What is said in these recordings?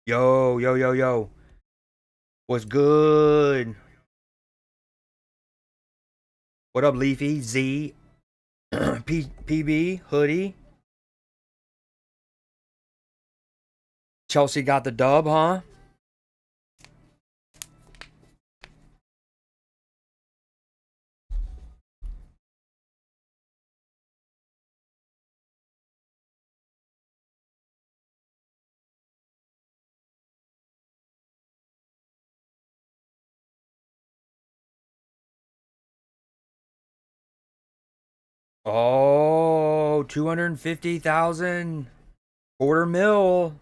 Yo, yo, yo, yo. What's good? What up, Leafy? Z? PB? Hoodie? Chelsea got the dub, huh? Oh, 250,000. Quarter mil.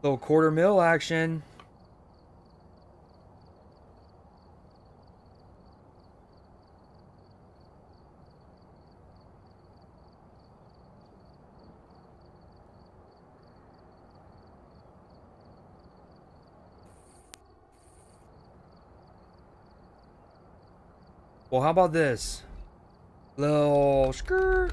Little quarter mil action. Well, how about this? Little skirt.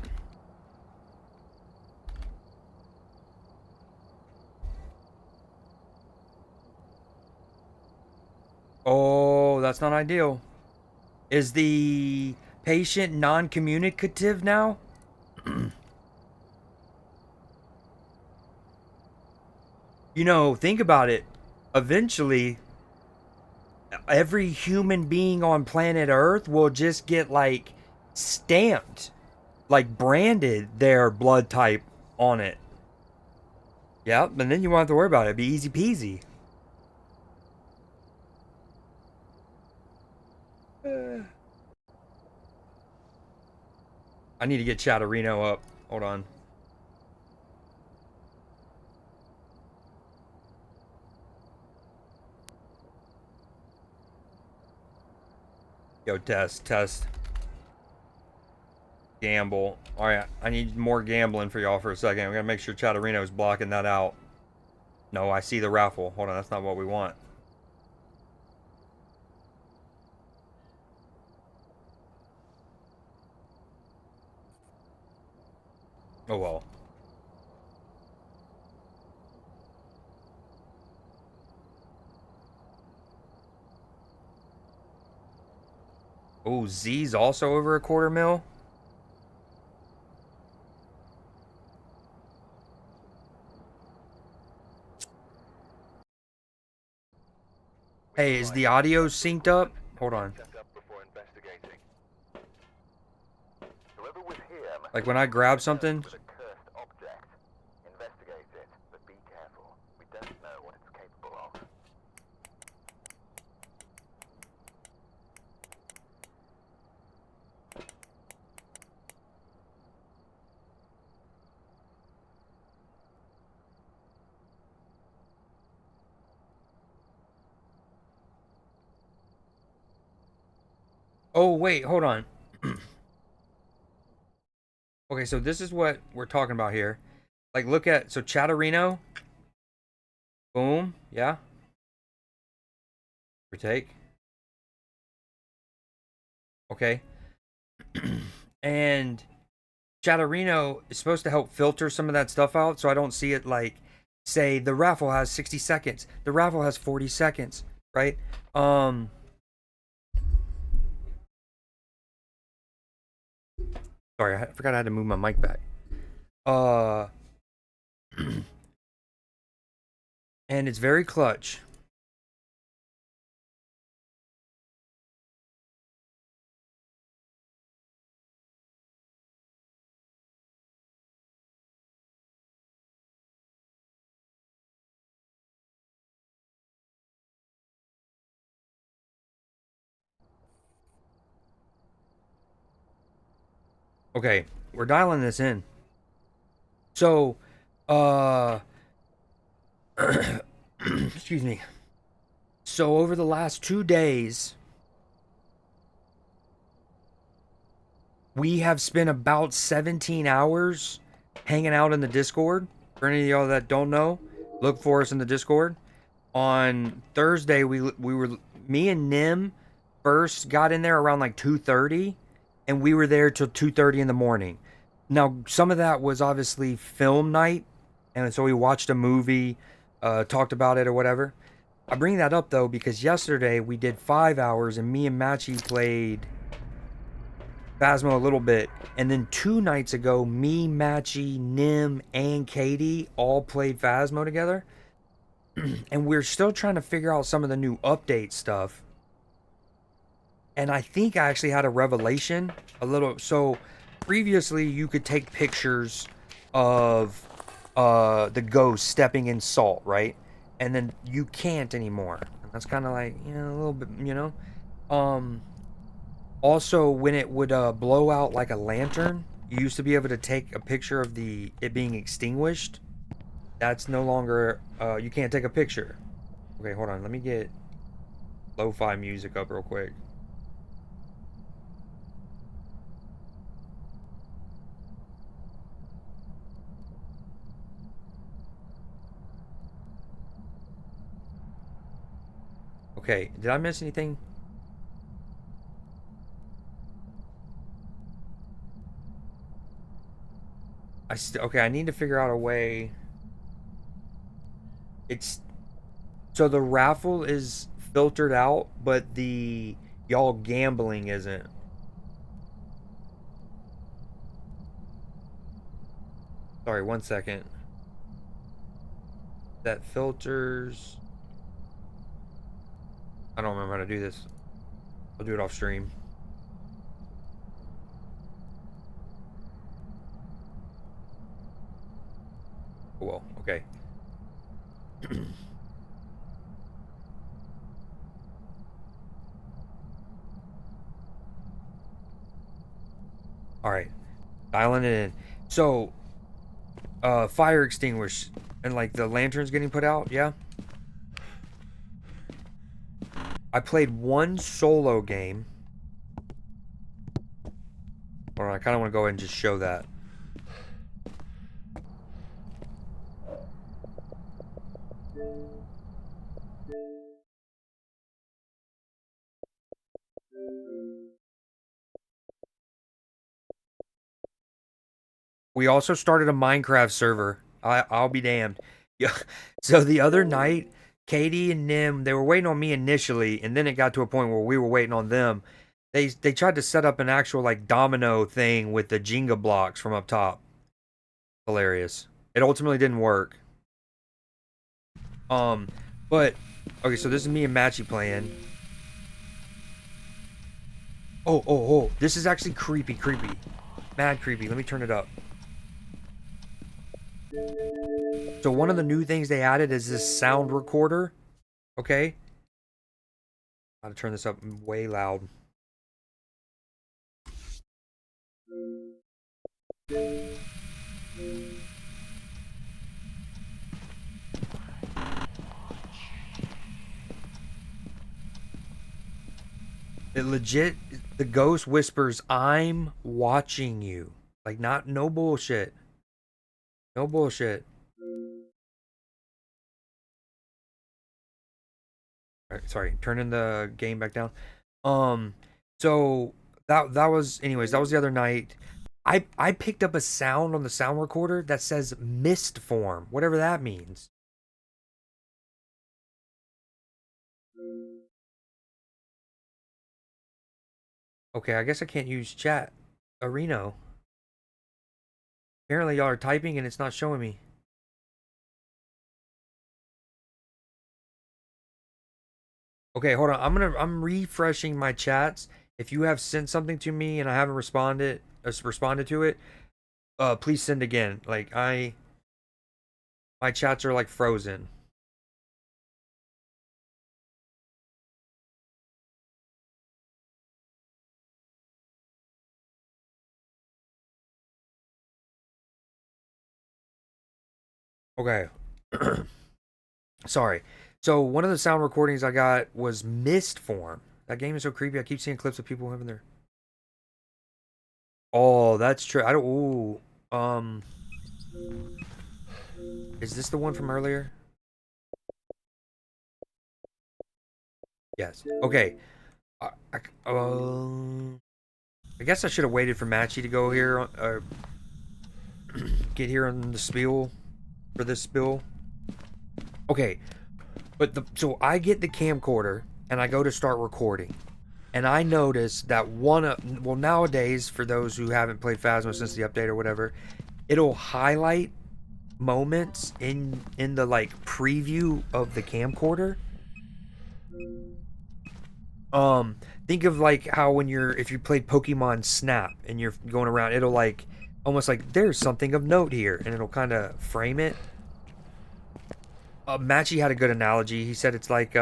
Oh, that's not ideal. Is the patient non-communicative now? Think about it. Eventually, every human being on planet Earth will just get like stamped, like branded their blood type on it. Yep, and then you won't have to worry about it. It'd be easy peasy. I need to get Chatterino up. Hold on. Yo, test. Gamble. All right, I need more gambling for y'all for a second. We gotta make sure Chatterino's blocking that out. No, I see the raffle. Hold on, that's not what we want. Oh well. Oh, Z's also over a quarter mil. Hey, is the audio synced up? Hold on. Like when I grab something. Oh, wait, hold on. Okay, so this is what we're talking about here. Like, look at, so Chatterino. Boom. Yeah. Retake. Okay. And Chatterino is supposed to help filter some of that stuff out so I don't see it like, say, the raffle has 60 seconds. The raffle has 40 seconds, right? Sorry, I forgot I had to move my mic back. Uh, and it's very clutch. Okay, we're dialing this in. So, uh, excuse me. So over the last 2 days, we have spent about 17 hours hanging out in the Discord. For any of y'all that don't know, look for us in the Discord. On Thursday, we were me and Nim first got in there around like 2:30, and we were there till 2:30 in the morning. Now, some of that was obviously film night, And so we watched a movie, talked about it or whatever. I bring that up though because yesterday we did 5 hours and me and Machi played Phasmo a little bit, and then 2 nights ago, me, Machi, Nim, and Katie all played Phasmo together, and we're still trying to figure out some of the new update stuff. And I think I actually had a revelation a little. So previously, you could take pictures of the ghost stepping in salt, right? And then you can't anymore. And that's kind of like, you know, a little bit, you know. Um, Also, when it would blow out like a lantern, you used to be able to take a picture of the it being extinguished. That's no longer. You can't take a picture. Okay, hold on. Let me get lo-fi music up real quick. Okay, did I miss anything? Okay. I need to figure out a way. It's so the raffle is filtered out, but the y'all gambling isn't. Sorry, 1 second. That filters. I don't remember how to do this. I'll do it off stream. Oh, well, okay. All right, dialing it in. So, fire extinguish and like the lanterns getting put out. Yeah, I played one solo game. Or I kind of want to go ahead and just show that. We also started a Minecraft server. I'll be damned. Yeah. So the other night, Katie and Nim, they were waiting on me initially, and then it got to a point where we were waiting on them. They tried to set up an actual like domino thing with the Jenga blocks from up top. Hilarious. It ultimately didn't work. Um, but okay, so this is me and Matchy playing. Oh, this is actually creepy. Mad creepy. Let me turn it up. So one of the new things they added is this sound recorder. Okay. I'll turn this up way loud. It legit, the ghost whispers, "I'm watching you." Like, not, no bullshit. No bullshit. All right, sorry, turning the game back down. Um, so that was, anyways, that was the other night. I picked up a sound on the sound recorder that says mist form, whatever that means. Okay, I guess I can't use chat. Areno. Apparently y'all are typing and it's not showing me. Okay, hold on. I'm refreshing my chats. If you have sent something to me and I haven't responded to it, please send again. Like my chats are like frozen. Okay. Sorry. So one of the sound recordings I got was Mist Form. That game is so creepy. I keep seeing clips of people having their. Oh, that's true. I don't. Ooh. Is this the one from earlier? Yes. Okay. I, I, um. I guess I should have waited for Matchy to go here. Get here on the spiel. for this spill. Okay, but so I get the camcorder and I go to start recording. And I noticed that well, nowadays, for those who haven't played Phasmo since the update or whatever, it'll highlight moments in the like preview of the camcorder. Think of like how when if you played Pokemon Snap and you're going around, it'll like almost like there's something of note here, and it'll kind of frame it. Matchy had a good analogy. He said it's like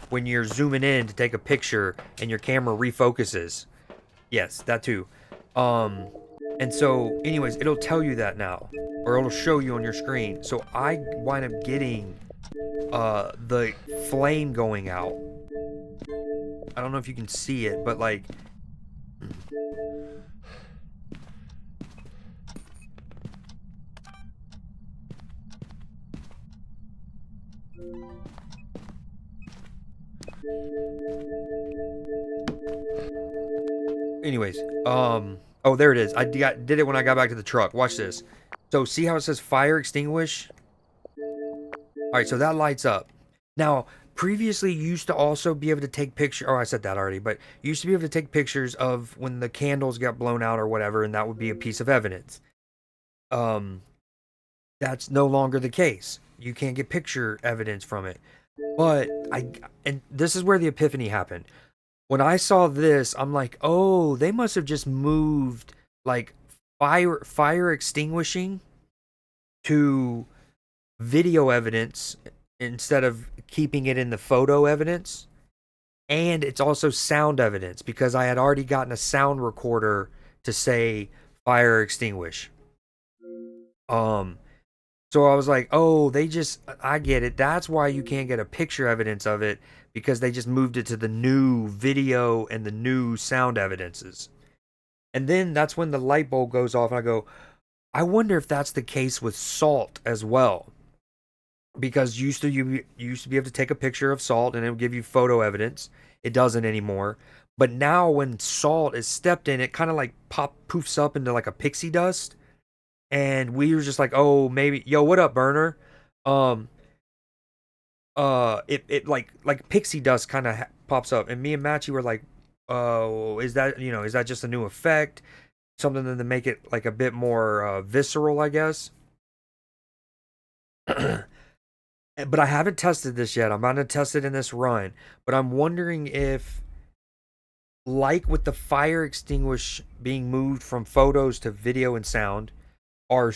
when you're zooming in to take a picture and your camera refocuses. Yes, that too. And so, anyways, it'll tell you that now, or it'll show you on your screen. So I wind up getting the flame going out. I don't know if you can see it, but like. Anyways, oh, there it is. I did it when I got back to the truck. Watch this. So see how it says fire extinguish? All right, so that lights up. Now, previously you used to also be able to take pictures. Oh, I said that already, but you used to be able to take pictures of when the candles got blown out or whatever, and that would be a piece of evidence. That's no longer the case. You can't get picture evidence from it. But and this is where the epiphany happened. When I saw this, I'm like, oh, they must have just moved like fire extinguishing to video evidence instead of keeping it in the photo evidence. And it's also sound evidence because I had already gotten a sound recorder to say fire extinguish. So I was like, oh, I get it. That's why you can't get a picture evidence of it, because they just moved it to the new video and the new sound evidences. And then that's when the light bulb goes off and I go, I wonder if that's the case with salt as well. Because you used to be able to take a picture of salt and it would give you photo evidence. It doesn't anymore. But now when salt is stepped in, it kind of like poofs up into like a pixie dust. And we were just like, oh, maybe, yo, what up, burner? It like pixie dust kind of pops up, and me and Matchy were like, oh, is that just a new effect, something to make it like a bit more visceral, I guess. But I haven't tested this yet. I'm about to test it in this run, but I'm wondering if, like with the fire extinguish being moved from photos to video and sound, are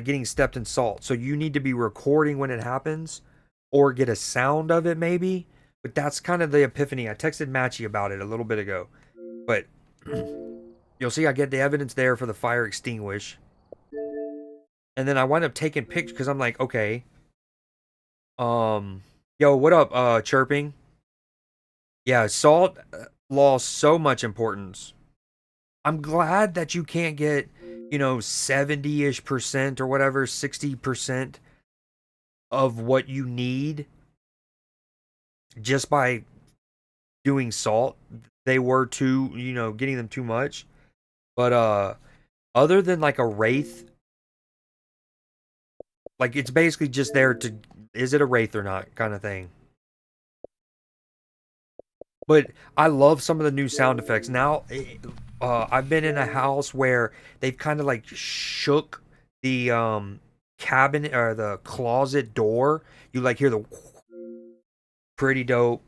getting stepped in salt. So you need to be recording when it happens or get a sound of it maybe. But that's kind of the epiphany. I texted Matchy about it a little bit ago. But you'll see I get the evidence there for the fire extinguish. And then I wind up taking pictures because I'm like, okay. Yo, what up, chirping? Yeah, salt lost so much importance. I'm glad that you can't get 70-ish% or whatever, 60% of what you need just by doing salt. They were getting them too much. But other than like a wraith, like it's basically just there to, is it a wraith or not kind of thing. But I love some of the new sound effects. Now, I've been in a house where they've kind of like shook the cabinet or the closet door. You like hear the pretty dope.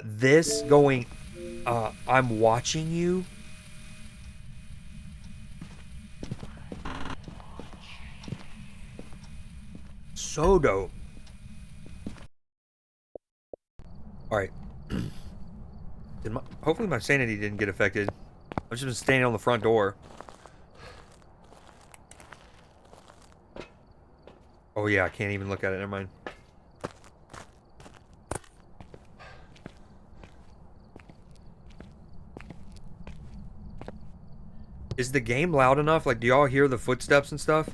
This going, I'm watching you. So dope. All right. Hopefully my sanity didn't get affected. I've just been standing on the front door. Oh yeah, I can't even look at it. Never mind. Is the game loud enough? Like, do y'all hear the footsteps and stuff?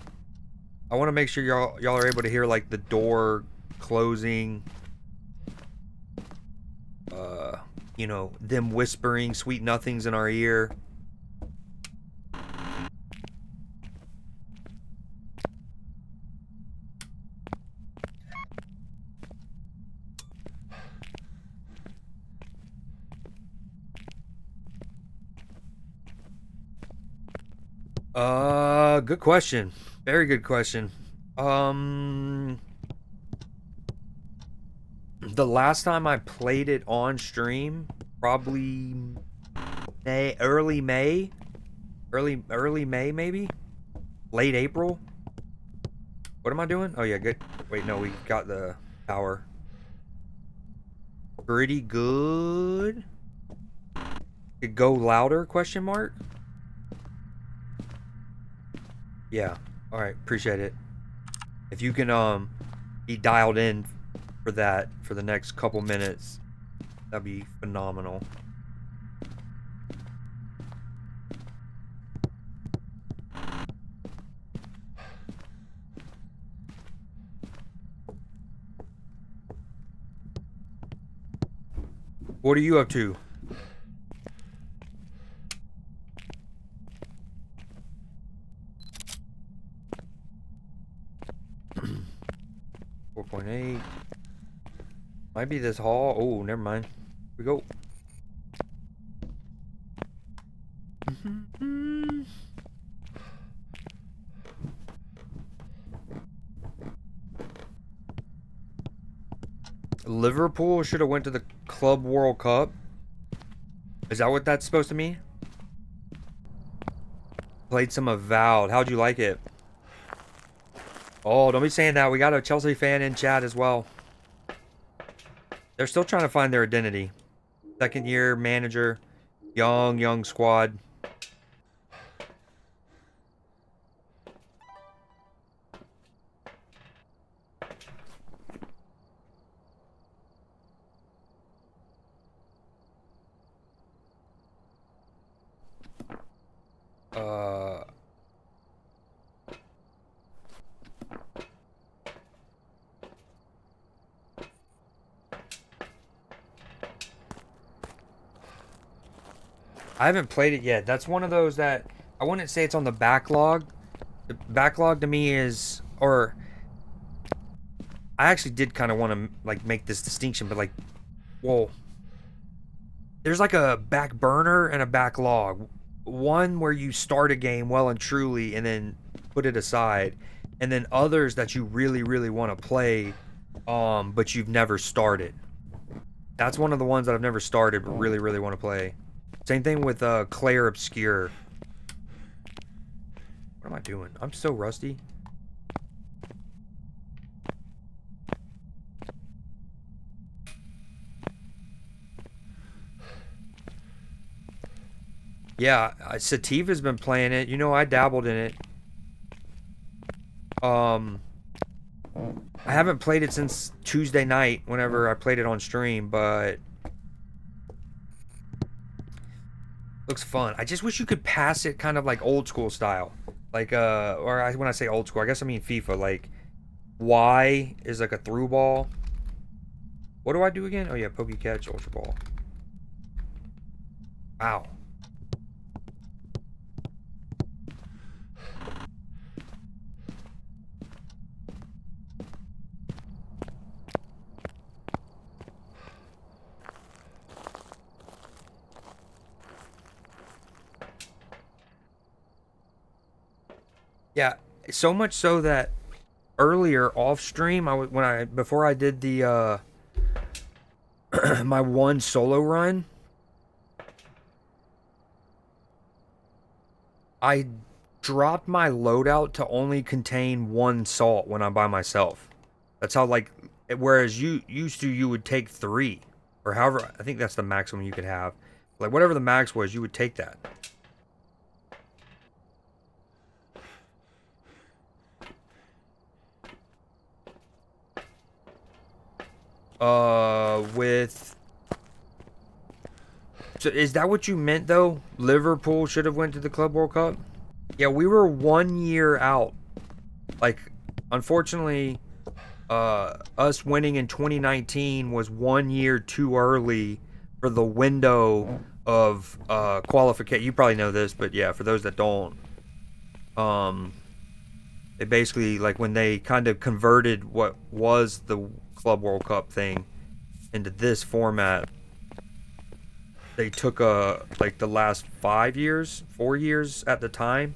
I want to make sure y'all are able to hear like the door closing. Them whispering sweet nothings in our ear. Good question. Very good question. Um, the last time I played it on stream, probably early May, early May maybe, late April. What am I doing? Oh yeah, good. Wait, no, we got the power. Pretty good. Could go louder? Question mark. Yeah. All right. Appreciate it. If you can be dialed in for that for the next couple minutes, that'd be phenomenal. What are you up to? .8. Might be this hall. Oh, never mind. Here we go. Liverpool should have went to the Club World Cup. Is that what that's supposed to mean? Played some Avowed. How'd you like it? Oh, don't be saying that. We got a Chelsea fan in chat as well. They're still trying to find their identity. Second year manager. Young squad. I haven't played it yet. That's one of those that I wouldn't say it's on the backlog. The backlog to me is, or I actually did kind of want to like make this distinction, but like, well, there's like a back burner and a backlog. One where you start a game well and truly and then put it aside, and then others that you really want to play, but you've never started. That's one of the ones that I've never started but really want to play. Same thing with Claire Obscure. What am I doing? I'm so rusty. Yeah, Sativa's been playing it. You know, I dabbled in it. I haven't played it since Tuesday night whenever I played it on stream, but looks fun. I just wish you could pass it kind of like old school style. Like when I say old school, I guess I mean FIFA. Like Y is like a through ball. What do I do again? Oh yeah, pokey catch, ultra ball. Wow. Yeah, so much so that earlier off stream, before I did the my one solo run, I dropped my loadout to only contain one salt when I'm by myself. That's how, like, whereas you used to, you would take 3 or however, I think that's the maximum you could have. Like whatever the max was, you would take that. With So is that what you meant though? Liverpool should have went to the Club World Cup? Yeah, we were 1 year out. Like, unfortunately, us winning in 2019 was 1 year too early for the window of qualification. You probably know this, but yeah, for those that don't, they basically, like, when they kind of converted what was the Club World Cup thing into this format, they took like the last 4 years at the time,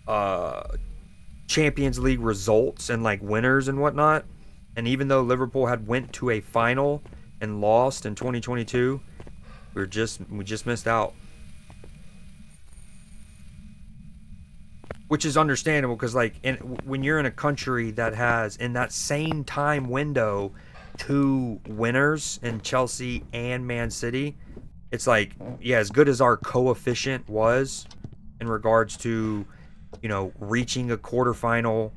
uh Champions League results and like winners and whatnot. And even though Liverpool had went to a final and lost in 2022, we just missed out. Which is understandable because like when you're in a country that has in that same time window two winners in Chelsea and Man City, it's like, yeah, as good as our coefficient was in regards to, you know, reaching a quarterfinal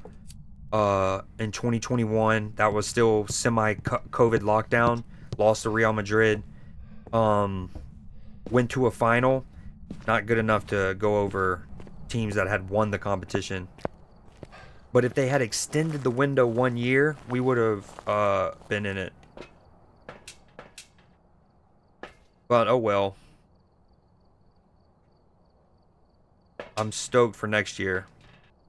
in 2021, that was still semi COVID lockdown, lost to Real Madrid, um went to a final, not good enough to go over teams that had won the competition. But if they had extended the window 1 year, we would have been in it. But oh well. I'm stoked for next year.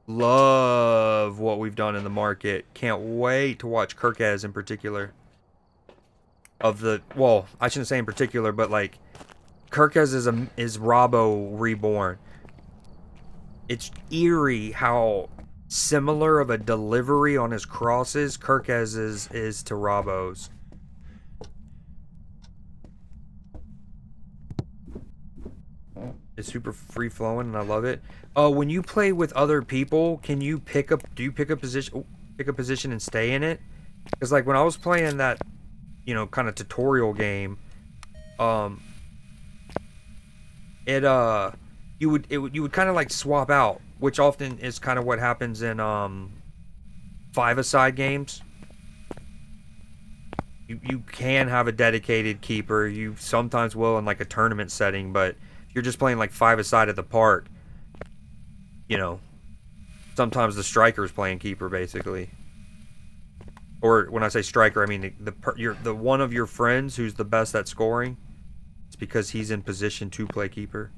Love what we've done in the market. Can't wait to watch Kirkaz in particular. Of the, well, I shouldn't say in particular, but like Kirkaz is Robbo reborn. It's eerie how similar of a delivery on his crosses Kirkaz is to Robbo's. It's super free flowing and I love it. When you play with other people, can you pick up? Do you pick a position? Pick a position and stay in it? Because like when I was playing that, you know, kind of tutorial game, um, it you would kind of like swap out, which often is kind of what happens in five-a-side games. You can have a dedicated keeper. You sometimes will in like a tournament setting, but if you're just playing like five-a-side at the park, you know, sometimes the striker's playing keeper basically. Or when I say striker, I mean the one of your friends who's the best at scoring. It's because he's in position to play keeper.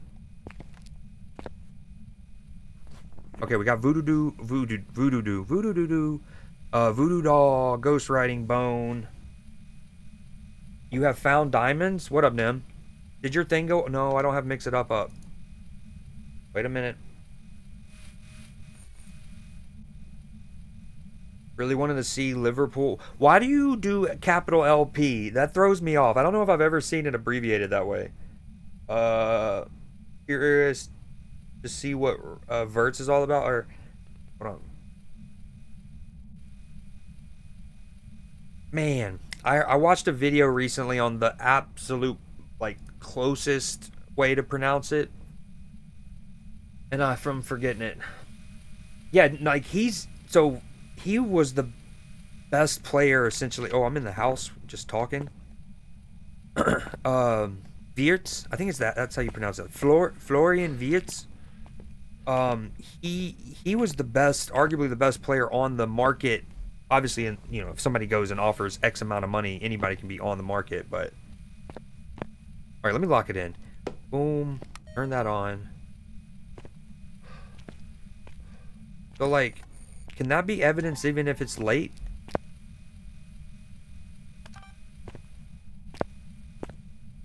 Okay, we got voodoo doll, ghost riding bone. You have found diamonds? What up, Nim? Did your thing go? No, I don't have mix it up. Wait a minute. Really wanted to see Liverpool. Why do you do capital LP? That throws me off. I don't know if I've ever seen it abbreviated that way. Curious to see what Verts is all about. Or hold on. Man, I watched a video recently on the absolute like closest way to pronounce it, and I'm forgetting it. Yeah, like he was the best player essentially. Oh, I'm in the house just talking. Wirtz, I think it's that's how you pronounce it. Florian Wirtz. Um, he was the best, arguably the best player on the market. Obviously, you know, if somebody goes and offers X amount of money, anybody can be on the market. But all right, let me lock it in. Boom, turn that on. So like, can that be evidence even if it's late?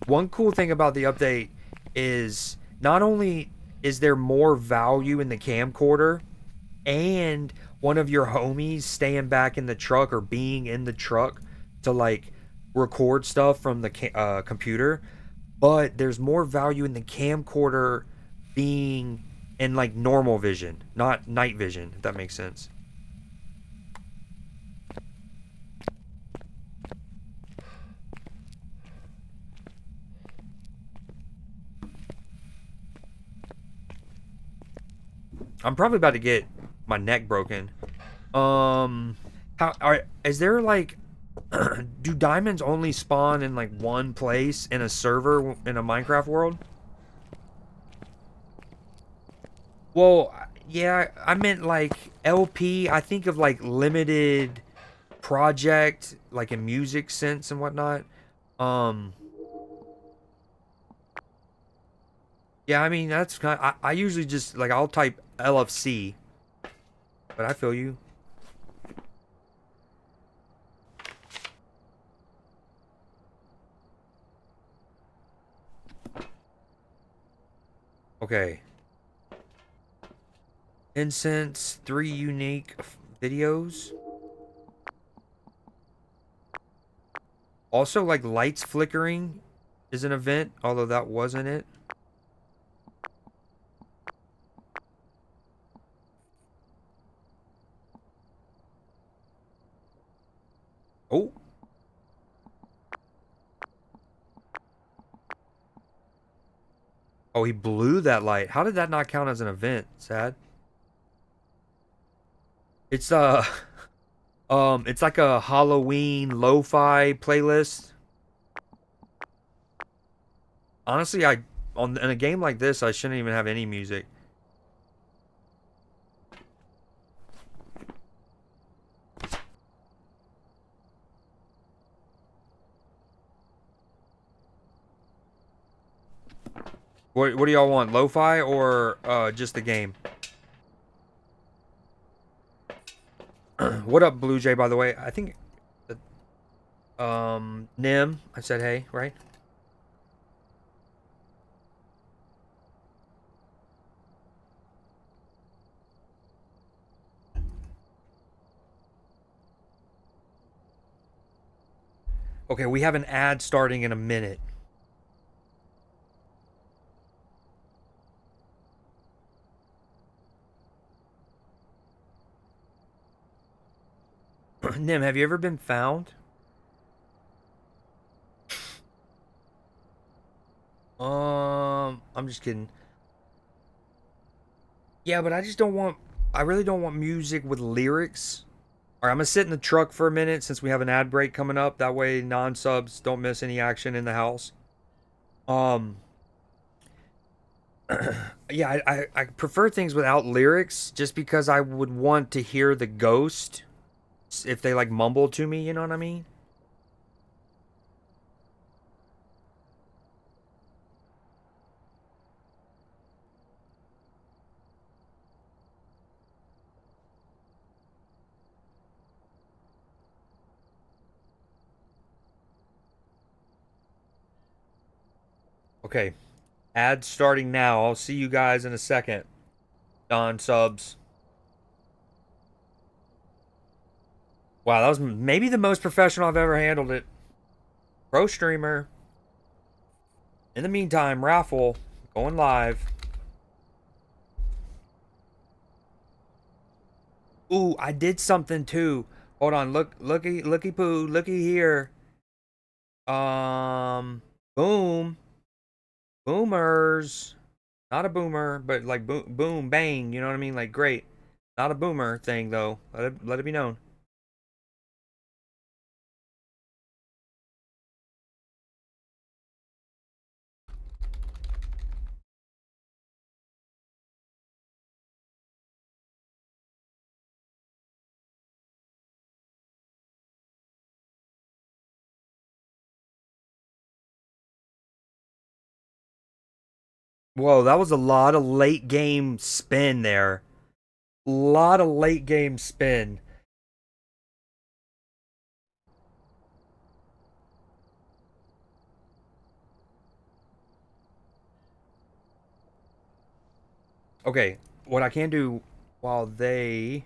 One cool thing about the update is not only is there more value in the camcorder and one of your homies staying back in the truck or being in the truck to like record stuff from the computer, but there's more value in the camcorder being in like normal vision, not night vision, if that makes sense. I'm probably about to get my neck broken. How are is there like do diamonds only spawn in like one place in a server in a Minecraft world? Well, yeah, I meant like LP. I think of like limited project, like in music sense and whatnot. Um, yeah, I mean that's kind. I usually just like I'll type LFC, but I feel you. Okay. Incense, 3 unique videos. Also, like, lights flickering is an event, although that wasn't it. Oh. Oh, he blew that light. How did that not count as an event? Sad. It's it's like a Halloween lo-fi playlist. Honestly, in a game like this, I shouldn't even have any music. What do y'all want? Lo-fi or just the game? What up, Blue Jay, by the way? I think Nim, I said hey, right? Okay, we have an ad starting in a minute. Nim, have you ever been found? I'm just kidding. Yeah, but I just don't want. I really don't want music with lyrics. All right, I'm gonna sit in the truck for a minute since we have an ad break coming up. That way, non-subs don't miss any action in the house. Um, yeah, I prefer things without lyrics just because I would want to hear the ghost if they like mumble to me. You know what I mean? Okay, ad starting now. I'll see you guys in a second. Non-subs. Wow, that was maybe the most professional I've ever handled it. Pro streamer. In the meantime, raffle going live. Ooh, I did something too. Hold on, looky poo, looky here. Boom, boomers. Not a boomer, but like boom, boom, bang. You know what I mean? Like great. Not a boomer thing though. Let it be known. Whoa, that was a lot of late game spin there. Lot of late game spin. Okay, what I can do while they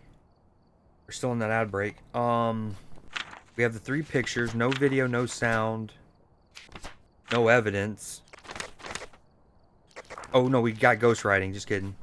are still in that ad break. We have the 3 pictures, no video, no sound, no evidence. Oh no, we got ghostwriting. Just kidding.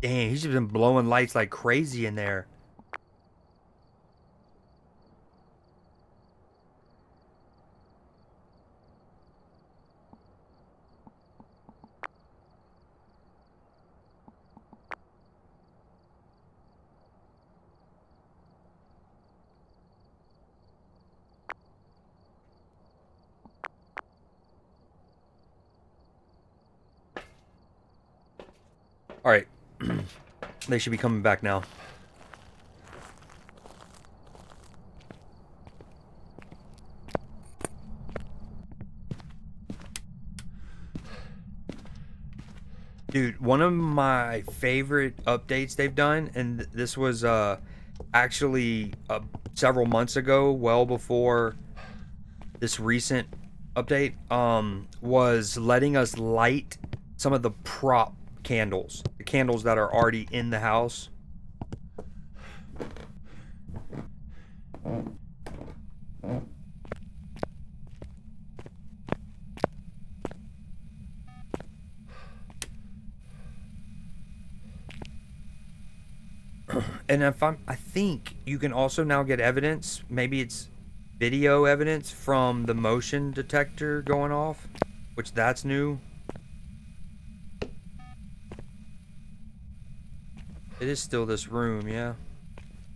Dang, he's just been blowing lights like crazy in there. All right, they should be coming back now. Dude, one of my favorite updates they've done, and this was actually several months ago, well before this recent update, was letting us light some of the prop candles, the candles that are already in the house. And I think you can also now get evidence, maybe it's video evidence from the motion detector going off, which that's new. It is still this room, yeah.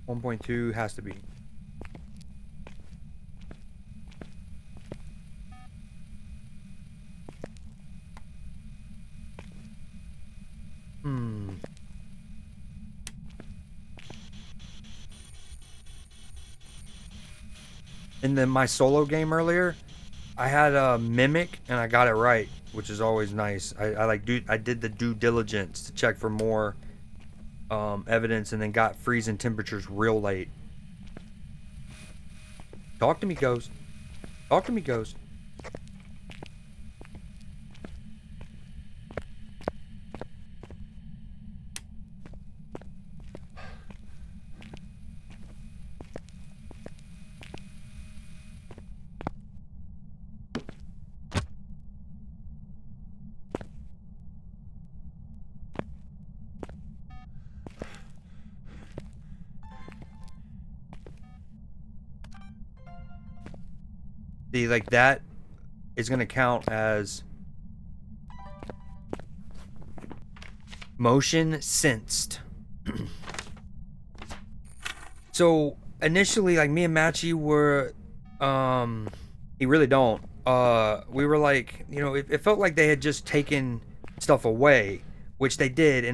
1.2 has to be. In my solo game earlier, I had a mimic and I got it right, which is always nice. I did the due diligence to check for more evidence, and then got freezing temperatures real late. Talk to me, ghost. Talk to me, ghost. See, like that is gonna count as motion sensed. So initially, like me and Matchy were, he really don't. We were like, you know, it felt like they had just taken stuff away, which they did,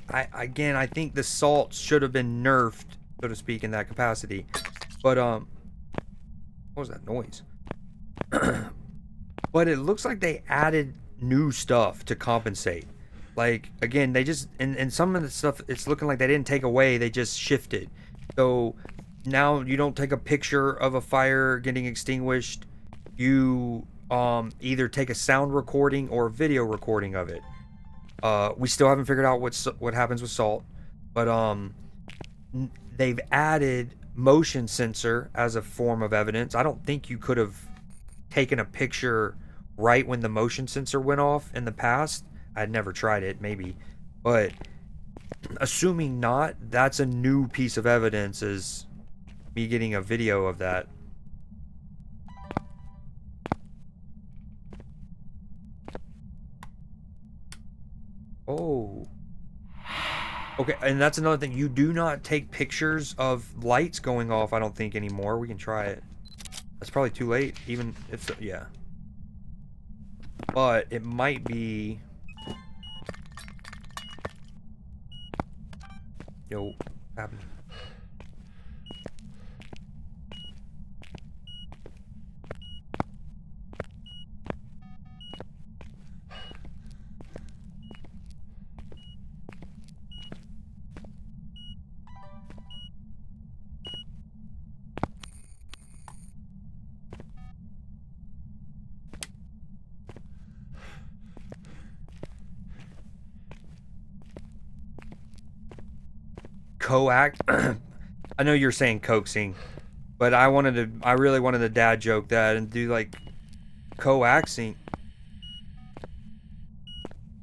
I think the salt should have been nerfed, so to speak, in that capacity. But what was that noise? But it looks like they added new stuff to compensate. Like, again, they just, and some of the stuff, it's looking like they didn't take away, they just shifted. So now you don't take a picture of a fire getting extinguished. You either take a sound recording or a video recording of it. We still haven't figured out what happens with salt, but they've added motion sensor as a form of evidence. I don't think you could have taken a picture right when the motion sensor went off in the past. I'd never tried it, maybe, but assuming not, that's a new piece of evidence, is me getting a video of that. Oh. Okay, and that's another thing. You do not take pictures of lights going off, I don't think, anymore. We can try it. That's probably too late, even if so, yeah. But it might be... Yo, what happened? Coax. I know you're saying coaxing, but I really wanted to dad joke that and do like coaxing.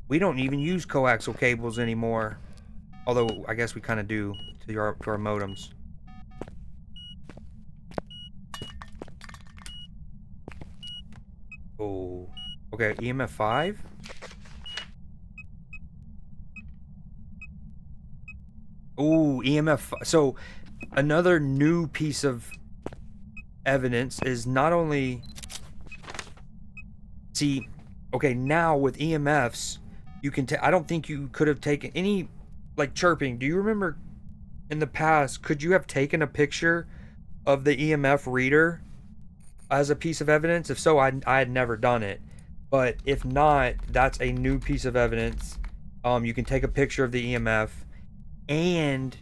We don't even use coaxial cables anymore, although I guess we kind of do to our modems. Oh, okay. EMF 5. Ooh, EMF. So another new piece of evidence is not only... See, okay, now with EMFs, you can I don't think you could have taken any, like, chirping. Do you remember in the past, could you have taken a picture of the EMF reader as a piece of evidence? If so, I had never done it. But if not, that's a new piece of evidence. You can take a picture of the EMF, and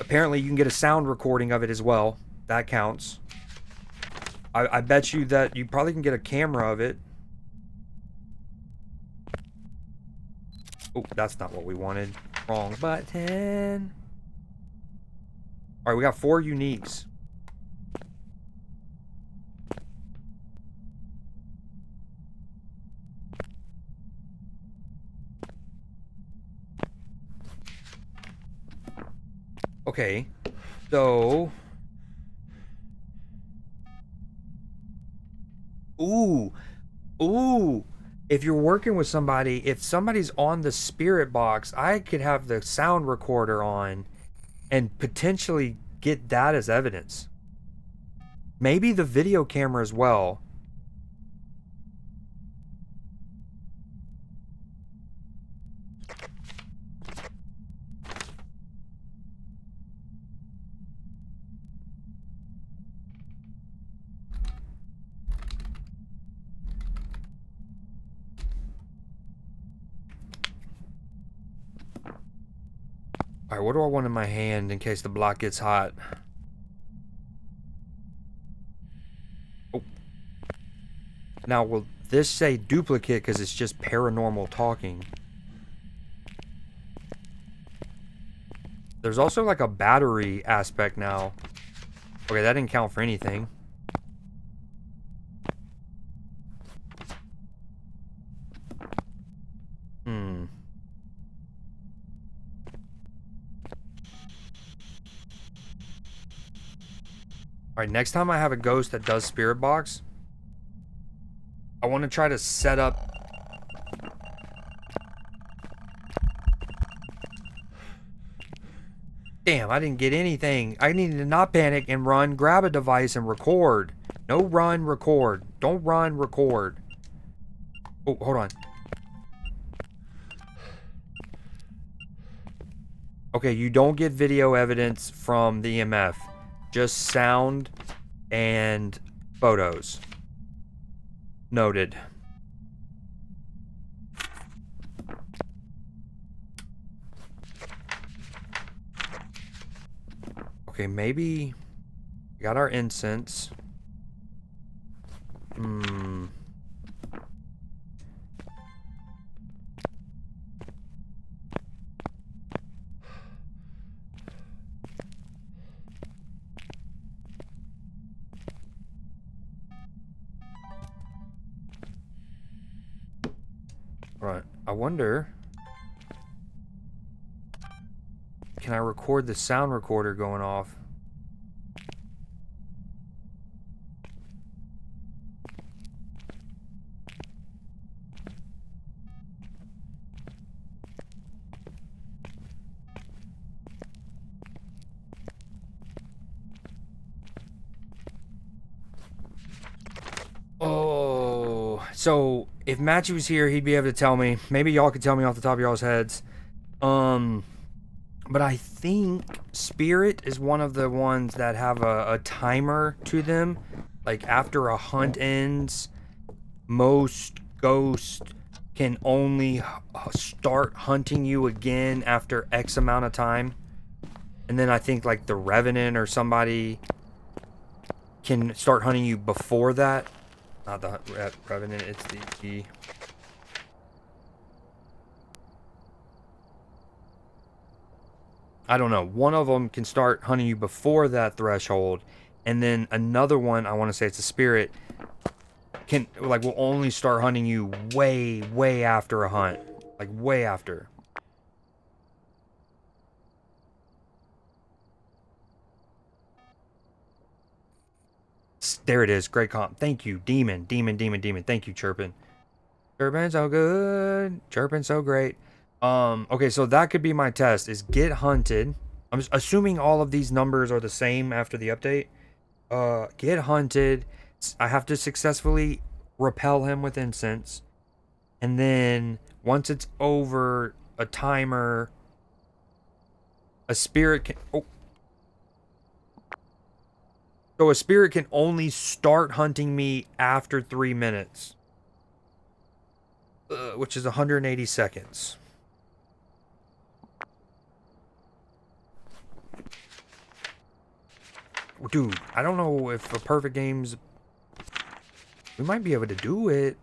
apparently you can get a sound recording of it as well. That counts. I bet you that you probably can get a camera of it. Oh, that's not what we wanted. Wrong button. All right, we got 4 uniques. Okay, so... Ooh, ooh. If you're working with somebody, if somebody's on the spirit box, I could have the sound recorder on and potentially get that as evidence. Maybe the video camera as well. Alright, what do I want in my hand in case the block gets hot? Oh. Now, will this say duplicate because it's just paranormal talking? There's also like a battery aspect now. Okay, that didn't count for anything. Alright, next time I have a ghost that does spirit box, I want to try to set up... Damn, I didn't get anything. I needed to not panic and run, grab a device, and record. No run, record. Don't run, record. Oh, hold on. Okay, you don't get video evidence from the EMF. Just sound and photos. Noted. Okay, maybe... We got our incense. Right, I wonder... Can I record the sound recorder going off? Oh, so if Matchy was here, he'd be able to tell me. Maybe y'all could tell me off the top of y'all's heads. But I think Spirit is one of the ones that have a timer to them. Like after a hunt ends, most ghosts can only start hunting you again after X amount of time. And then I think like the Revenant or somebody can start hunting you before that. Not the Revenant, it's the... I don't know. One of them can start hunting you before that threshold, and then another one, I want to say it's a spirit, can like will only start hunting you way after a hunt, like way after. There it is. Great comp. Thank you, Demon. Thank you, Chirpin. Chirpin so good. Chirpin so great. Okay, so that could be my test, is get hunted. I'm assuming all of these numbers are the same after the update. Get hunted. I have to successfully repel him with incense. And then, once it's over a timer, a spirit can... Oh. So a spirit can only start hunting me after 3 minutes. Which is 180 seconds. dude, I don't know if a perfect game's... We might be able to do it.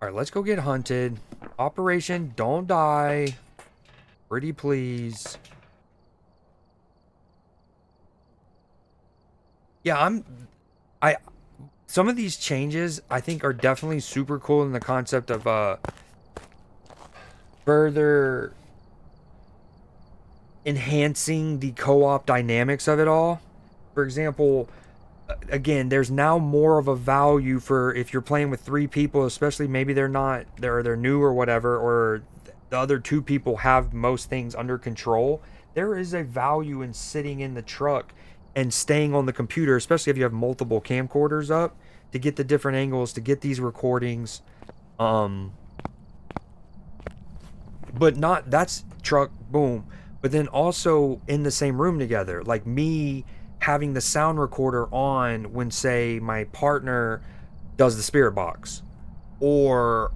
Alright, let's go get hunted. Operation Don't Die. Pretty please. Yeah, some of these changes I think are definitely super cool in the concept of further enhancing the co-op dynamics of it all. For example, again, there's now more of a value for if you're playing with 3 people, especially maybe they're new or whatever, or the other 2 people have most things under control. There is a value in sitting in the truck and staying on the computer, especially if you have multiple camcorders up, to get the different angles, to get these recordings. But not, that's truck, boom. But then also in the same room together, like me having the sound recorder on when, say, my partner does the spirit box, or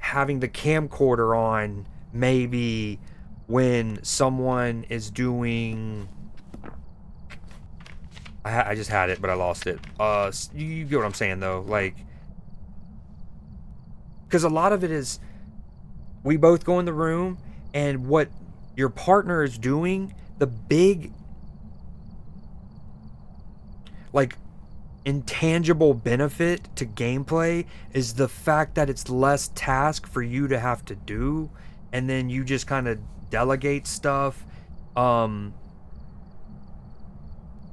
having the camcorder on maybe when someone is doing... I just had it, but I lost it. You get what I'm saying, though. Like, because a lot of it is we both go in the room, and what your partner is doing, the big, like, intangible benefit to gameplay is the fact that it's less task for you to have to do, and then you just kind of delegate stuff.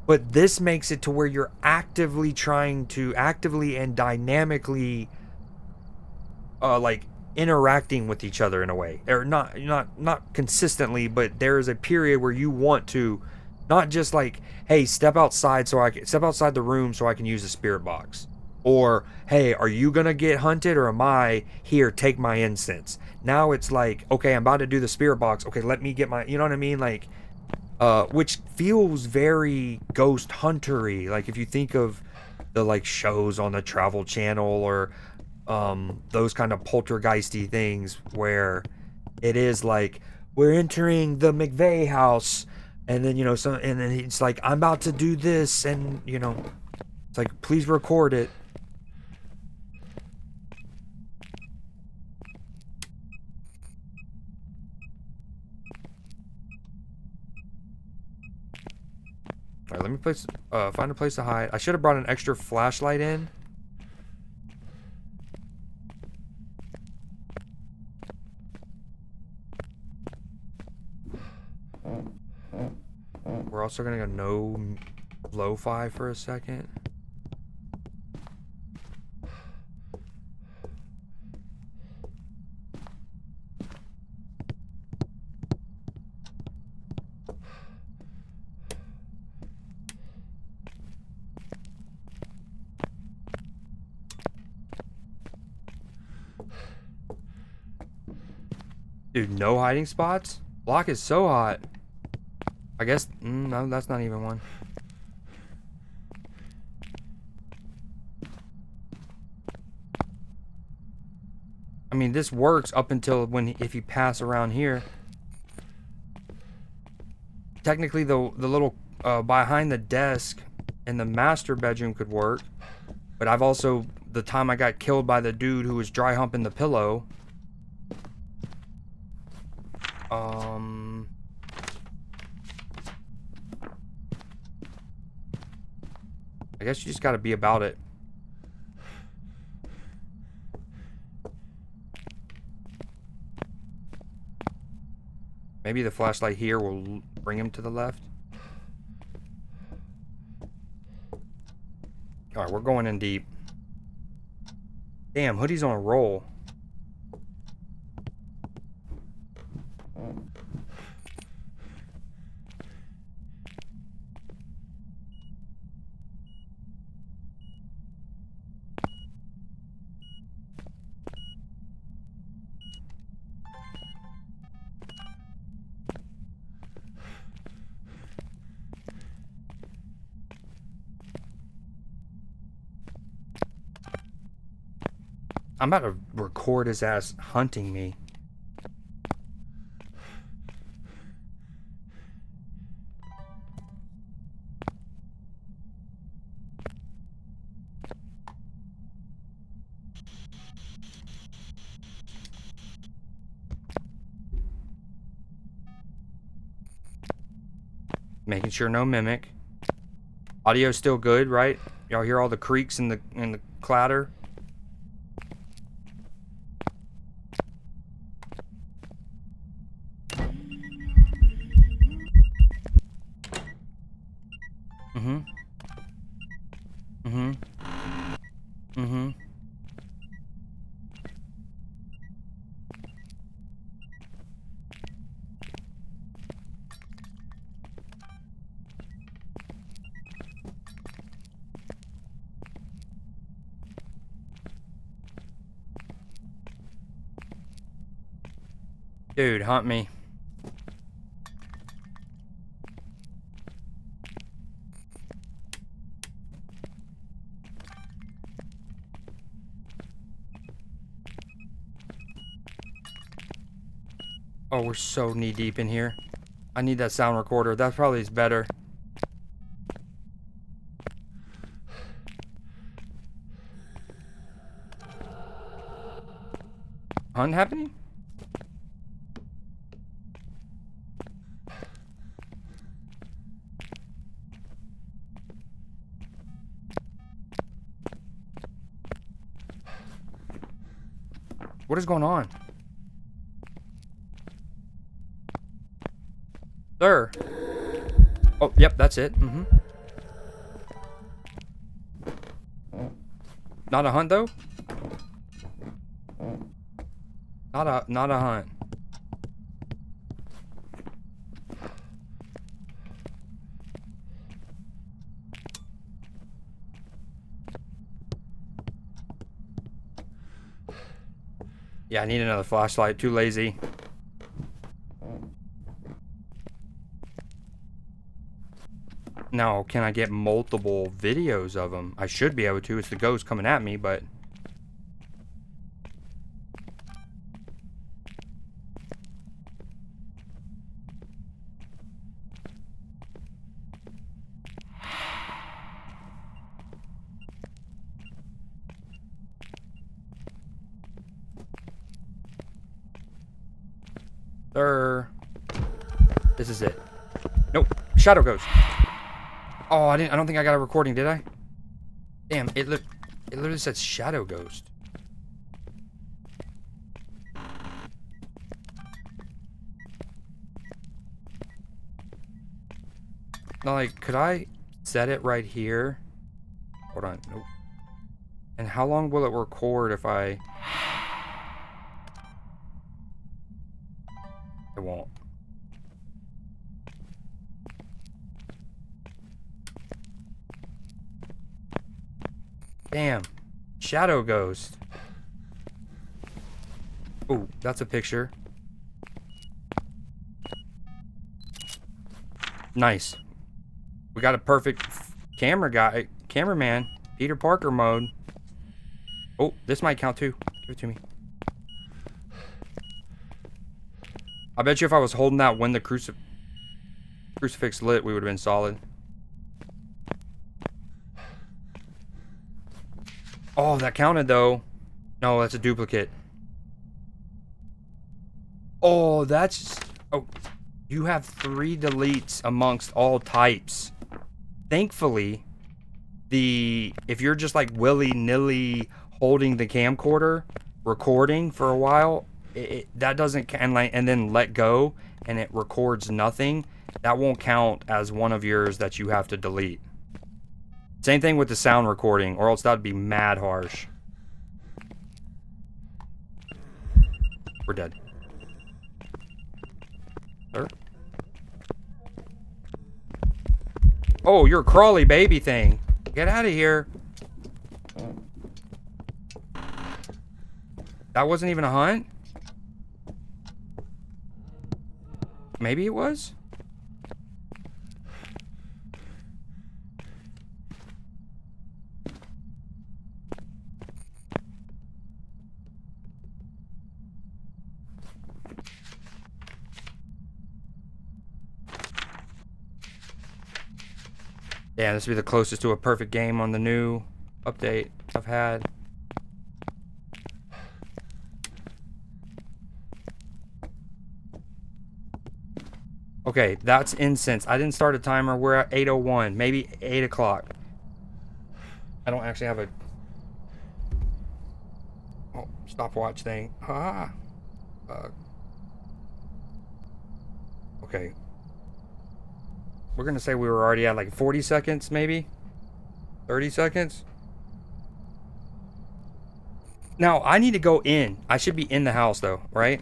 But this makes it to where you're actively and dynamically like interacting with each other in a way, or not consistently, but there is a period where you want to not just like, hey, step outside the room so I can use the spirit box, or hey, are you gonna get hunted or am I here, take my incense. Now it's like, okay, I'm about to do the spirit box, okay, let me get my, you know what I mean, like, which feels very ghost huntery. Like if you think of the like shows on the Travel Channel, or those kind of poltergeisty things where it is like, we're entering the McVeigh house, and then, you know, and then it's like, I'm about to do this, and, you know, it's like, please record it. All right, let me find a place to hide. I should have brought an extra flashlight in. We're also gonna go no lo-fi for a second. Dude, no hiding spots? Block is so hot. I guess, no, that's not even one. I mean, this works up until if you pass around here. Technically, the little behind the desk in the master bedroom could work. But I've also, the time I got killed by the dude who was dry humping the pillow. I guess you just gotta be about it. Maybe the flashlight here will bring him to the left. Alright, we're going in deep. Damn, Hoodie's on a roll. I'm about to record his ass hunting me. Making sure no mimic. Audio's still good, right? Y'all hear all the creaks and the clatter? Mm-hmm. Mm-hmm. Mm-hmm. Dude, hunt me. Oh, we're so knee deep in here. I need that sound recorder. That probably is better. Hunt happening? What is going on? Sir. Oh, yep, that's it. Mm-hmm. Not a hunt though? Not a hunt. Yeah, I need another flashlight. Too lazy. Now, can I get multiple videos of them? I should be able to. It's the ghost coming at me, but... Sir. This is it. Nope. Shadow ghost. Oh, I don't think I got a recording, did I? Damn, it literally said shadow ghost. Now, like, could I set it right here? Hold on. Nope. And how long will it record if I... It won't. Damn. Shadow ghost. Oh, that's a picture. Nice. We got a perfect cameraman. Peter Parker mode. Oh, this might count too. Give it to me. I bet you if I was holding that when the crucifix lit, we would have been solid. Oh, that counted though. No, that's a duplicate. Oh, that's... Oh, you have 3 deletes amongst all types. Thankfully, if you're just like willy-nilly holding the camcorder, recording for a while, that doesn't... And then let go, and it records nothing. That won't count as one of yours that you have to delete. Same thing with the sound recording, or else that'd be mad harsh. We're dead. Sir? Oh, you're a crawly baby thing. Get out of here. That wasn't even a hunt? Maybe it was? Yeah, this will be the closest to a perfect game on the new update I've had. Okay, that's incense. I didn't start a timer. We're at 8:01, maybe 8 o'clock. I don't actually have a stopwatch thing. Okay. We're gonna say we were already at like 40 seconds, maybe 30 seconds. Now I need to go in. I should be in the house though, right?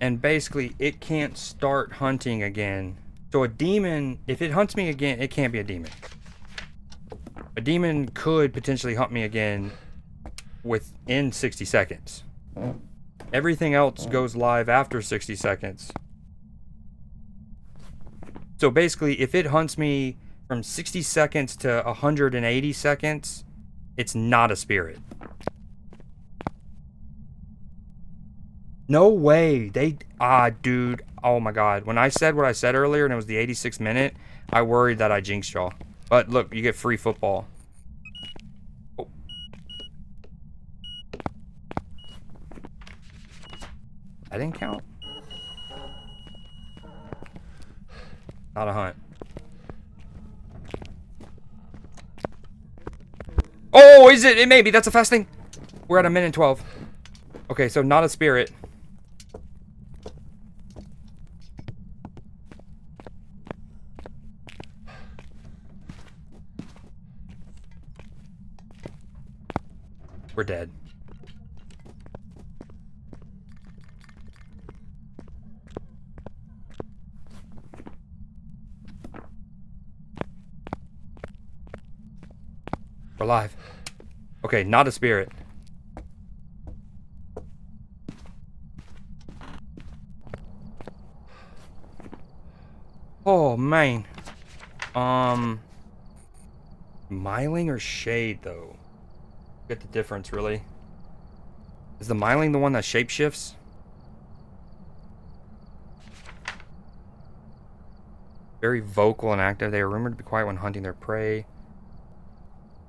And basically, it can't start hunting again. So a demon, if it hunts me again, it can't be a demon. A demon could potentially hunt me again within 60 seconds. Everything else goes live after 60 seconds. So basically, if it hunts me from 60 seconds to 180 seconds, it's not a spirit. No way. Dude. Oh my God. When I said what I said earlier and it was the 86th minute, I worried that I jinxed y'all. But look, you get free football. Oh. That didn't count. Not a hunt. Oh, is it? It may be. That's a fast thing. We're at 1:12. Okay, so not a spirit. We're dead. We're alive. Okay, not a spirit. Oh, man. Myling or shade, though? Get the difference, really. Is the myling the one that shapeshifts? Very vocal and active. They are rumored to be quiet when hunting their prey.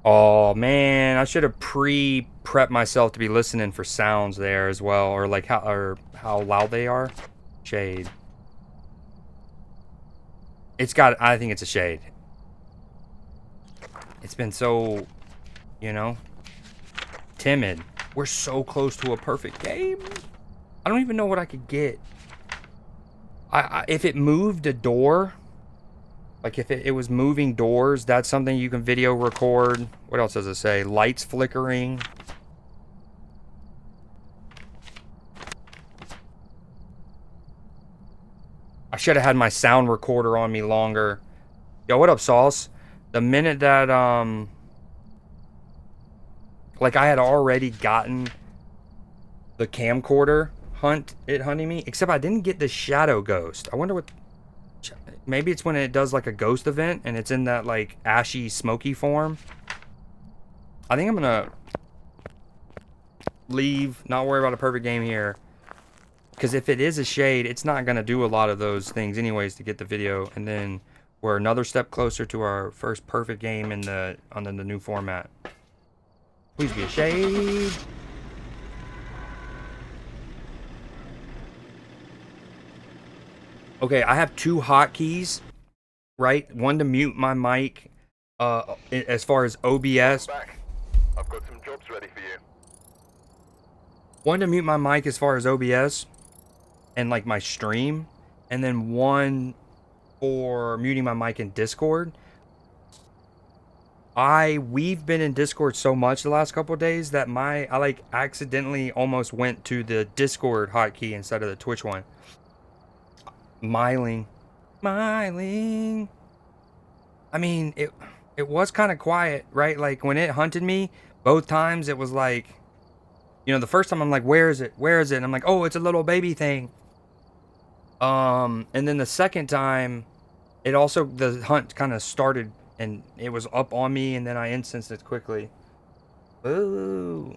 Oh, man. I should have prepped myself to be listening for sounds there as well. Or like how loud they are. Shade. I think it's a shade. It's been so, timid. We're so close to a perfect game. I don't even know what I could get. If it moved a door, like if it was moving doors, that's something you can video record. What else does it say? Lights flickering. I should have had my sound recorder on me longer. Yo, what up, Sauce? The minute that, like I had already gotten the camcorder hunting me, except I didn't get the shadow ghost. I wonder what, maybe it's when it does like a ghost event and it's in that like ashy, smoky form. I think I'm gonna leave, not worry about a perfect game here. Because if it is a shade, it's not gonna do a lot of those things anyways to get the video, and then we're another step closer to our first perfect game on the new format. Please be a shade. Okay, I have two hotkeys, right? One to mute my mic, as far as OBS. I've got some jobs ready for you. One to mute my mic as far as OBS and like my stream, and then one for muting my mic in Discord. We've been in Discord so much the last couple of days that I like accidentally almost went to the Discord hotkey instead of the Twitch one. Myling. I mean, it was kind of quiet, right? Like when it hunted me, both times it was like, the first time I'm like, where is it? Where is it? And I'm like, oh, it's a little baby thing. And then the second time, the hunt kind of started and it was up on me, and then I instanced it quickly. Ooh.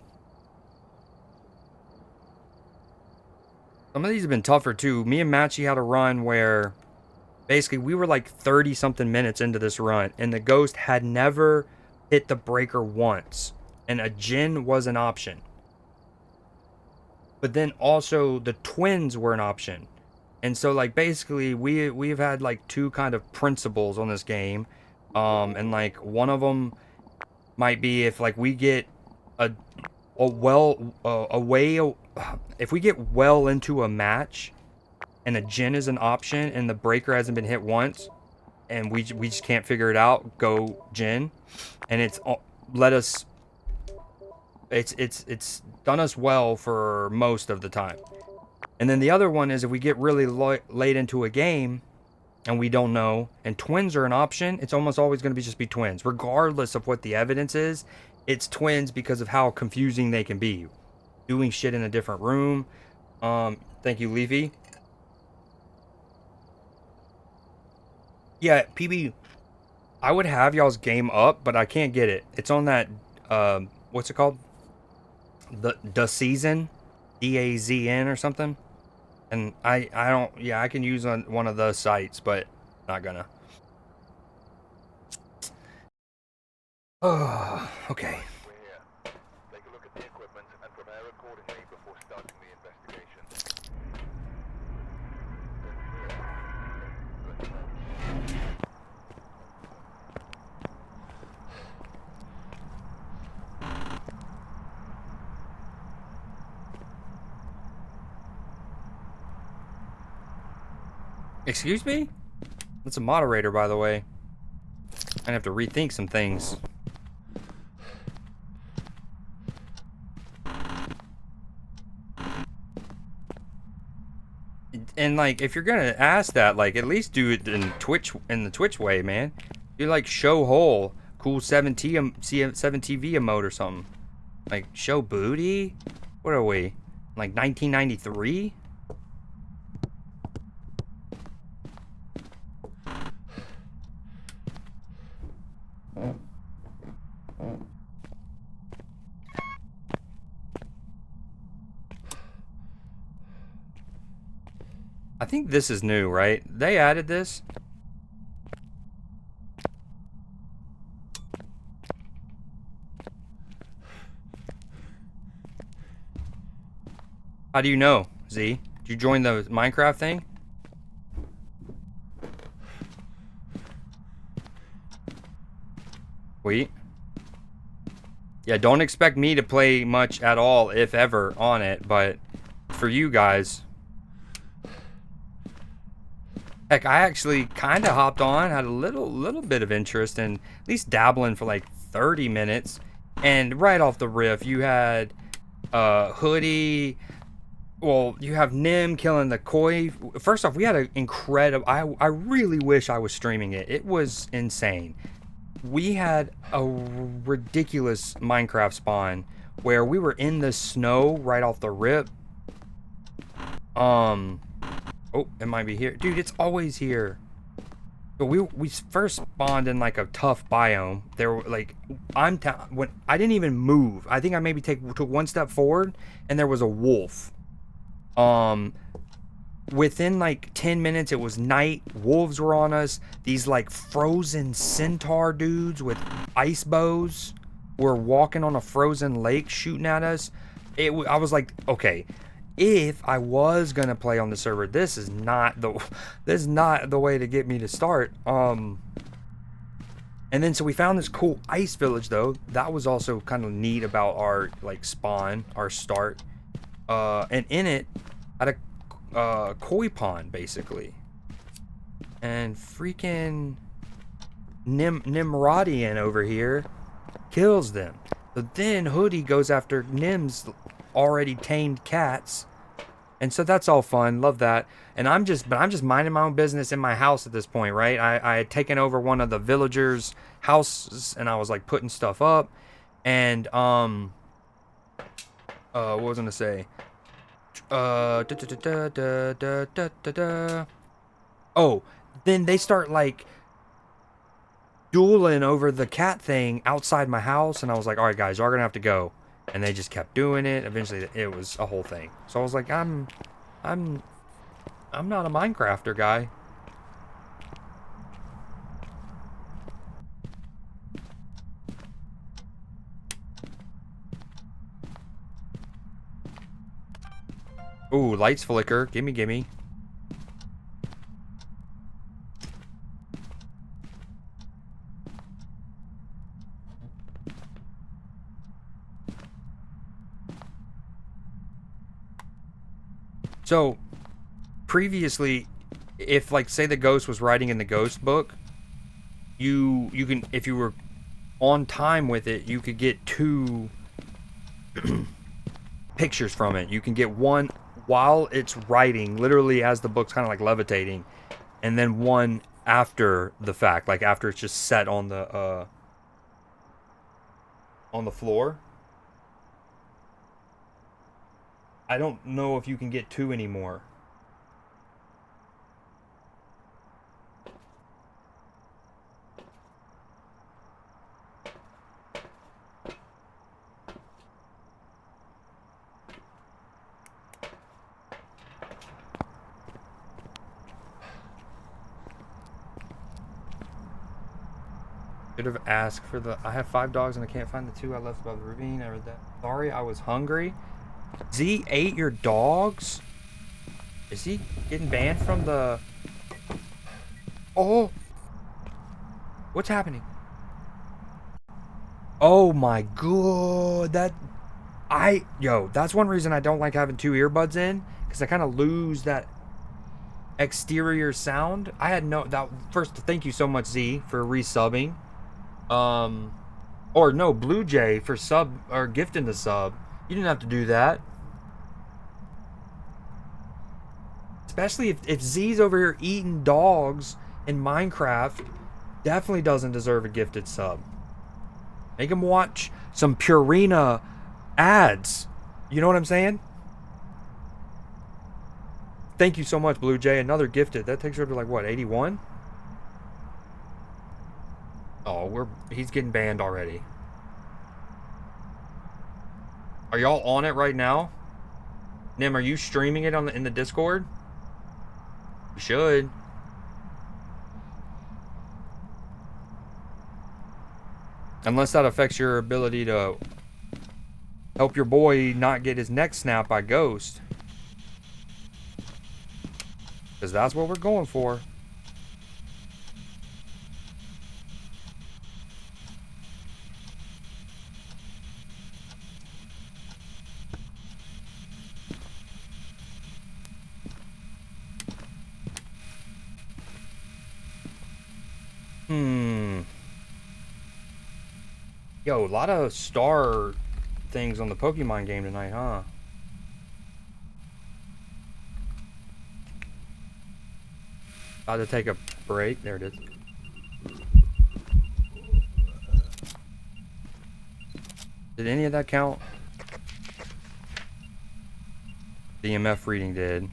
Some of these have been tougher too. Me and Matchy had a run where basically we were like 30 something minutes into this run and the ghost had never hit the breaker once, and a Jinn was an option. but then also the twins were an option. And so like basically we've had like two kind of principles on this game. And like one of them might be if like we get a a way if we get well into a match and a gen is an option and the breaker hasn't been hit once and we just can't figure it out, go gen. And it's let us it's done us well for most of the time. And then the other one is if we get really late into a game and we don't know, and twins are an option, it's almost always going to just be twins. Regardless of what the evidence is, it's twins because of how confusing they can be. Doing shit in a different room. Thank you, Leafy. Yeah, PB, I would have y'all's game up, but I can't get it. It's on that, what's it called? The season? DAZN or something? And I don't, yeah, I can use on one of those sites, but not gonna. Oh, okay. We're here. Take a look at the equipment and prepare accordingly before starting the investigation. Excuse me? That's a moderator, by the way. I have to rethink some things. And like, if you're gonna ask that, like, at least do it in the Twitch way, man. Do like show hole, cool 7T 7TV emote or something. Like show booty. What are we? Like 1993? I think this is new, right? They added this. How do you know, Z? Did you join the Minecraft thing? Wait. Yeah, don't expect me to play much at all, if ever, on it, but for you guys. Heck, I actually kind of hopped on, had a little bit of interest in at least dabbling for like 30 minutes. And right off the riff, you had Hoodie. Well, you have Nim killing the koi. First off, we had an incredible. I really wish I was streaming it. It was insane. We had a ridiculous Minecraft spawn where we were in the snow right off the rip. Oh, it might be here. Dude, it's always here. But we first spawned in like a tough biome. There were like when I didn't even move. I think I maybe took one step forward and there was a wolf. Within like 10 minutes it was night. Wolves were on us. These like frozen centaur dudes with ice bows were walking on a frozen lake shooting at us. I was like, okay, if I was gonna play on the server, this is not the way to get me to start. And then so we found this cool ice village though. That was also kind of neat about our like spawn, our start. And in it had a koi pond basically. And freaking Nimrodian over here kills them. But then Hoodie goes after Nim's already tamed cats. And so that's all fun. Love that. And I'm just minding my own business in my house at this point, right? I had taken over one of the villagers' houses and I was like putting stuff up. And what was I gonna say? Oh, then they start like dueling over the cat thing outside my house, and I was like, all right, guys, y'all gonna have to go. And they just kept doing it. Eventually, it was a whole thing. So I was like, I'm not a Minecrafter guy. Ooh, lights flicker. Gimme, gimme. So, previously, if like say the ghost was writing in the ghost book, you can, if you were on time with it, you could get 2 pictures from it. You can get one while it's writing, literally as the book's kind of like levitating, and then one after the fact, like after it's just set on the floor. I don't know if you can get 2 anymore. Should have asked for the. I have 5 dogs and I can't find the 2 I left above the ravine. I read that. Sorry, I was hungry. Z ate your dogs? Is he getting banned from the... Oh! What's happening? Oh my god, that... Yo, that's one reason I don't like having 2 earbuds in, because I kind of lose that exterior sound. I had no... First, thank you so much, Z, for resubbing. Or no, Blue Jay for gifting the sub. You didn't have to do that. Especially if Z's over here eating dogs in Minecraft, definitely doesn't deserve a gifted sub. Make him watch some Purina ads. You know what I'm saying? Thank you so much, Blue Jay. Another gifted. That takes her to like what, 81? Oh, he's getting banned already. Are y'all on it right now? Nim, are you streaming it in the Discord? You should. Unless that affects your ability to help your boy not get his neck snapped by Ghost. Because that's what we're going for. Yo, a lot of star things on the Pokemon game tonight, huh? About to take a break. There it is. Did any of that count? The EMF reading did.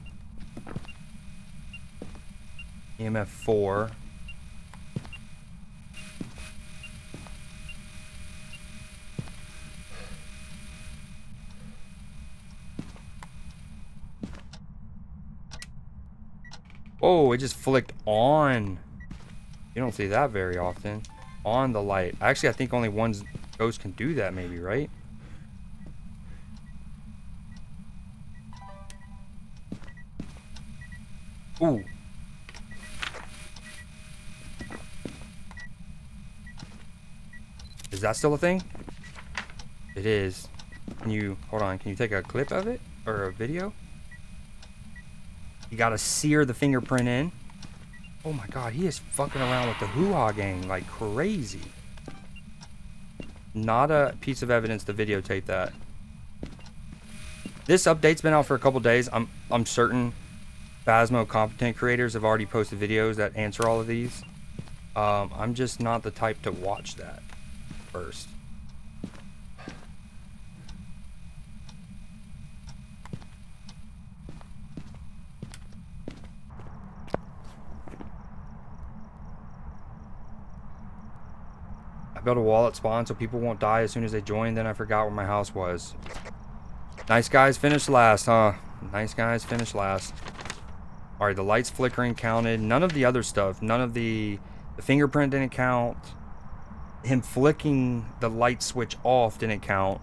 EMF 4. Oh, it just flicked on. You don't see that very often. On the light. Actually, I think only one ghost can do that maybe, right? Ooh. Is that still a thing? It is. Can you, hold on, can you take a clip of it? Or a video? You gotta sear the fingerprint in. Oh my god, he is fucking around with the hoo-ha gang like crazy. Not a piece of evidence to videotape that. This update's been out for a couple days. I'm certain Phasmo competent creators have already posted videos that answer all of these. I'm just not the type to watch that first. I built a wall at spawn so people won't die as soon as they join. Then I forgot where my house was. Nice guys finished last, huh? Nice guys finished last. Alright, the lights flickering counted. None of the other stuff. None of the fingerprint didn't count. Him flicking the light switch off didn't count.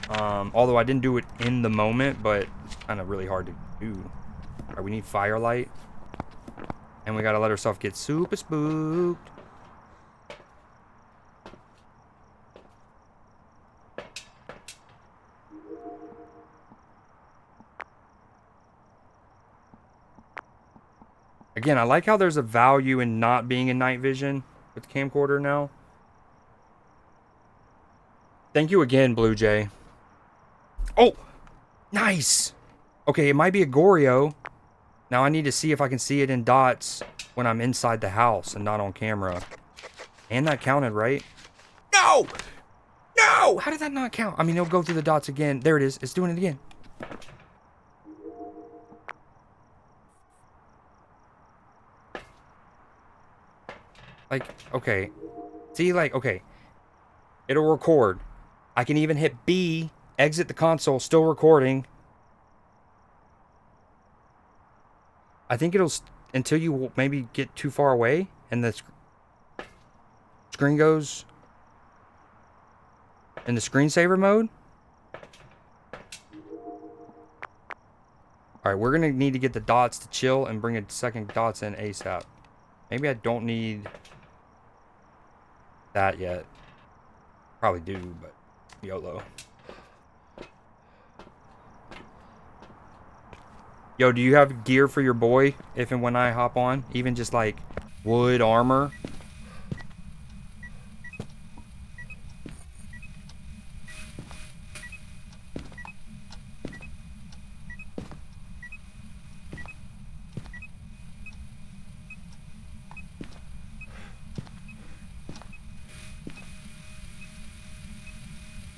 Although I didn't do it in the moment, but kind of really hard to do. All right, we need firelight. And we gotta let ourselves get super spooked. Again, I like how there's a value in not being in night vision with the camcorder now. Thank you again, Blue Jay. Oh! Nice! Okay, it might be a Goryo. Now I need to see if I can see it in dots when I'm inside the house and not on camera. And that counted, right? No! No! How did that not count? I mean, it'll go through the dots again. There it is. It's doing it again. Like, okay. See, like, okay. It'll record. I can even hit B, exit the console, still recording. I think it'll, until you maybe get too far away and the screen goes in the screensaver mode. Alright, we're going to need to get the dots to chill and bring a second dots in ASAP. Maybe I don't need that yet. Probably do, but YOLO. Yo, do you have gear for your boy if and when I hop on? Even just like wood armor?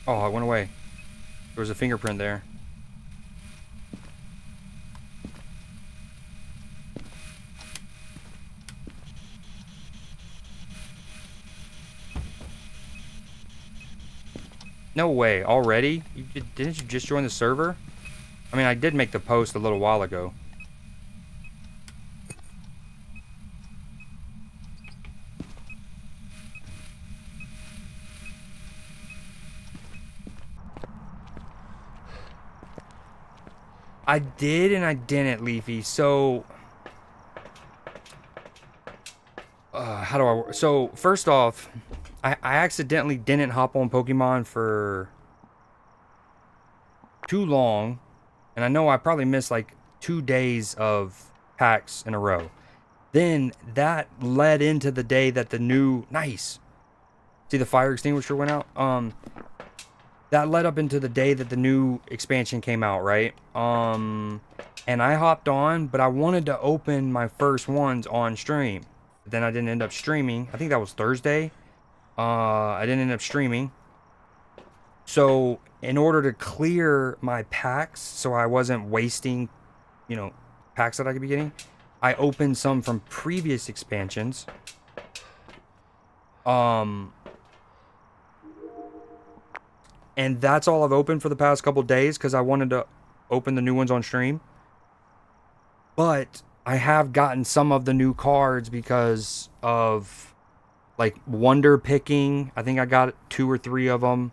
Oh, it went away. There was a fingerprint there. No way. Already? Didn't you just join the server? I mean, I did make the post a little while ago. I did and I didn't, Leafy. So, how do I... So, first off, I accidentally didn't hop on Pokemon for too long. And I know I probably missed like 2 days of packs in a row. Then that led into the day that the new... Nice. See, the fire extinguisher went out? That led up into the day that the new expansion came out, right? And I hopped on, but I wanted to open my first ones on stream. But then I didn't end up streaming. I think that was Thursday. I didn't end up streaming. So, in order to clear my packs, so I wasn't wasting, you know, packs that I could be getting, I opened some from previous expansions. And that's all I've opened for the past couple days because I wanted to open the new ones on stream. But I have gotten some of the new cards because of like wonder picking. I think I got 2 or 3 of them.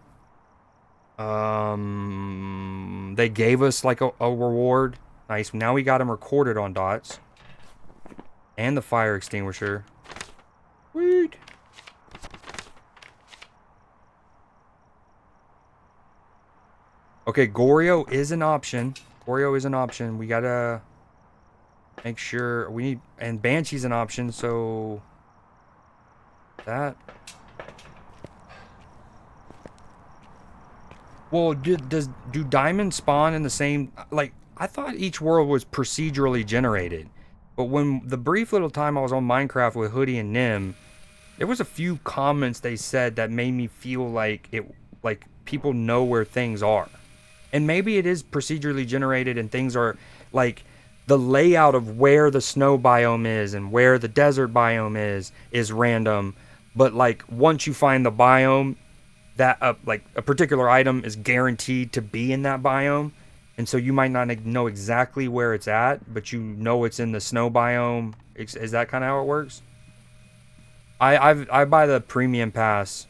They gave us like a reward. Nice. Now we got them recorded on dots. And the fire extinguisher. Sweet. Okay, Goryo is an option. Goryo is an option. We gotta make sure we need, and Banshee's an option, so that. Well, do diamonds spawn in the same, like, I thought each world was procedurally generated. But when the brief little time I was on Minecraft with Hoodie and Nim, there was a few comments they said that made me feel like people know where things are. And maybe it is procedurally generated and things are like the layout of where the snow biome is and where the desert biome is random. But like once you find the biome, that like a particular item is guaranteed to be in that biome. And so you might not know exactly where it's at, but you know it's in the snow biome. Is that kind of how it works? I buy the premium pass.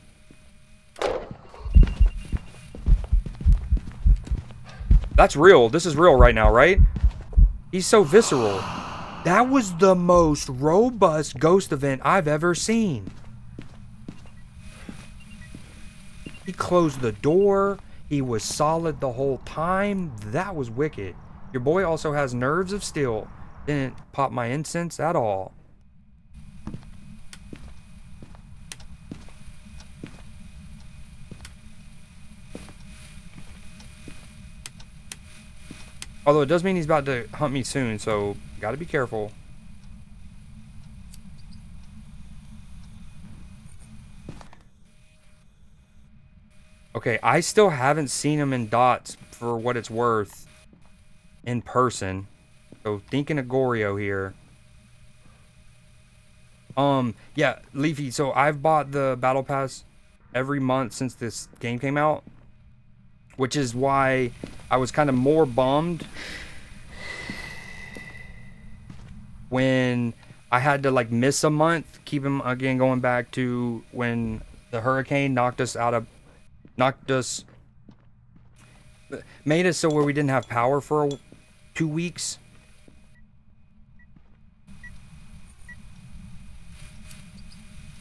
That's real. This is real right now, right? He's so visceral. That was the most robust ghost event I've ever seen. He closed the door. He was solid the whole time. That was wicked. Your boy also has nerves of steel. Didn't pop my incense at all. Although it does mean he's about to hunt me soon, so gotta be careful. Okay, I still haven't seen him in dots for what it's worth in person. So thinking of Gorio here. Yeah, Leafy, so I've bought the Battle Pass every month since this game came out. Which is why I was kind of more bummed when I had to like miss a month. Keep him again going back to when the hurricane made us so where we didn't have power for 2 weeks.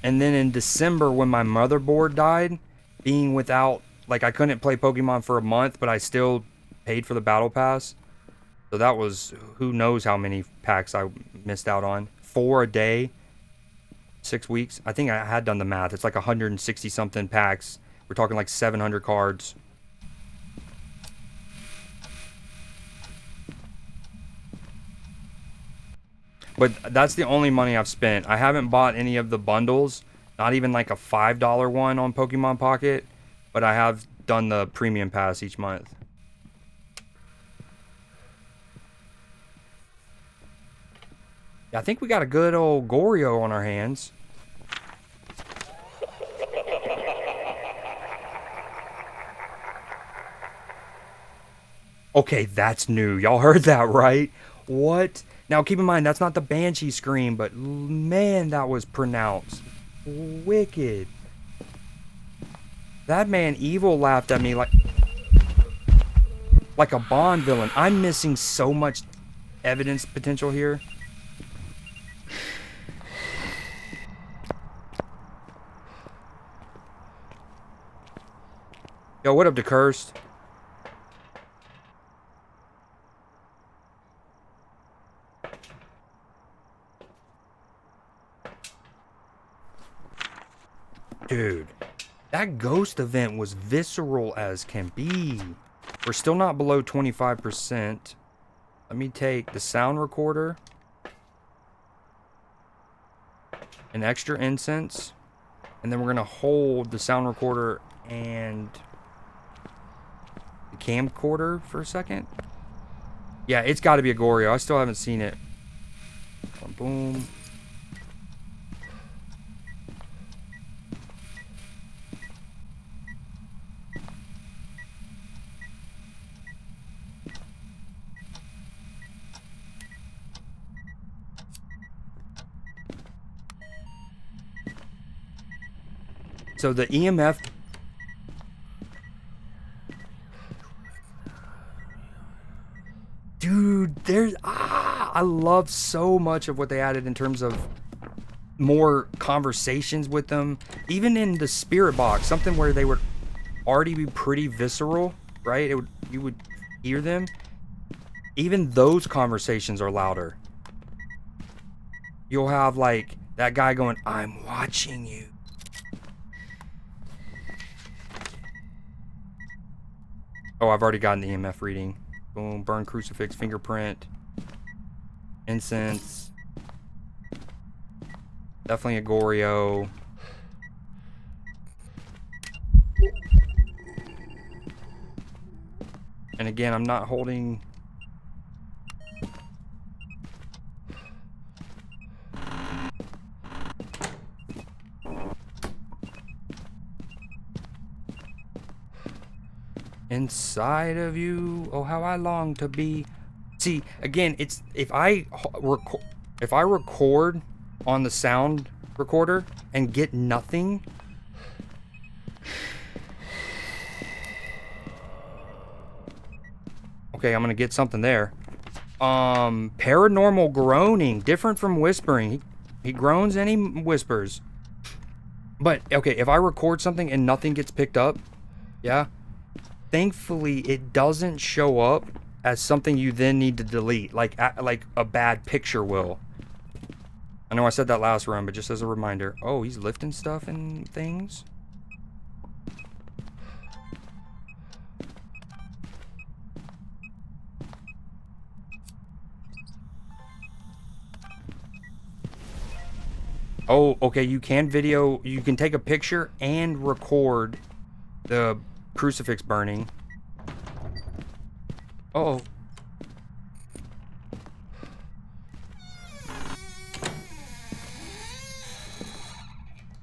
And then in December when my motherboard died, being without, like, I couldn't play Pokemon for a month, but I still paid for the Battle Pass. So that was, who knows how many packs I missed out on. 4 a day, 6 weeks. I think I had done the math. It's like 160 something packs. We're talking like 700 cards. But that's the only money I've spent. I haven't bought any of the bundles. Not even like a $5 one on Pokemon Pocket. But I have done the premium pass each month. I think we got a good old Gorio on our hands. Okay, that's new. Y'all heard that, right? What? Now, keep in mind, that's not the Banshee scream, but man, that was pronounced. Wicked. That man evil laughed at me like a Bond villain. I'm missing so much evidence potential here. Yo, what up, to Cursed? Dude, that ghost event was visceral as can be. We're still not below 25%. Let me take the sound recorder, an extra incense, and then we're gonna hold the sound recorder and the camcorder for a second. Yeah, it's got to be a Gorio. I still haven't seen it. Boom. So the EMF. Dude, I love so much of what they added in terms of more conversations with them. Even in the spirit box, something where they would already be pretty visceral, right? You would hear them. Even those conversations are louder. You'll have like that guy going, "I'm watching you." Oh, I've already gotten the EMF reading. Boom, burn crucifix, fingerprint, incense. Definitely a Gorio. And again, I'm not holding. Inside of you, oh how I long to be. See, again, it's if I record on the sound recorder and get nothing, Okay, I'm gonna get something there. Paranormal groaning, different from whispering. He groans and he whispers. But, okay, if I record something and nothing gets picked up, yeah, thankfully it doesn't show up as something you then need to delete, like a bad picture will. I know I said that last run, but just as a reminder. Oh, he's lifting stuff and things? Oh, okay, you can take a picture and record the crucifix burning. Uh oh.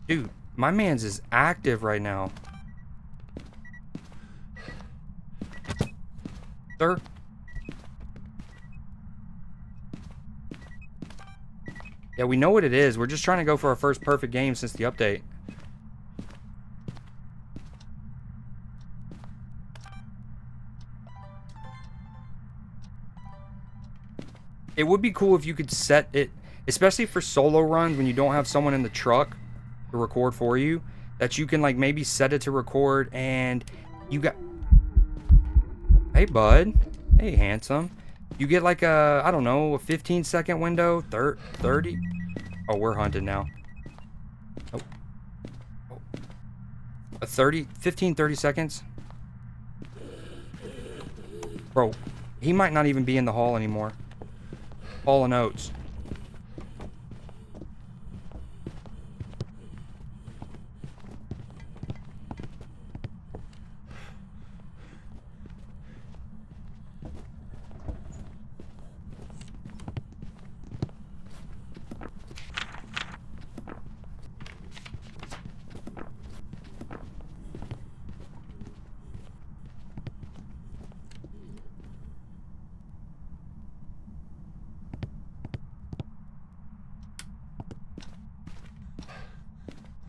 Dude, my man's is active right now. Sir? Yeah, we know what it is. We're just trying to go for our first perfect game since the update. It would be cool if you could set it, especially for solo runs when you don't have someone in the truck to record for you, that you can like maybe set it to record and you got... Hey, bud. Hey, handsome. You get like a, I don't know, a 15-second window, 30. Oh, we're hunted now. Oh. Oh. A 30 seconds. Bro, he might not even be in the hall anymore. Hall and Oats.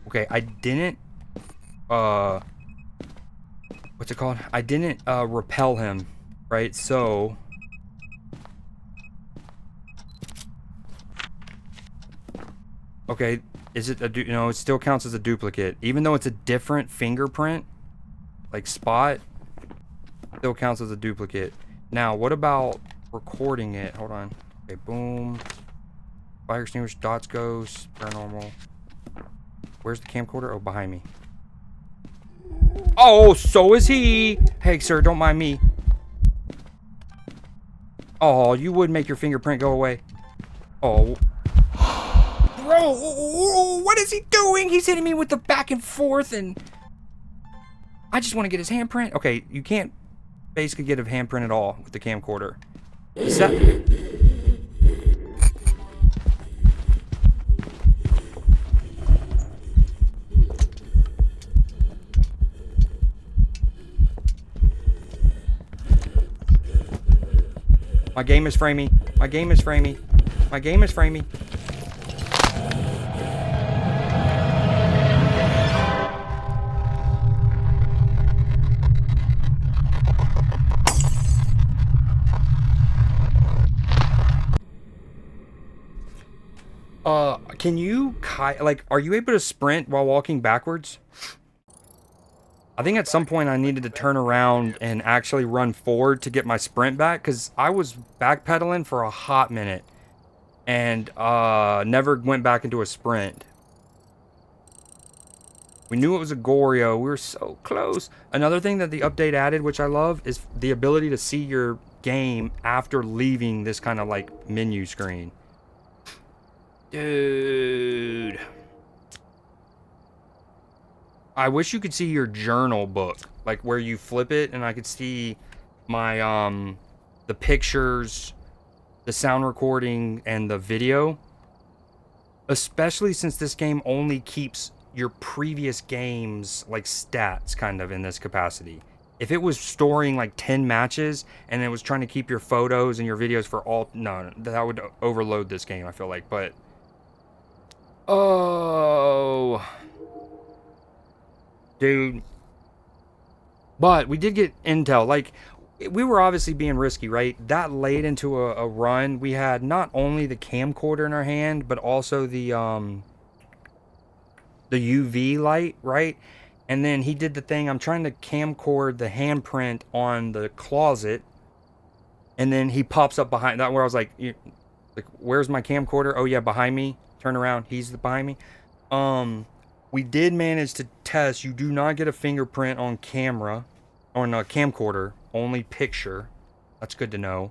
Okay, I didn't, what's it called? I didn't, repel him, right? So, okay, is it a, no, it still counts as a duplicate. Even though it's a different fingerprint, like spot, still counts as a duplicate. Now, what about recording it? Hold on. Okay, boom. Fire extinguisher, dots, ghost, paranormal. Where's the camcorder? Oh, behind me. Oh, so is he. Hey, sir, don't mind me. Oh, you would make your fingerprint go away. Oh. Bro, what is he doing? He's hitting me with the back and forth, and I just want to get his handprint. Okay, you can't basically get a handprint at all with the camcorder. Is that... My game is framey. My game is framey. My game is framey. Can you, like, are you able to sprint while walking backwards? I think at some point I needed to turn around and actually run forward to get my sprint back, because I was backpedaling for a hot minute and never went back into a sprint. We knew it was a Goryo. We were so close. Another thing that the update added, which I love, is the ability to see your game after leaving this kind of like menu screen. Dude. I wish you could see your journal book, like where you flip it and I could see my, the pictures, the sound recording, and the video. Especially since this game only keeps your previous games, like, stats, kind of, in this capacity. If it was storing, like, 10 matches, and it was trying to keep your photos and your videos for all... No, that would overload this game, I feel like, but... Oh... Dude. But we did get intel. Like, We were obviously being risky, right? That laid into a run. We had not only the camcorder in our hand, but also the UV light, right? And then he did the thing. I'm trying to camcord the handprint on the closet, and then he pops up behind that. Where I was like, where's my camcorder? Oh yeah, behind me. Turn around. He's behind me. Um, we did manage to test. You do not get a fingerprint on camera, on a camcorder. Only picture. That's good to know.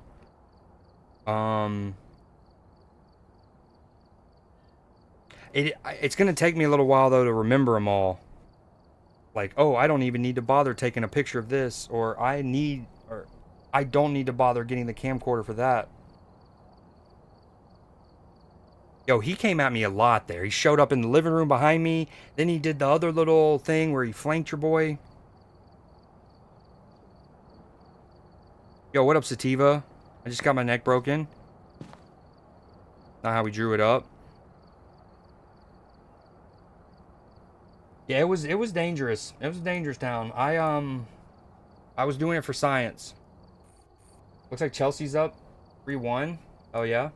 Um, it's gonna take me a little while though to remember them all. Like, oh, I don't even need to bother taking a picture of this, or I don't need to bother getting the camcorder for that. Yo, he came at me a lot there. He showed up in the living room behind me. Then he did the other little thing where he flanked your boy. Yo, what up, Sativa? I just got my neck broken. Not how we drew it up. Yeah, it was dangerous. It was a dangerous town. I was doing it for science. Looks like Chelsea's up 3-1. Oh yeah.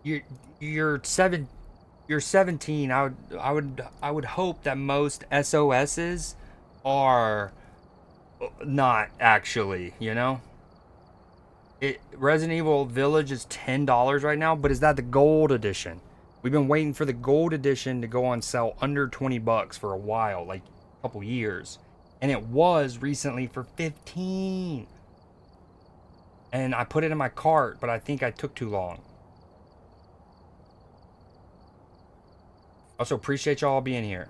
You're you're seven you're 17. I would hope that most SOSs are not actually, you know? Resident Evil Village is $10 right now, but is that the gold edition? We've been waiting for the gold edition to go on sale under $20 for a while, like a couple years. And it was recently for 15. And I put it in my cart, but I think I took too long. Also, appreciate y'all being here.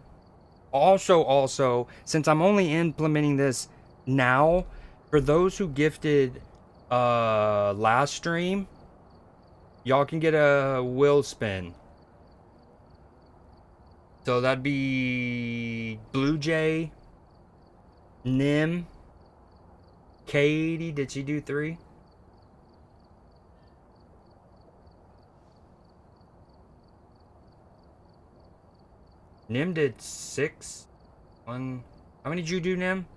Also, since I'm only implementing this now, for those who gifted last stream, y'all can get a will spin. So that'd be Blue Jay, Nim, Katie. Did she do 3? Nim did 6. One. How many did you do, Nim?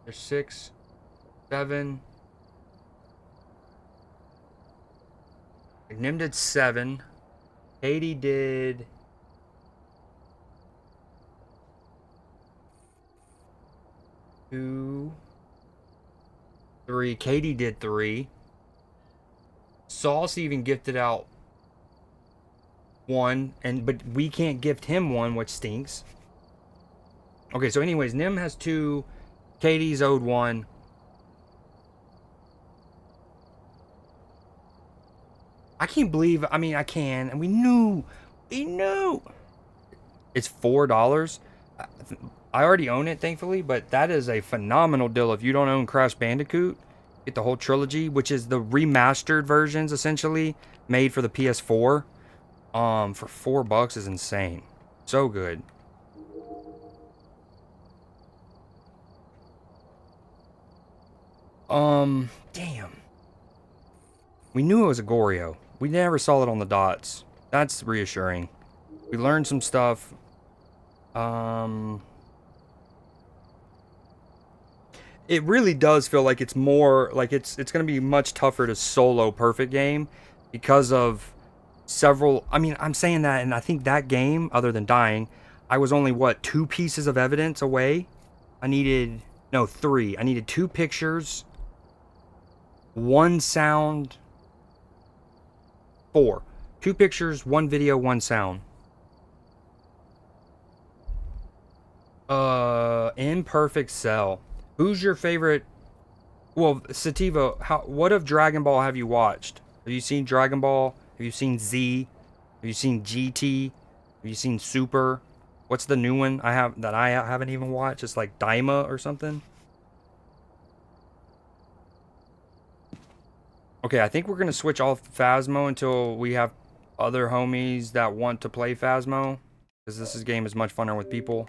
There's 6, 7. Nim did 7. Katie did 2, 3. Katie did 3. Sauce even gifted out 1, but we can't gift him 1, which stinks. Okay, so anyways, Nim has 2. Katie's owed 1. I can't believe. I mean, I can, and we knew. It's $4. I already own it, thankfully, but that is a phenomenal deal. If you don't own Crash Bandicoot, get the whole trilogy, which is the remastered versions, essentially made for the PS4. For $4 is insane. So good. Damn. We knew it was a Goryo. We never saw it on the dots. That's reassuring. We learned some stuff. Um, it really does feel like it's more like it's going to be much tougher to solo perfect game because of several. I mean, I'm saying that, and I think that game, other than dying, I was only what, two pieces of evidence away. I needed no three. I needed two pictures, one sound, four. Two pictures, one video, one sound. Imperfect Cell. Who's your favorite? Well, Sativa, what of Dragon Ball have you watched? Have you seen Dragon Ball? Have you seen Z? Have you seen GT? Have you seen Super? What's the new one I haven't even watched? It's like Daima or something. Okay, I think we're gonna switch off Phasmo until we have other homies that want to play Phasmo, because game is much funner with people.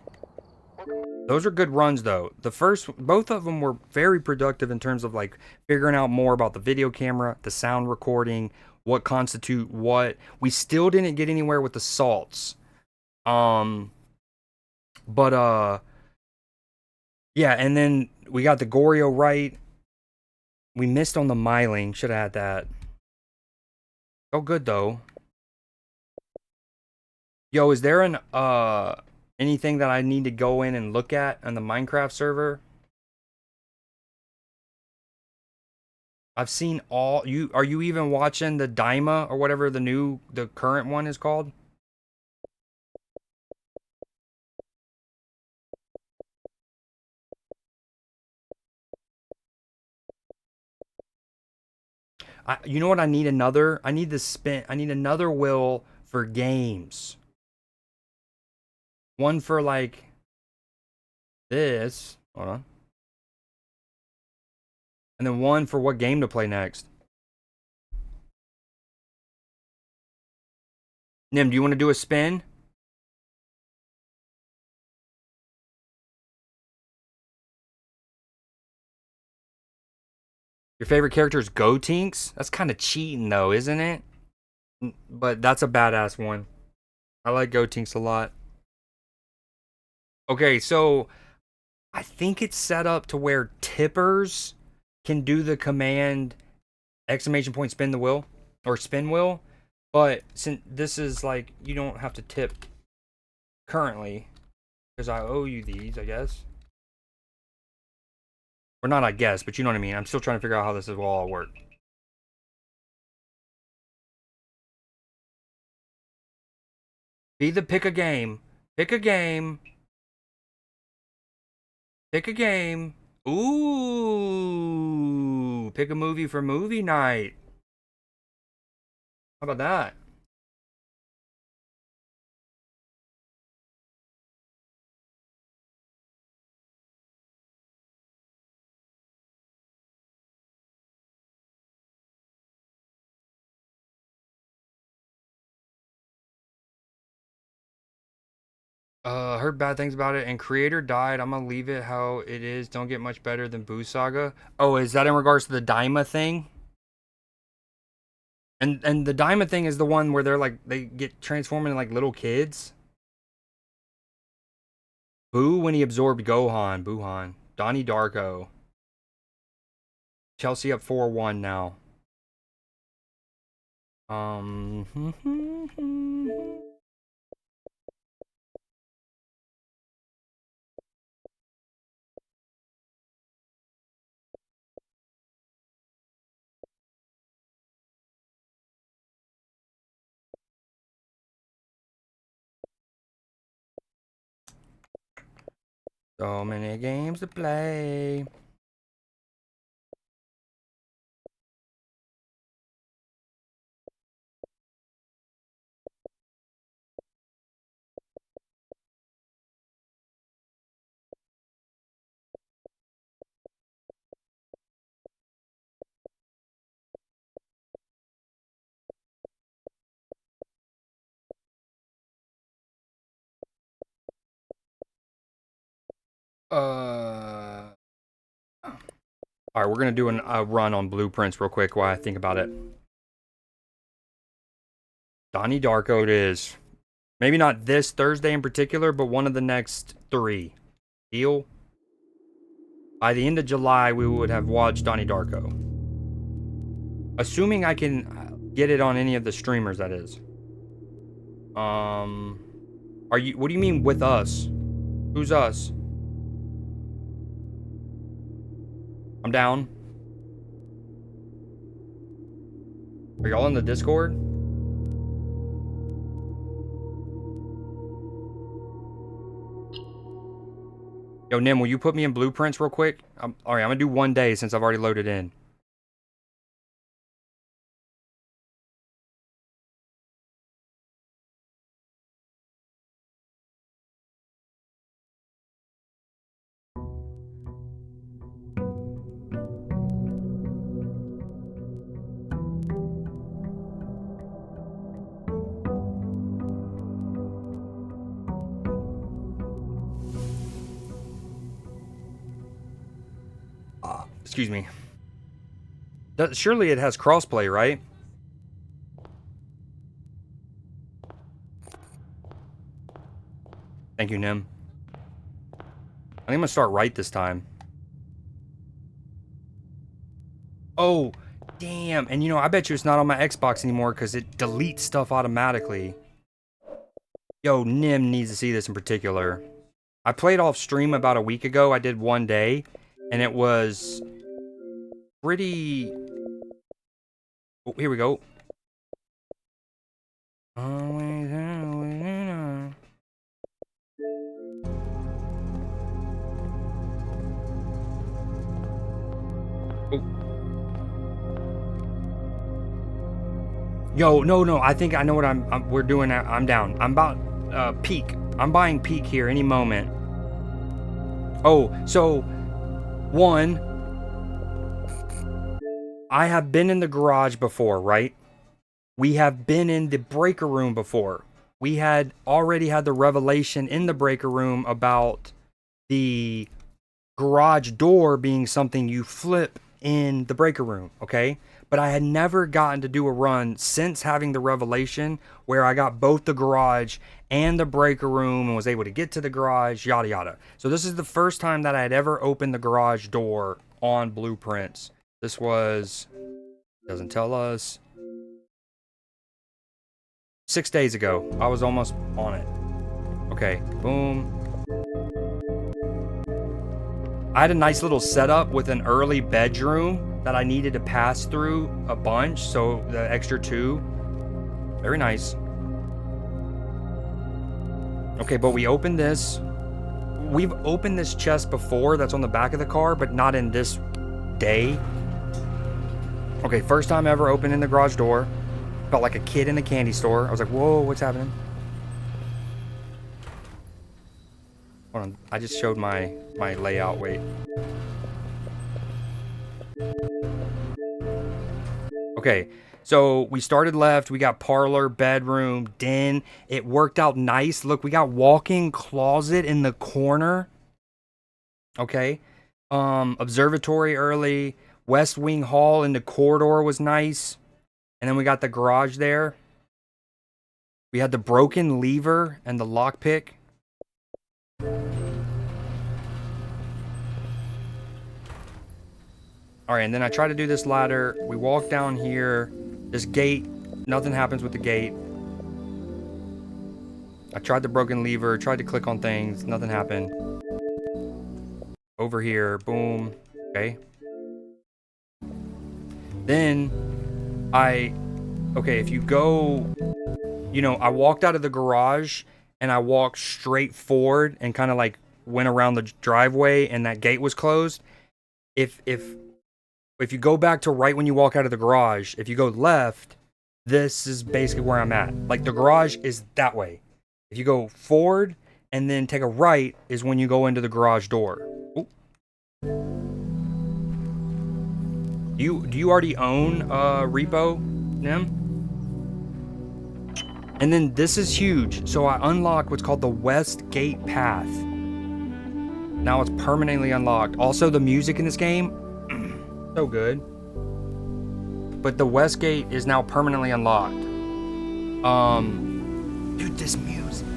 Those are good runs though. Both of them were very productive in terms of like figuring out more about the video camera, the sound recording, what constitute what. We still didn't get anywhere with the salts. Um, but yeah, and then we got the Goryo right. We missed on the miling. Should have had that. Oh, good though. Yo, is there an anything that I need to go in and look at on the Minecraft server? I've seen all you. Are you even watching the Daima or whatever the current one is called? You know what? I need another. I need the spin. I need another will for games. One for like this. Hold on. And then one for what game to play next. Nim, do you want to do a spin? Your favorite character is Gotinks? That's kind of cheating though, isn't it? But that's a badass one. I like Gotinks a lot. Okay, so I think it's set up to where tippers can do the command exclamation point spin the wheel or spin wheel, but since this is like you don't have to tip currently because I owe you these, I guess. Or not, I guess, but you know what I mean. I'm still trying to figure out how this will all work. Be the pick a game. Pick a game. Pick a game. Ooh, pick a movie for movie night. How about that? Heard bad things about it, and creator died. I'm gonna leave it how it is. Don't get much better than Boo Saga. Oh, is that in regards to the Daima thing? And the Daima thing is the one where they get transformed into like little kids. Boo when he absorbed Gohan, Buhan, Donnie Darko. Chelsea up 4-1 now. Um. So many games to play. All right, we're gonna do a run on blueprints real quick while I think about it. Donnie Darko it is. Maybe not this Thursday in particular, but one of the next 3. Deal? By the end of July, we would have watched Donnie Darko. Assuming I can get it on any of the streamers, that is. Are you? What do you mean with us? Who's us? I'm down. Are y'all in the Discord? Yo, Nim, will you put me in blueprints real quick? Alright, I'm gonna do 1 day since I've already loaded in. Excuse me. Surely it has crossplay, right? Thank you, Nim. I think I'm gonna start right this time. Oh, damn. And you know, I bet you it's not on my Xbox anymore because it deletes stuff automatically. Yo, Nim needs to see this in particular. I played off stream about a week ago. I did 1 day, and it was pretty... Oh, here we go. Yo, no, I think I know what we're doing. I'm down. I'm about peak. I'm buying peak here any moment. Oh, so 1, I have been in the garage before, right? We have been in the breaker room before. We had already had the revelation in the breaker room about the garage door being something you flip in the breaker room, okay? But I had never gotten to do a run since having the revelation where I got both the garage and the breaker room and was able to get to the garage, yada yada. So this is the first time that I had ever opened the garage door on blueprints. This was, doesn't tell us, 6 days ago. I was almost on it. Okay, boom. I had a nice little setup with an early bedroom that I needed to pass through a bunch, so the extra 2. Very nice. Okay, but we opened this. We've opened this chest before that's on the back of the car, but not in this day. Okay, first time ever opening the garage door. Felt like a kid in a candy store. I was like, whoa, what's happening? Hold on, I just showed my layout, wait. Okay, so we started left, we got parlor, bedroom, den. It worked out nice. Look, we got walk-in closet in the corner. Okay. Observatory early. West wing hall in the corridor was nice. And then we got the garage there. We had the broken lever and the lockpick. Alright, and then I try to do this ladder. We walk down here. This gate, nothing happens with the gate. I tried the broken lever, tried to click on things, nothing happened. Over here, boom. Okay. Then, okay, if you go, you know, I walked out of the garage and I walked straight forward and kind of like went around the driveway and that gate was closed. If you go back to right when you walk out of the garage, if you go left, this is basically where I'm at. Like the garage is that way. If you go forward and then take a right is when you go into the garage door. Ooh. Do you already own Repo, Nim? And then this is huge. So I unlocked what's called the West Gate Path. Now it's permanently unlocked. Also, the music in this game, so good. But the West Gate is now permanently unlocked. Dude, this music.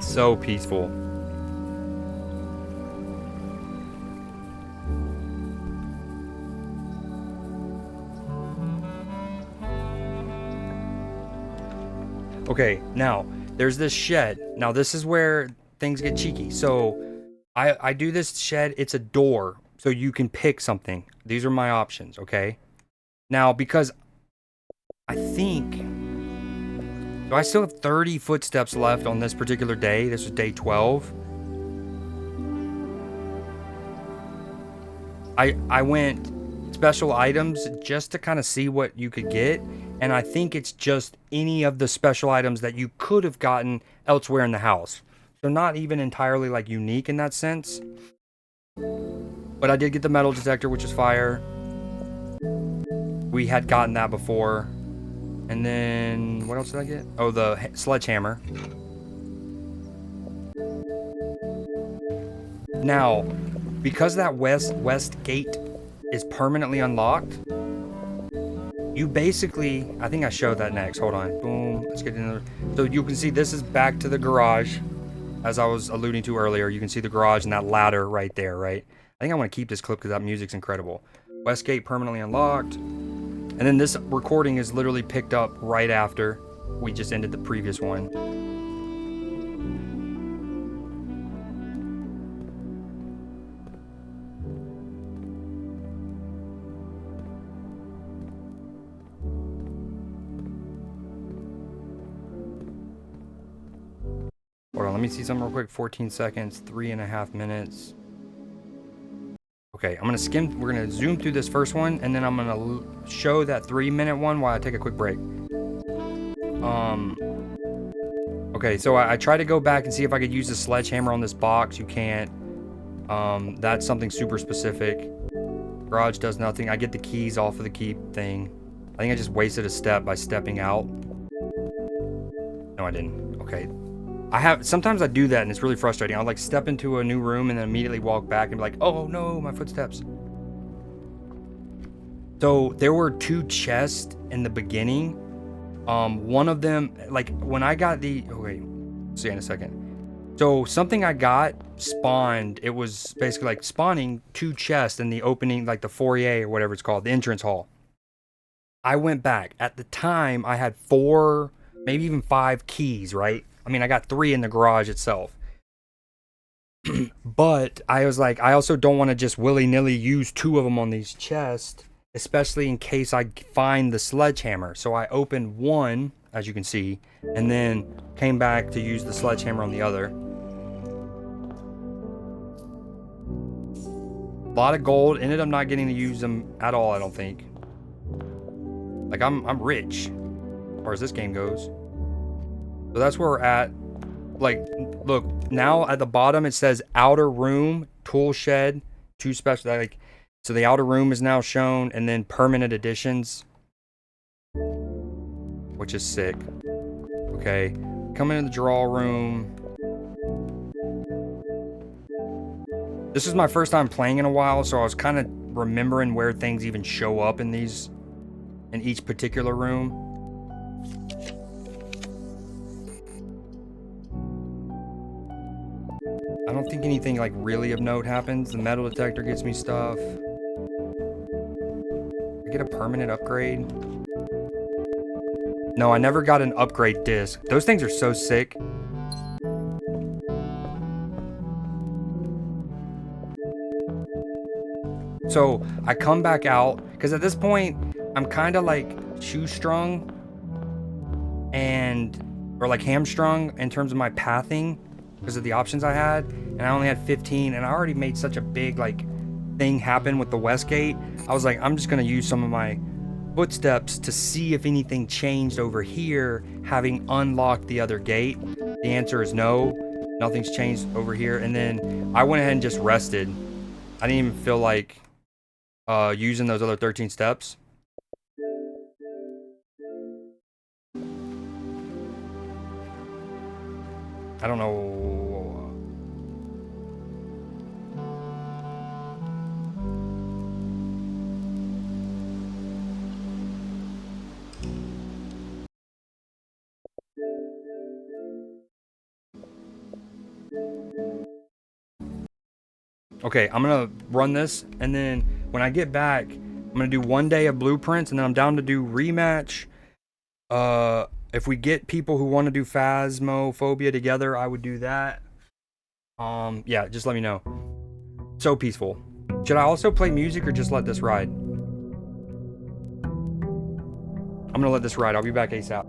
So peaceful. Okay, now there's this shed. Now this is where things get cheeky. So I do this shed. It's a door, so you can pick something. These are my options. Okay. Now because I think, so I still have 30 footsteps left on this particular day. This was day 12. I went special items just to kind of see what you could get, and I think it's just any of the special items that you could have gotten elsewhere in the house. So not even entirely like unique in that sense. But I did get the metal detector, which is fire. We had gotten that before. And then what else did I get? Oh, the sledgehammer. Now, because that west gate is permanently unlocked, you basically, I think I showed that next. Hold on. Boom. Let's get into. So you can see this is back to the garage, as I was alluding to earlier. You can see the garage and that ladder right there, right? I think I want to keep this clip because that music's incredible. West gate permanently unlocked. And then this recording is literally picked up right after we just ended the previous one. Hold on, let me see something real quick. 14 seconds, 3.5 minutes. Okay, I'm gonna skim, we're gonna zoom through this first one, and then I'm gonna show that 3-minute one while I take a quick break. Okay, so I tried to go back and see if I could use the sledgehammer on this box. You can't. That's something super specific. Garage does nothing. I get the keys off of the key thing. I think I just wasted a step by stepping out. No, I didn't. Okay. Sometimes I do that and it's really frustrating. I'll like step into a new room and then immediately walk back and be like, oh no, my footsteps. So there were 2 chests in the beginning. One of them, like when I got the, okay, see in a second. So something I got spawned, it was basically like spawning 2 chests in the opening, like the foyer or whatever it's called, the entrance hall. I went back. At the time, I had 4, maybe even 5 keys, right? I mean, I got 3 in the garage itself. But I was like, I also don't want to just willy-nilly use 2 of them on these chests, especially in case I find the sledgehammer. So I opened one, as you can see, and then came back to use the sledgehammer on the other. A lot of gold. Ended up not getting to use them at all, I don't think. Like, I'm rich, as far as this game goes. So that's where we're at. Like, look, now at the bottom it says outer room, tool shed, 2 special, like, so the outer room is now shown, and then permanent additions, which is sick. Okay, coming into the draw room. This is my first time playing in a while, so I was kind of remembering where things even show up in these, in each particular room. I don't think anything like really of note happens. The metal detector gets me stuff. I get a permanent upgrade. No, I never got an upgrade disc. Those things are so sick. So I come back out because at this point I'm kind of like shoestrung or like hamstrung in terms of my pathing because of the options I had, and I only had 15, and I already made such a big like thing happen with the west gate. I was like, I'm just gonna use some of my footsteps to see if anything changed over here, having unlocked the other gate. The answer is no, nothing's changed over here. And then I went ahead and just rested. I didn't even feel like using those other 13 steps. I don't know. Okay, I'm gonna run this, and then when I get back, I'm gonna do 1 day of blueprints, and then I'm down to do rematch. If we get people who want to do Phasmophobia together, I would do that. Yeah, just let me know. So peaceful. Should I also play music or just let this ride? I'm gonna let this ride. I'll be back ASAP.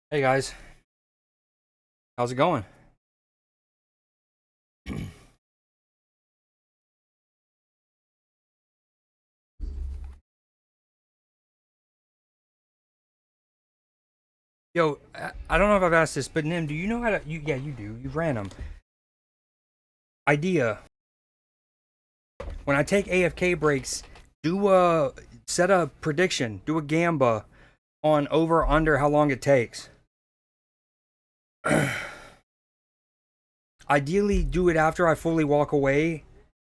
Hey guys, how's it going? Yo, I don't know if I've asked this, but Nim, do you know how to? Yeah, you do. You ran them. Idea. When I take AFK breaks, do a set a prediction. Do a gamba on over or under how long it takes. Ideally, do it after I fully walk away.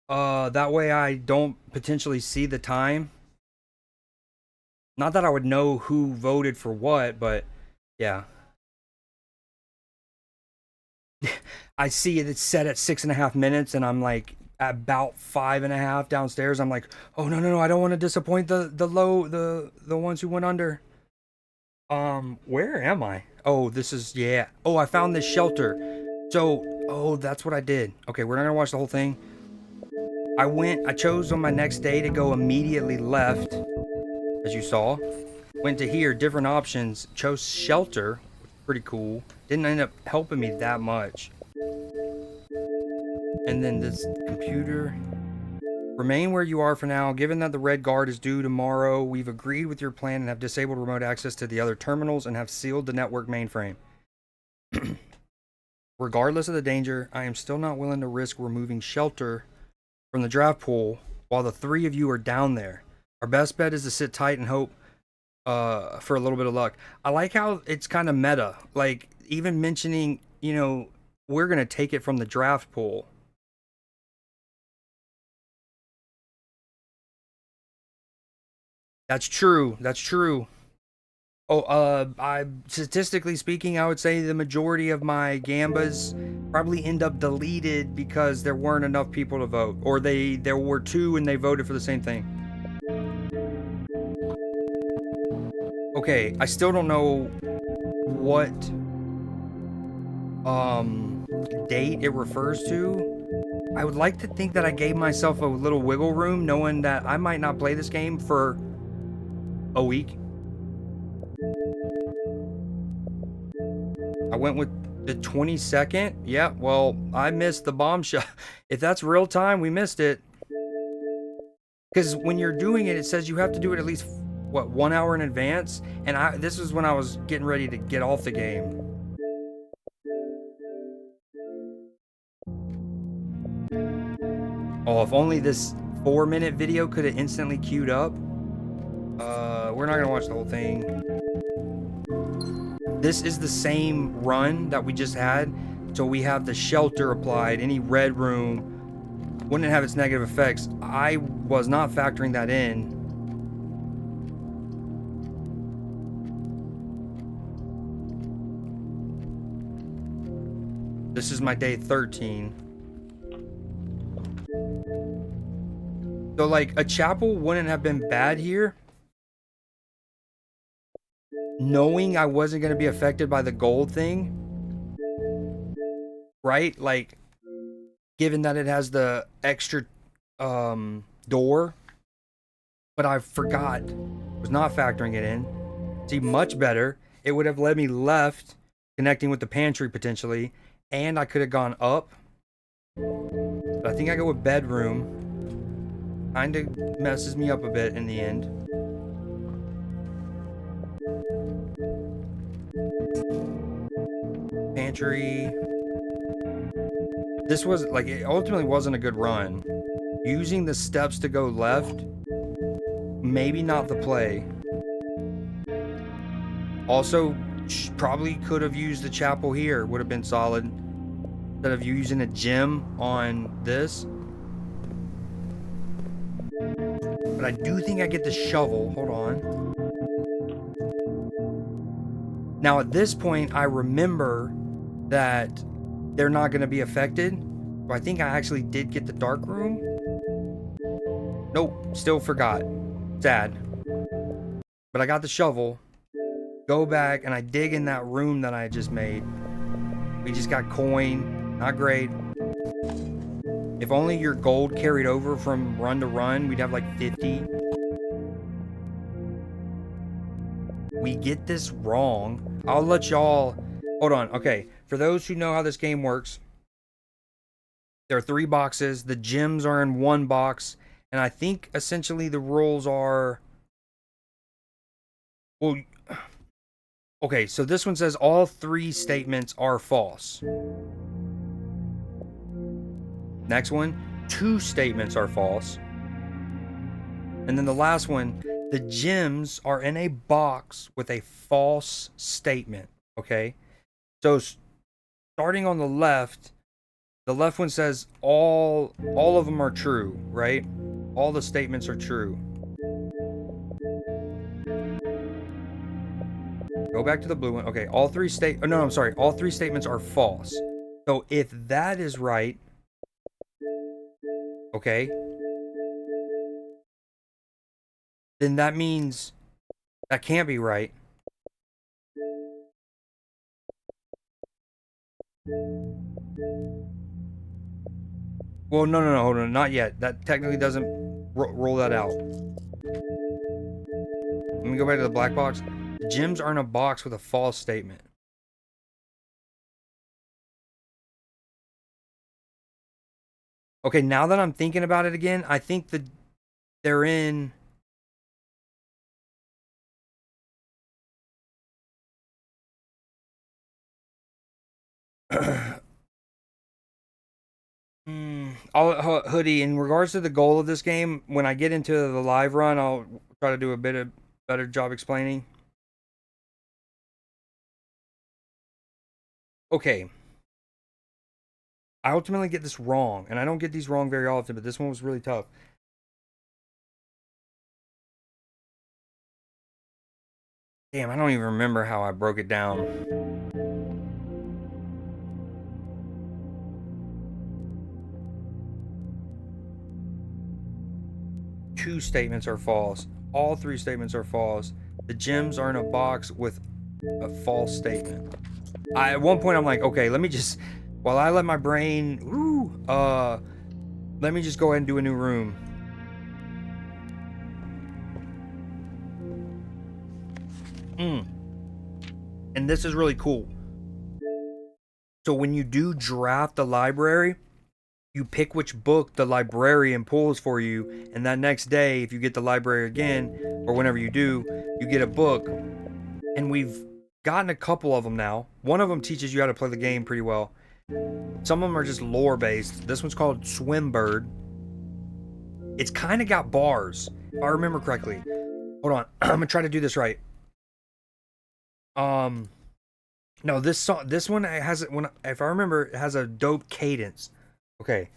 That way I don't potentially see the time. Not that I would know who voted for what, but yeah. I see it, it's set at 6.5 minutes, and I'm like about 5.5 downstairs. I'm like, oh no no no, I don't want to disappoint the ones who went under. Where am I? Oh, this is yeah. Oh, I found this shelter. So, oh, that's what I did. Okay, we're not gonna watch the whole thing. I chose on my next day to go immediately left, as you saw. Went to here, different options. Chose shelter, which is pretty cool. Didn't end up helping me that much. And then this computer. Remain where you are for now. Given that the red guard is due tomorrow, we've agreed with your plan and have disabled remote access to the other terminals and have sealed the network mainframe. Regardless of the danger, I am still not willing to risk removing shelter from the draft pool while the three of you are down there. Our best bet is to sit tight and hope for a little bit of luck. I like how it's kind of meta. Like, even mentioning, we're going to take it from the draft pool. That's true. That's true. Oh, I statistically speaking, I would say the majority of my gambas probably end up deleted because there weren't enough people to vote, or there were two and they voted for the same thing. Okay, I still don't know what date it refers to. I would like to think that I gave myself a little wiggle room, knowing that I might not play this game for a week. I went with the 22nd. Yeah, well, I missed the bombshell. If that's real time, we missed it. Because when you're doing it, it says you have to do it at least, what, 1 hour in advance? And this was when I was getting ready to get off the game. Oh, if only this 4-minute video could have instantly queued up. We're not gonna watch the whole thing. This is the same run that we just had. So we have the shelter applied. Any red room wouldn't have its negative effects. I was not factoring that in. This is my day 13. So, like, a chapel wouldn't have been bad here. Knowing I wasn't going to be affected by the gold thing. Right? Like, given that it has the extra door. But I forgot. Was not factoring it in. See, much better. It would have led me left, connecting with the pantry potentially. And I could have gone up. But I think I go with bedroom. Kinda messes me up a bit in the end. Pantry. This was, like, it ultimately wasn't a good run. Using the steps to go left, maybe not the play. Also, probably could have used the chapel here. Would have been solid. Instead of using a gym on this. But I do think I get the shovel. Hold on. Now, at this point, I remember that they're not going to be affected. So I think I actually did get the dark room. Nope, still forgot. Sad. But I got the shovel. Go back, and I dig in that room that I just made. We just got coin. Not great. If only your gold carried over from run to run, we'd have like 50. We get this wrong, I'll let y'all... Hold on. Okay. For those who know how this game works, there are 3 boxes. The gems are in 1 box. And I think essentially the rules are... Well... Okay, so this one says all 3 statements are false. Next one, 2 statements are false. And then the last one, the gems are in a box with a false statement. Okay? So starting on the left one says all of them are true, right? All the statements are true. Go back to the blue one. Okay, all 3 all 3 statements are false. So if that is right, okay, then that means that can't be right. Well, no, hold on, not yet. That technically doesn't roll that out. Let me go back to the black box. The gems are in a box with a false statement. Okay, now that I'm thinking about it again, I think that they're in... Hoodie, in regards to the goal of this game, when I get into the live run, I'll try to do a better job explaining. Okay. I ultimately get this wrong, and I don't get these wrong very often, but this one was really tough. Damn, I don't even remember how I broke it down. Two statements are false. All 3 statements are false. The gems are in a box with a false statement. At one point I'm like, okay, let me just, while I let my brain, let me just go ahead and do a new room. And this is really cool. So when you do draft the library, you pick which book the librarian pulls for you, and that next day, if you get the library again, or whenever you do, you get a book. And we've gotten a couple of them now. One of them teaches you how to play the game pretty well. Some of them are just lore based. This one's called Swimbird. It's kind of got bars, if I remember correctly. Hold on, I'm gonna try to do this right. No, this one has, if I remember, it has a dope cadence. Okay.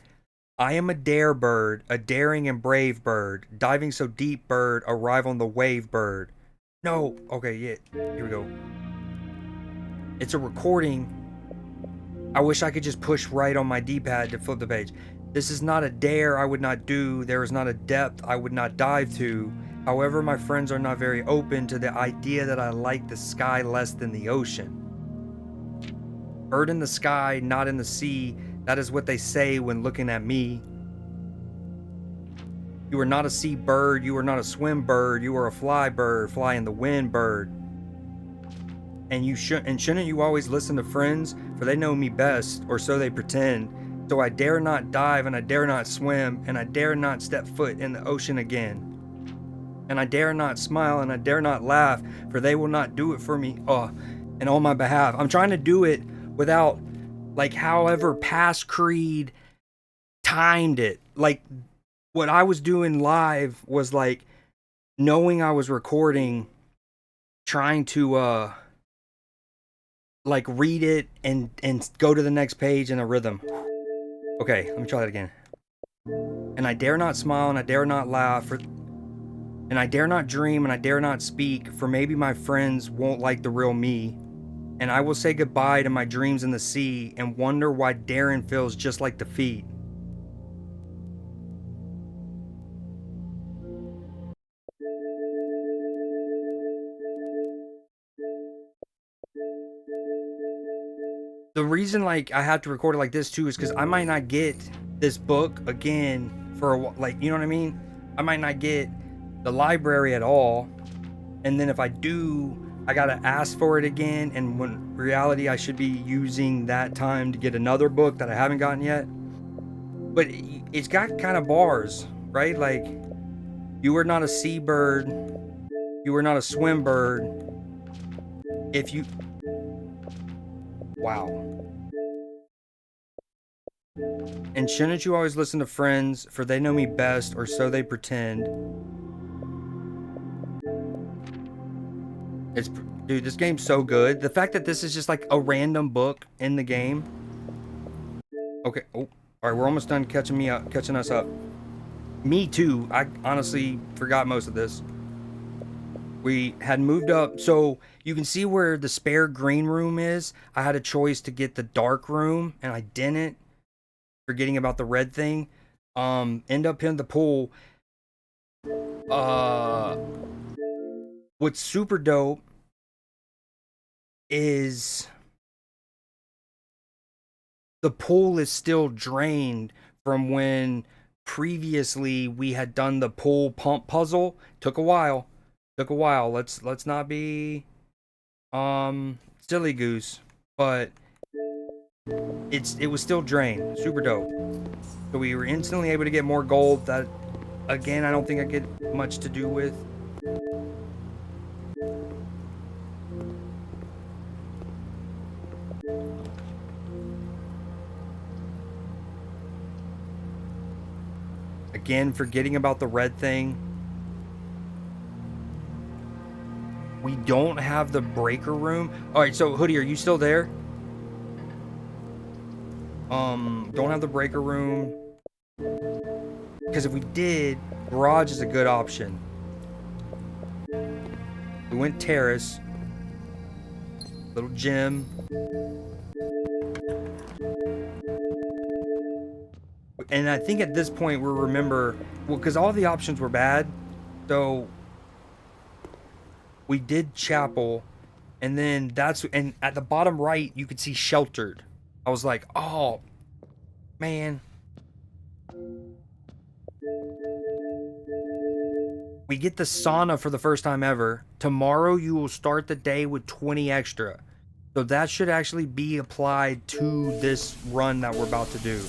I am a dare bird, a daring and brave bird, diving so deep bird, arrive on the wave bird. No, okay, yeah, here we go. It's a recording. I wish I could just push right on my D-pad to flip the page. This is not a dare I would not do. There is not a depth I would not dive to. However, my friends are not very open to the idea that I like the sky less than the ocean. Bird in the sky, not in the sea. That is what they say when looking at me. You are not a sea bird. You are not a swim bird. You are a fly bird, fly in the wind bird. And shouldn't you always listen to friends, for they know me best, or so they pretend. So I dare not dive, and I dare not swim, and I dare not step foot in the ocean again. And I dare not smile, and I dare not laugh, for they will not do it for me, and on my behalf. I'm trying to do it without, like, however past Creed timed it. Like, what I was doing live was, like, knowing I was recording, trying to, like, read it and go to the next page in a rhythm. Okay, let me try that again. And I dare not smile, and I dare not laugh, and I dare not dream, and I dare not speak, for maybe my friends won't like the real me. And I will say goodbye to my dreams in the sea, and wonder why daring feels just like defeat. The reason, like, I have to record it like this too is because I might not get this book again for a while, like, you know what I mean? I might not get the library at all, and then if I do, I gotta ask for it again, and when reality I should be using that time to get another book that I haven't gotten yet. But it's got kind of bars, right? Like, you are not a seabird, you are not a swim bird. If you, wow. And shouldn't you always listen to friends, for they know me best, or so they pretend. It's, dude, this game's so good. The fact that this is just like a random book in the game. Okay, oh, all right, we're almost done catching us up. Me too. I honestly forgot most of this. We had moved up, so you can see where the spare green room is. I had a choice to get the dark room, and I didn't. Forgetting about the red thing. End up in the pool. Uh, what's super dope is the pool is still drained from when previously we had done the pool pump puzzle. Took a while. Took a while. Let's not be silly goose, but it was still drained. Super dope. So we were instantly able to get more gold. That again, I don't think I get much to do with. Again, forgetting about the red thing. We don't have the breaker room. All right, so Hoodie, are you still there? Don't have the breaker room. Because if we did, garage is a good option. We went terrace. Little gym. And I think at this point we'll remember, well, because all the options were bad. So we did chapel, and then and at the bottom right you could see sheltered. I was like, oh man. We get the sauna for the first time ever. Tomorrow you will start the day with 20 extra. So that should actually be applied to this run that we're about to do.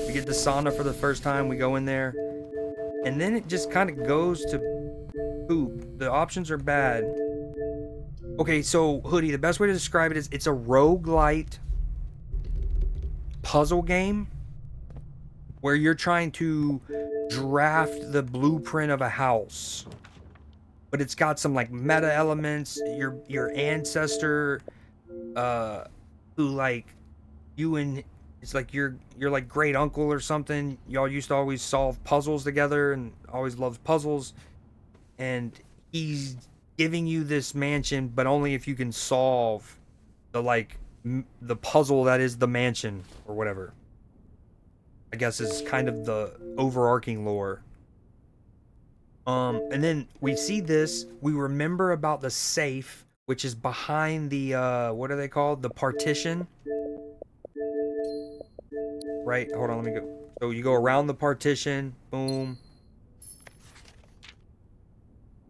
We get the sauna for the first time, we go in there, and then it just kind of goes to poop. The options are bad. Okay, so Hoodie, the best way to describe it is it's a roguelite puzzle game where you're trying to draft the blueprint of a house. But it's got some like meta elements. Your ancestor, who like you and it's like your like great uncle or something. Y'all used to always solve puzzles together and always loved puzzles. And he's giving you this mansion, but only if you can solve the like the puzzle that is the mansion or whatever. I guess is kind of the overarching lore. And then we see this. We remember about the safe, which is behind the what are they called? The partition. Right. Hold on. Let me go. So you go around the partition. Boom.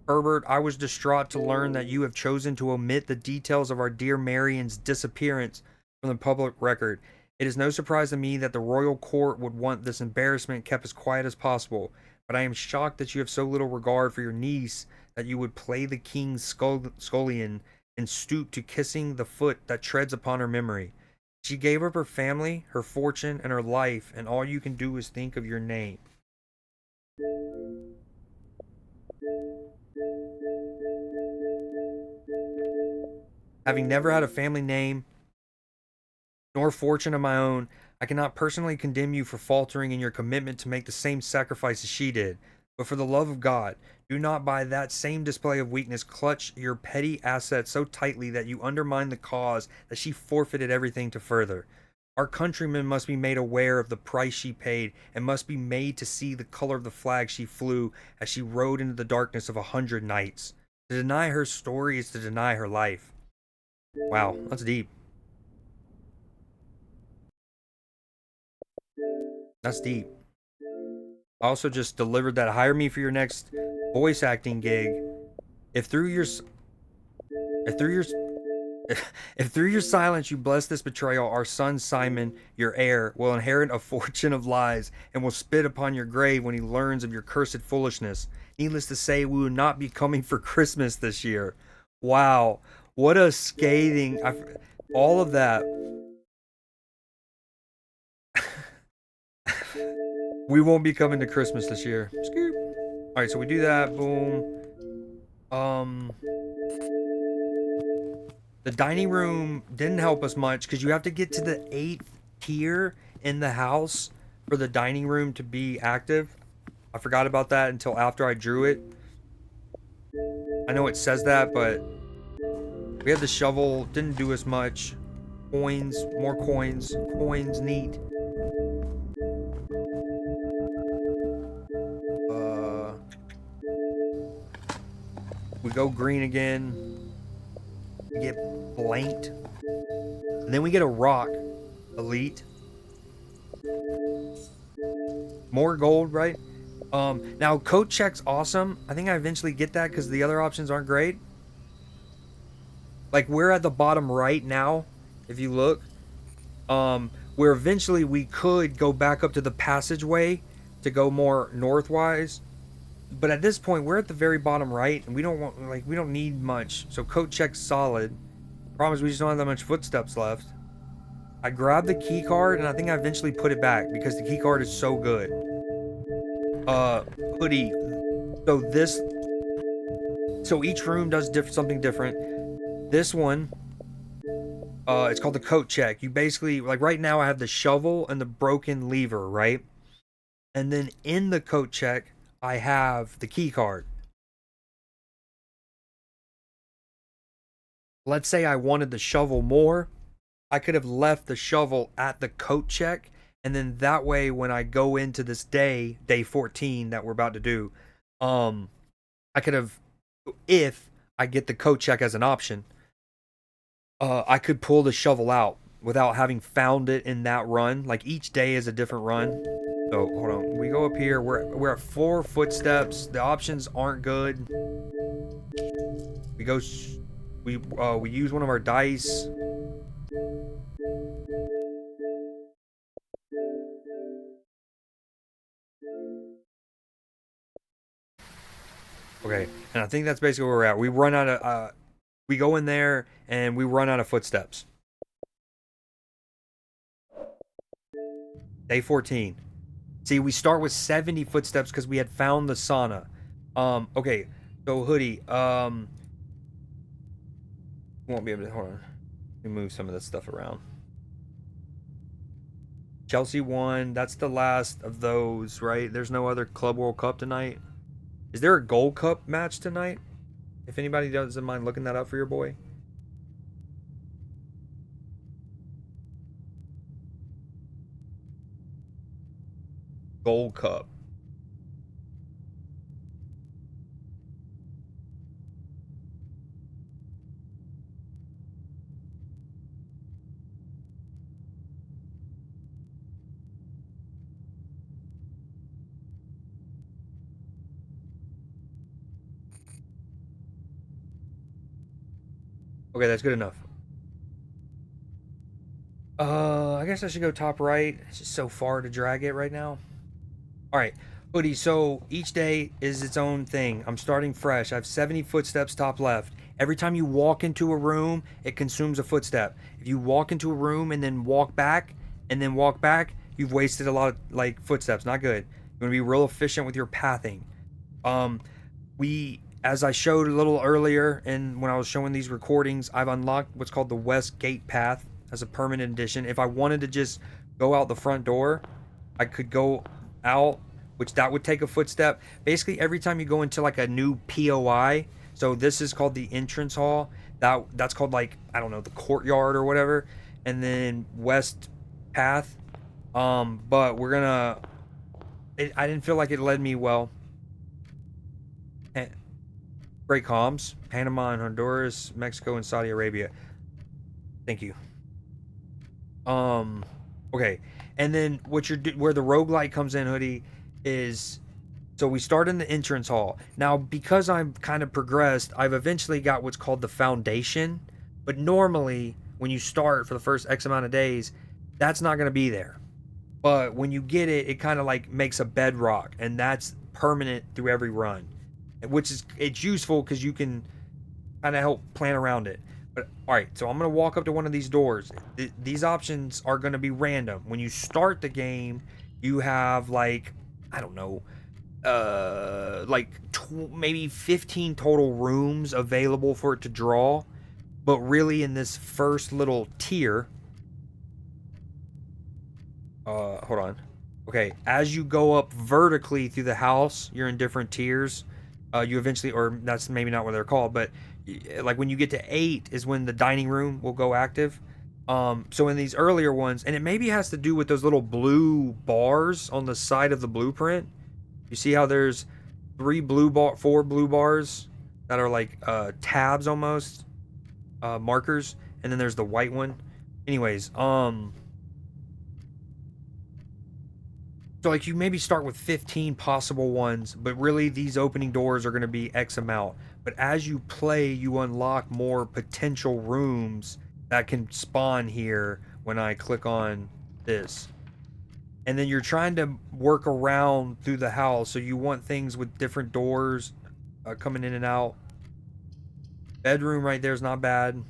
Herbert, I was distraught to learn that you have chosen to omit the details of our dear Marion's disappearance from the public record. It is no surprise to me that the royal court would want this embarrassment kept as quiet as possible, but I am shocked that you have so little regard for your niece that you would play the king's scullion and stoop to kissing the foot that treads upon her memory. She gave up her family, her fortune, and her life, and all you can do is think of your name. Having never had a family name nor fortune of my own, I cannot personally condemn you for faltering in your commitment to make the same sacrifice as she did. But for the love of God, do not by that same display of weakness clutch your petty assets so tightly that you undermine the cause that she forfeited everything to further. Our countrymen must be made aware of the price she paid, and must be made to see the color of the flag she flew as she rode into the darkness of 100 nights. To deny her story is to deny her life. Wow, that's deep. That's deep. I also just delivered that hire me for your next voice acting gig. If through your If through your if through your silence you bless this betrayal, our son Simon, your heir, will inherit a fortune of lies and will spit upon your grave when he learns of your cursed foolishness. Needless to say, we will not be coming for Christmas this year. Wow, what a scathing! All of that. We won't be coming to Christmas this year. Scoop. All right, so we do that. Boom. Um, the dining room didn't help us much because you have to get to the 8th tier in the house for the dining room to be active. I forgot about that until after I drew it. I know it says that, but we had the shovel, didn't do as much. Coins, more coins, coins, neat. Uh, we go green again. We get blanked. And then we get a rock. Elite. More gold, right? Now code check's awesome. I think I eventually get that because the other options aren't great. Like we're at the bottom right now, if you look. Where eventually we could go back up to the passageway to go more northwise. But at this point we're at the very bottom right and we don't need much. So code check's solid. Problem is we just don't have that much footsteps left. I grabbed the key card and I think I eventually put it back because the key card is so good. Hoodie. So each room does something different. This one, it's called the coat check. You basically, like right now I have the shovel and the broken lever, right? And then in the coat check, I have the key card. Let's say I wanted the shovel more, I could have left the shovel at the coat check, and then that way when I go into this day 14 that we're about to do, I could have, if I get the coat check as an option, I could pull the shovel out without having found it in that run. Like each day is a different run. So hold on, we go up here. We're at 4 footsteps. The options aren't good. We go. We use one of our dice. Okay, and I think that's basically where we're at. We run out of. We go in there and we run out of footsteps. Day 14. See, we start with 70 footsteps because we had found the sauna. Okay, so hoodie. Won't be able to. Hold on. Let me move some of this stuff around. Chelsea won. That's the last of those, right? There's no other Club World Cup tonight. Is there a Gold Cup match tonight? If anybody doesn't mind looking that up for your boy. Gold Cup. Okay, that's good enough. I guess I should go top right. It's just so far to drag it right now. All right, hoodie. So each day is its own thing. I'm starting fresh. I have 70 footsteps top left. Every time you walk into a room, it consumes a footstep. If you walk into a room and then walk back you've wasted a lot of like footsteps. Not good. You want to be real efficient with your pathing. Um, as I showed a little earlier, and when I was showing these recordings, I've unlocked what's called the West Gate Path as a permanent addition. If I wanted to just go out the front door, I could go out, which that would take a footstep. Basically, every time you go into like a new POI, so this is called the entrance hall. That's called like I don't know the courtyard or whatever, and then West Path. But we're gonna. I didn't feel like it led me well. Great comms. Panama and Honduras, Mexico and Saudi Arabia. Thank you. Okay. And then where the roguelite comes in, hoodie, is So we start in the entrance hall. Now, because I'm kind of progressed, I've eventually got what's called the foundation. But normally, when you start for the first X amount of days, that's not going to be there. But when you get it, it kind of like makes a bedrock, and that's permanent through every run, which is it's useful because you can kind of help plan around it. But all right, so I'm gonna walk up to one of these doors. These options are gonna be random. When you start the game, you have like I don't know, like maybe 15 total rooms available for it to draw. But really, in this first little tier, hold on. Okay, as you go up vertically through the house, you're in different tiers. You eventually, or that's maybe not what they're called, but like when you get to 8 is when the dining room will go active. So in these earlier ones, and it maybe has to do with those little blue bars on the side of the blueprint. You see how there's 4 blue bars that are like tabs almost, markers, and then there's the white one. Anyways, so like you maybe start with 15 possible ones, but really these opening doors are going to be X amount. But as you play, you unlock more potential rooms that can spawn here when I click on this. And then you're trying to work around through the house, so you want things with different doors coming in and out. Bedroom right there is not bad.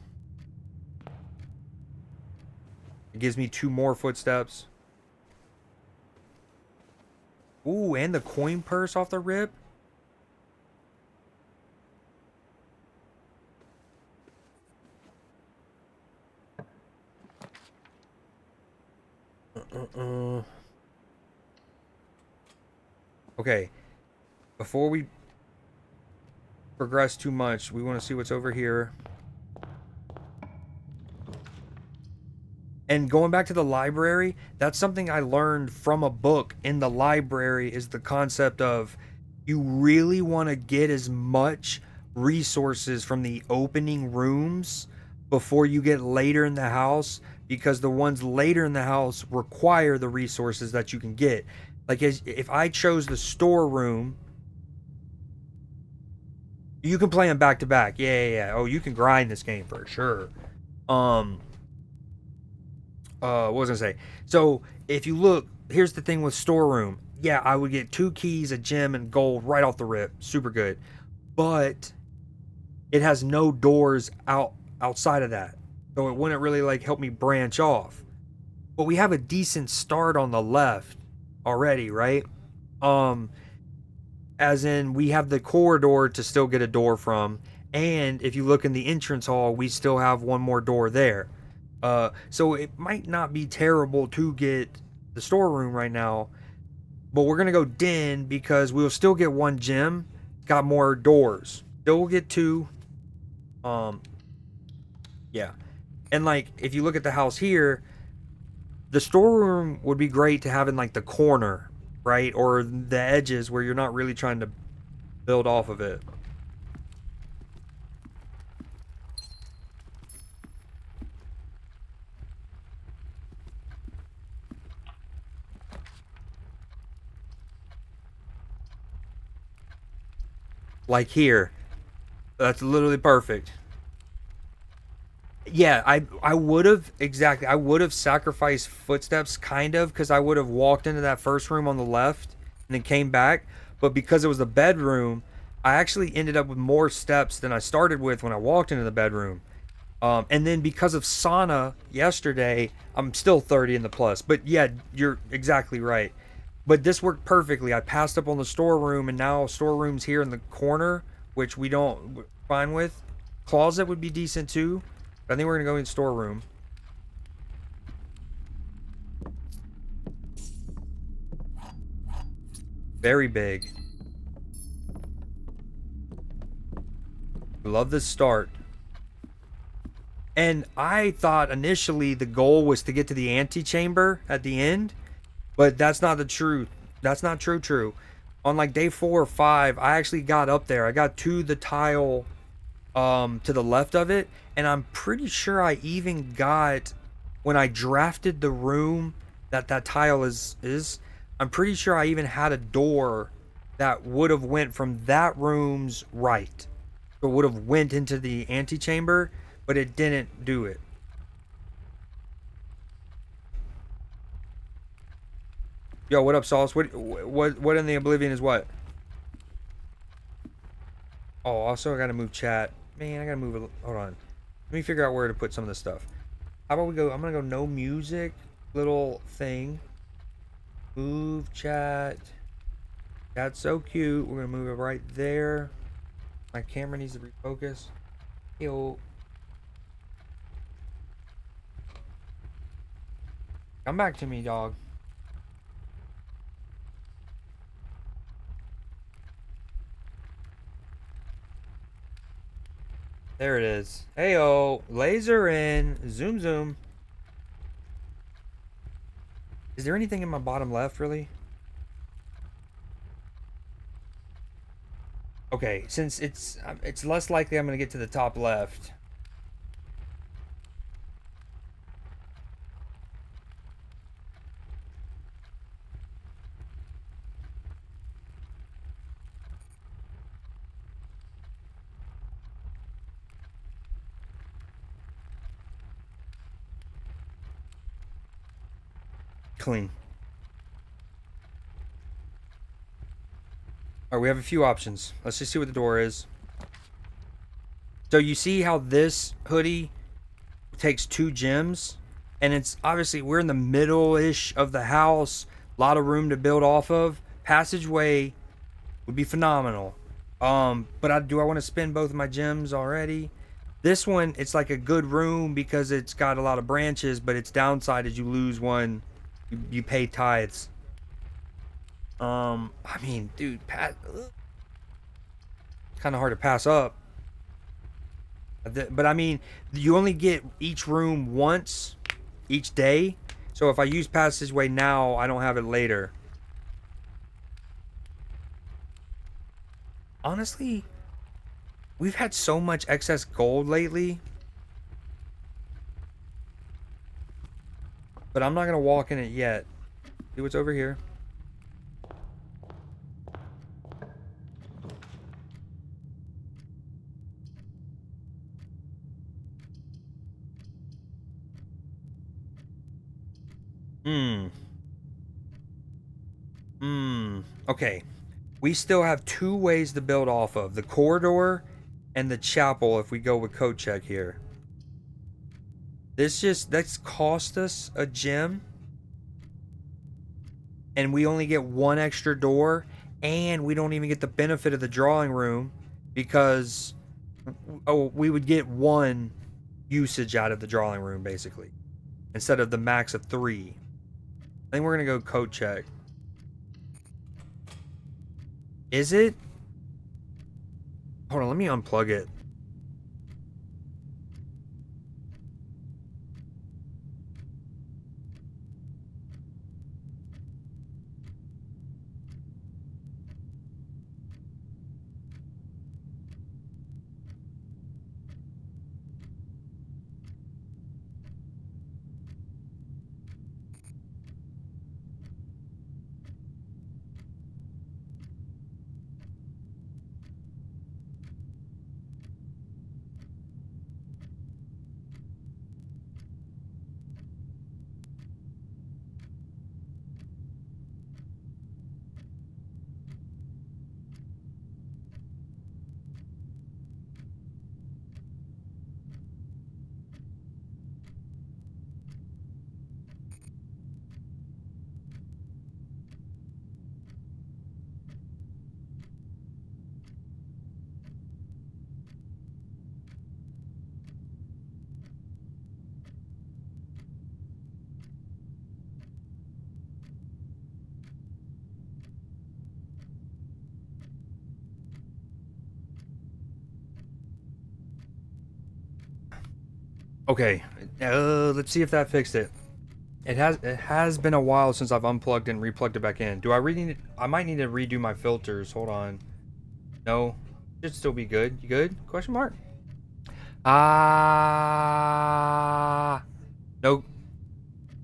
It gives me 2 more footsteps. Ooh, and the coin purse off the rip. Okay, before we progress too much, we want to see what's over here. And going back to the library, that's something I learned from a book in the library is the concept of you really want to get as much resources from the opening rooms before you get later in the house because the ones later in the house require the resources that you can get. Like if I chose the storeroom, you can play them back to back. Yeah. Oh, you can grind this game for sure. What was I gonna say? So if you look, here's the thing with storeroom. Yeah, I would get 2 keys, a gem, and gold right off the rip. Super good. But it has no doors outside of that. So it wouldn't really like help me branch off. But we have a decent start on the left already, right? Um, as in we have the corridor to still get a door from. And if you look in the entrance hall, we still have one more door there. So it might not be terrible to get the storeroom right now, but we're gonna go den because we'll still get 1 gem. Got more doors. Still will get 2. Um, yeah. And like if you look at the house here, the storeroom would be great to have in like the corner, right, or the edges where you're not really trying to build off of it. Like here, that's literally perfect. Yeah, I would have exactly. I would have sacrificed footsteps kind of because I would have walked into that first room on the left and then came back. But because it was the bedroom, I actually ended up with more steps than I started with when I walked into the bedroom. And then because of sauna yesterday, I'm still 30 in the plus. But yeah, you're exactly right. But this worked perfectly. I passed up on the storeroom, and now storeroom's here in the corner, which we don't fine with. Closet would be decent too. I think we're gonna go in storeroom. Very big. Love the start. And I thought initially the goal was to get to the antechamber at the end, but that's not the truth. That's not true. On like day 4 or 5, I actually got up there. I got to the tile to the left of it, and I'm pretty sure I even got when I drafted the room that tile is I'm pretty sure I even had a door that would have went from that room's right. So it would have went into the antechamber, but it didn't do it. Yo, what up, Sauce? What in the Oblivion is what? Oh, also I gotta move chat. Man, I gotta move it. Hold on. Let me figure out where to put some of this stuff. How about we go? I'm gonna go no music, little thing. Move chat. That's so cute. We're gonna move it right there. My camera needs to refocus. Yo. Come back to me, dog. There it is. Heyo. Laser in. Zoom zoom. Is there anything in my bottom left, really? Okay, since it's less likely I'm gonna get to the top left. Clean. Alright, we have a few options. Let's just see what the door is. So you see how this hoodie takes 2 gems? And it's obviously, we're in the middle-ish of the house. A lot of room to build off of. Passageway would be phenomenal. But do I want to spend both of my gems already? This one, it's like a good room because it's got a lot of branches, but its downside is you lose one. You pay tithes. I mean, dude, it's kind of hard to pass up. But I mean, you only get each room once each day. So if I use passageway now, I don't have it later. Honestly, we've had so much excess gold lately. But I'm not going to walk in it yet. See what's over here. Hmm. Hmm. Okay. We still have 2 ways to build off of. The corridor and the chapel if we go with code check here. That's cost us a gem. And we only get 1 extra door. And we don't even get the benefit of the drawing room. Because we would get 1 usage out of the drawing room, basically. Instead of the max of 3. I think we're going to go code check. Is it? Hold on, let me unplug it. Okay, let's see if that fixed it. It has been a while since I've unplugged and replugged it back in. Do I really need, I might need to redo my filters. Hold on. No. Should still be good. You good? Question mark. Ah. Nope.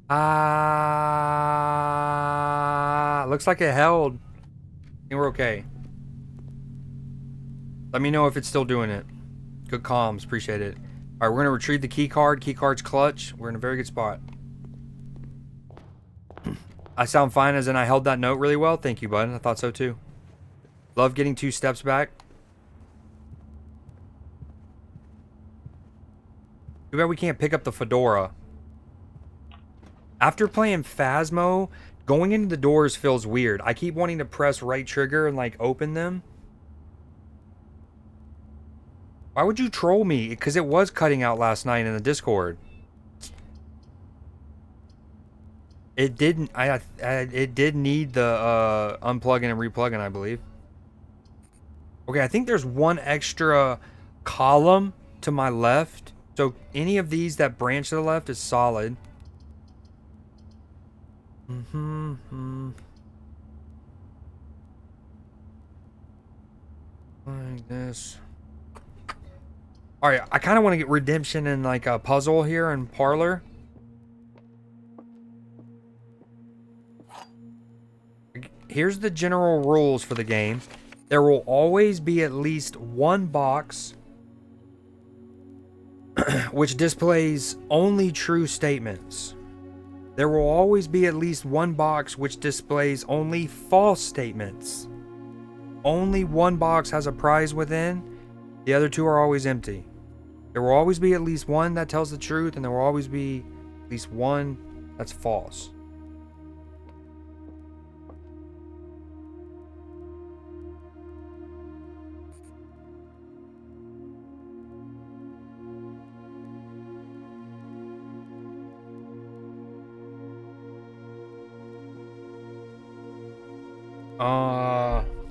Ah. Looks like it held. think we're okay. Let me know if it's still doing it. Good comms, appreciate it. All right, we're gonna retrieve the key card. Key card's clutch. We're in a very good spot. I sound fine, as in I held that note really well. Thank you, bud. I thought so too. Love getting 2 steps back. Too bad we can't pick up the fedora. After playing Phasmo, going into the doors feels weird. I keep wanting to press right trigger and like open them. Why would you troll me? Because it was cutting out last night in the Discord. It didn't. It did need the unplugging and replugging, I believe. Okay, I think there's one extra column to my left. So any of these that branch to the left is solid. Like this. All right, I kind of want to get redemption in like a puzzle here in Parlor. Here's the general rules for the game. There will always be at least one box which displays only true statements. There will always be at least one box which displays only false statements. Only one box has a prize within. The other 2 are always empty. There will always be at least one that tells the truth, and there will always be at least one that's false.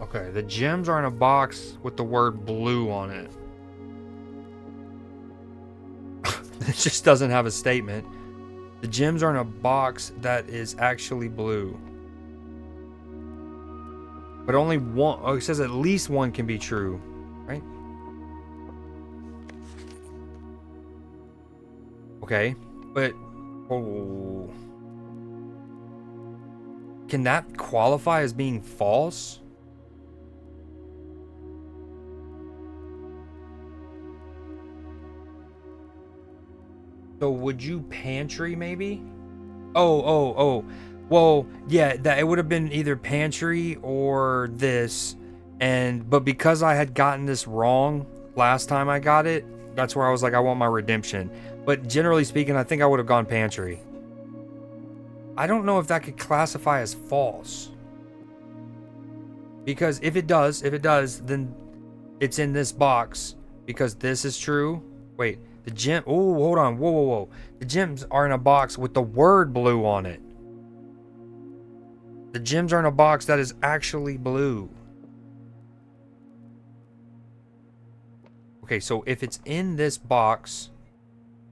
Okay, the gems are in a box with the word blue on it. It just doesn't have a statement. The gems are in a box that is actually blue. But only one, oh, it says at least one can be true, right? Okay, but, oh. Can that qualify as being false? So would you pantry maybe? Oh. Well, yeah, that it would have been either pantry or this. But because I had gotten this wrong last time I got it, that's where I was like, I want my redemption. But generally speaking, I think I would have gone pantry. I don't know if that could classify as false. Because if it does, then it's in this box. Because this is true. Wait, the gem. Oh, hold on. Whoa. The gems are in a box with the word blue on it. The gems are in a box that is actually blue. Okay, so if it's in this box,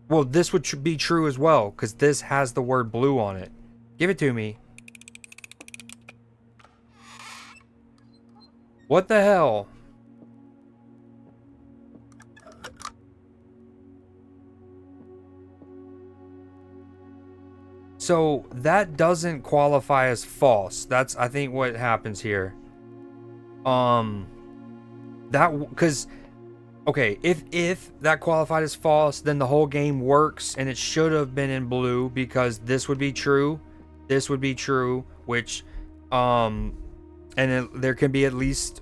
well, this would be true as well, because this has the word blue on it. Give it to me. What the hell? So that doesn't qualify as false. That's, I think, what happens here. Because, okay, if that qualified as false, then the whole game works, and it should have been in blue, because this would be true, this would be true, which, there can be at least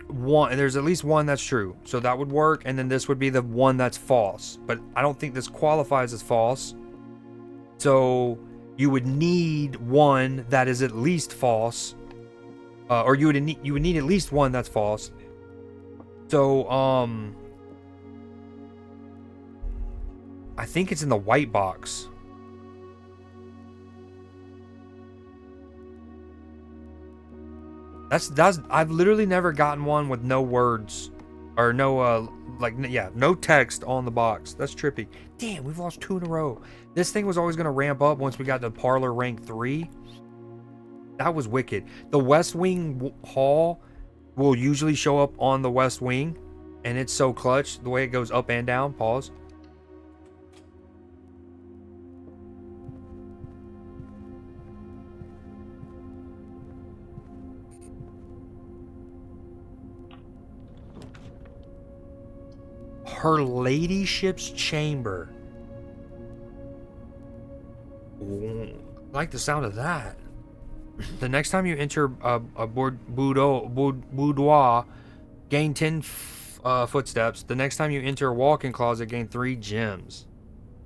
one. There's at least one that's true, so that would work, and then this would be the one that's false. But I don't think this qualifies as false. So you would need one that is at least false, or you would need at least one that's false. So I think it's in the white box. That's I've literally never gotten one with no words or no no text on the box. That's trippy. Damn, we've lost 2 in a row. This thing was always going to ramp up once we got to Parlor rank 3. That was wicked. The West Wing hall will usually show up on the West Wing, and it's so clutch the way it goes up and down. Pause. Her ladyship's chamber. Ooh, I like the sound of that. The next time you enter a boudoir, gain 10 footsteps. The next time you enter a walk-in closet, gain 3 gems.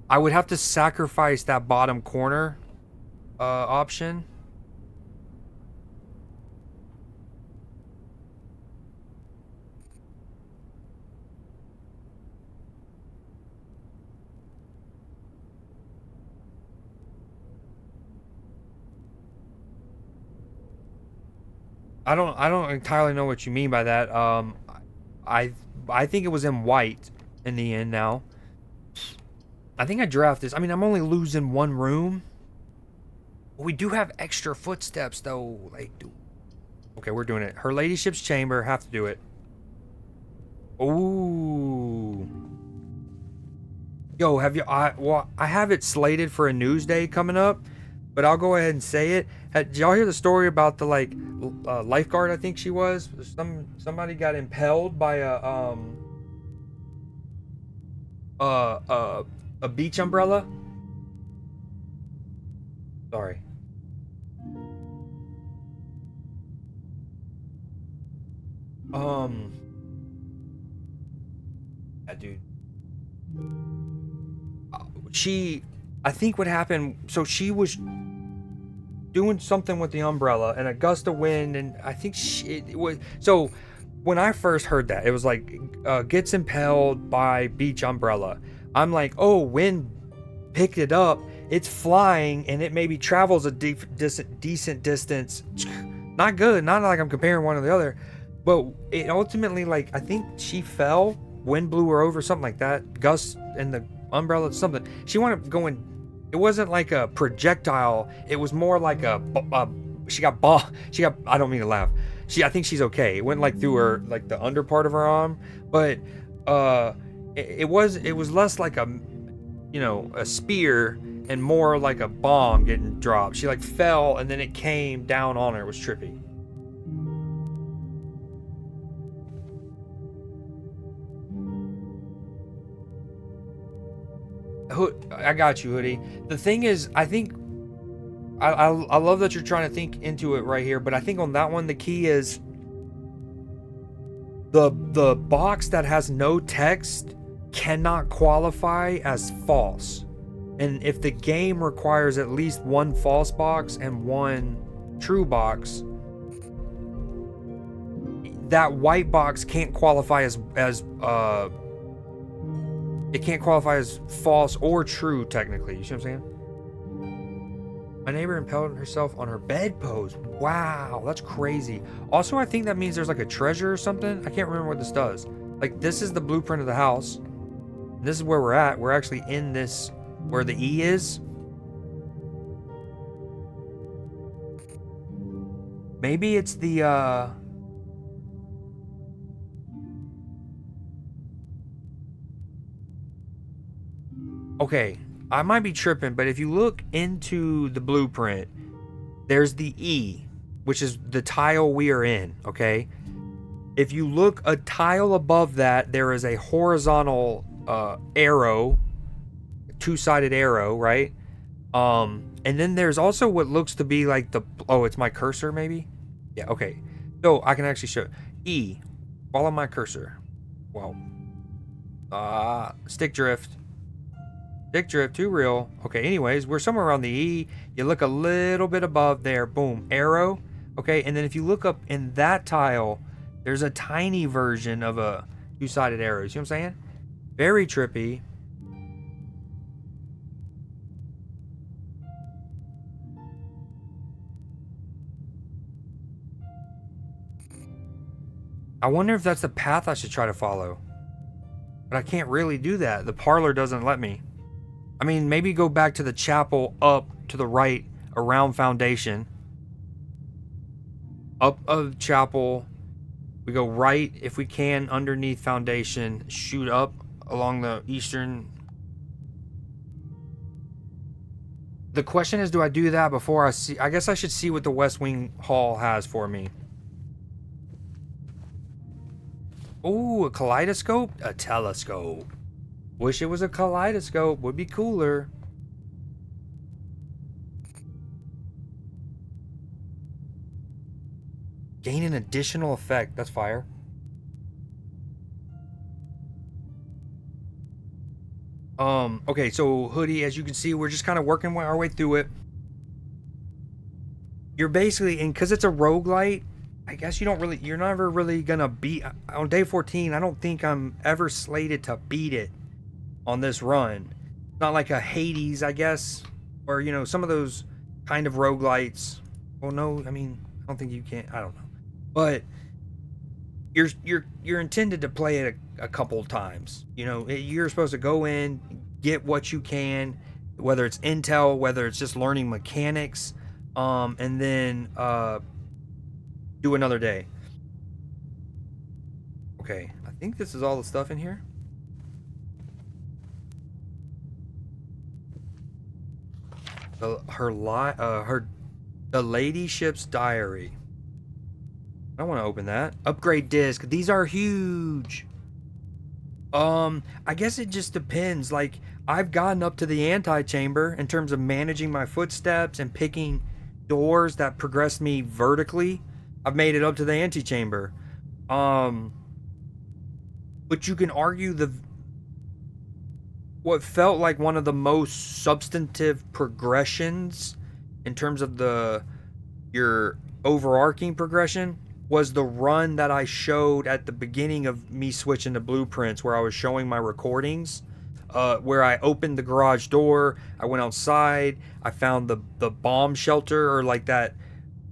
I would have to sacrifice that bottom corner option. I don't entirely know what you mean by that. I I think it was in white in the end now. I think I draft this. I mean, I'm only losing 1 room. We do have extra footsteps though. Like, okay, we're doing it. Her ladyship's chamber. Have to do it. Ooh. Yo, have you? I have it slated for a news day coming up, but I'll go ahead and say it. Did y'all hear the story about the lifeguard? I think she was. Somebody got impaled by a beach umbrella. Sorry. Yeah, dude. I think what happened, so she was doing something with the umbrella and a gust of wind, and I think it was, so when I first heard that, it was like, gets impelled by beach umbrella. I'm like, oh, wind picked it up, it's flying, and it maybe travels a decent distance. Not good, not like I'm comparing one to the other, but it ultimately, like, I think she fell, wind blew her over, something like that, gust and the umbrella, something. She wound up going, it wasn't like a projectile, it was more like she got, I don't mean to laugh, I think she's okay. It went like through her, like the under part of her arm, but it was less like a, you know, a spear and more like a bomb getting dropped. She like fell and then it came down on her. It was trippy. I got you, Hoodie. The thing is, I think I love that you're trying to think into it right here, but I think on that one the key is the box that has no text cannot qualify as false. And if the game requires at least 1 false box and 1 true box, that white box can't qualify as it can't qualify as false or true, technically. You see what I'm saying? My neighbor impaled herself on her bedpost. Wow, that's crazy. Also, I think that means there's like a treasure or something. I can't remember what this does. Like, this is the blueprint of the house. This is where we're at. We're actually in this, where the E is. Maybe it's the, okay, I might be tripping, but if you look into the blueprint, there's the E, which is the tile we are in, okay? If you look a tile above that, there is a horizontal arrow, 2-sided arrow, right? And then there's also what looks to be like the, oh, it's my cursor maybe? Yeah, okay. So I can actually show E. Follow my cursor. Wow. Stick drift. Stick drift, too real. Okay, anyways, we're somewhere around the E. You look a little bit above there. Boom. Arrow. Okay, and then if you look up in that tile, there's a tiny version of a 2-sided arrow. You see what I'm saying? Very trippy. I wonder if that's the path I should try to follow. But I can't really do that. The parlor doesn't let me. I mean, maybe go back to the chapel, up to the right, around foundation. Up of chapel. We go right, if we can, underneath foundation. Shoot up along the eastern. The question is, do I do that before I see? I guess I should see what the West Wing Hall has for me. Oh, a kaleidoscope? A telescope. Wish it was a kaleidoscope. Would be cooler. Gain an additional effect. That's fire. Okay, so Hoodie, as you can see, we're just kind of working our way through it. You're basically, and because it's a roguelite, I guess you're never really gonna beat, on day 14, I don't think I'm ever slated to beat it on this run. Not like a Hades, I guess, or, some of those kind of roguelites. Well, no, I mean, I don't think you can, I don't know. But you're intended to play it a couple times. You're supposed to go in, get what you can, whether it's intel, whether it's just learning mechanics, and then do another day. Okay, I think this is all the stuff in here. The ladyship's diary. I want to open that. Upgrade disc. These are huge. I guess it just depends. Like, I've gotten up to the antechamber in terms of managing my footsteps and picking doors that progress me vertically. I've made it up to the antechamber. Um, but you can argue the what felt like one of the most substantive progressions in terms of your overarching progression was the run that I showed at the beginning of me switching to blueprints, where I was showing my recordings, where I opened the garage door, I went outside, I found the bomb shelter, or like that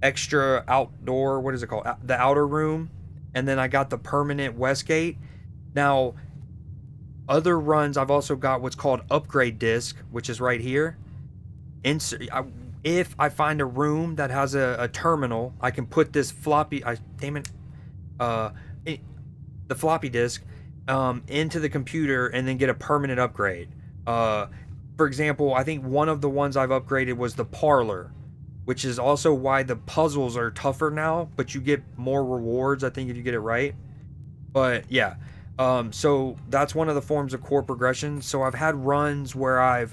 extra outdoor, what is it called, the outer room, and then I got the permanent Westgate. Now, other runs, I've also got what's called upgrade disc, which is right here. If I find a room that has a terminal, I can put this floppy. Damn it, uh, it, the floppy disk, into the computer and then get a permanent upgrade. Uh, for example, I think one of the ones I've upgraded was the parlor, which is also why the puzzles are tougher now, but you get more rewards, I think, if you get it right. But yeah, so that's one of the forms of core progression. So I've had runs where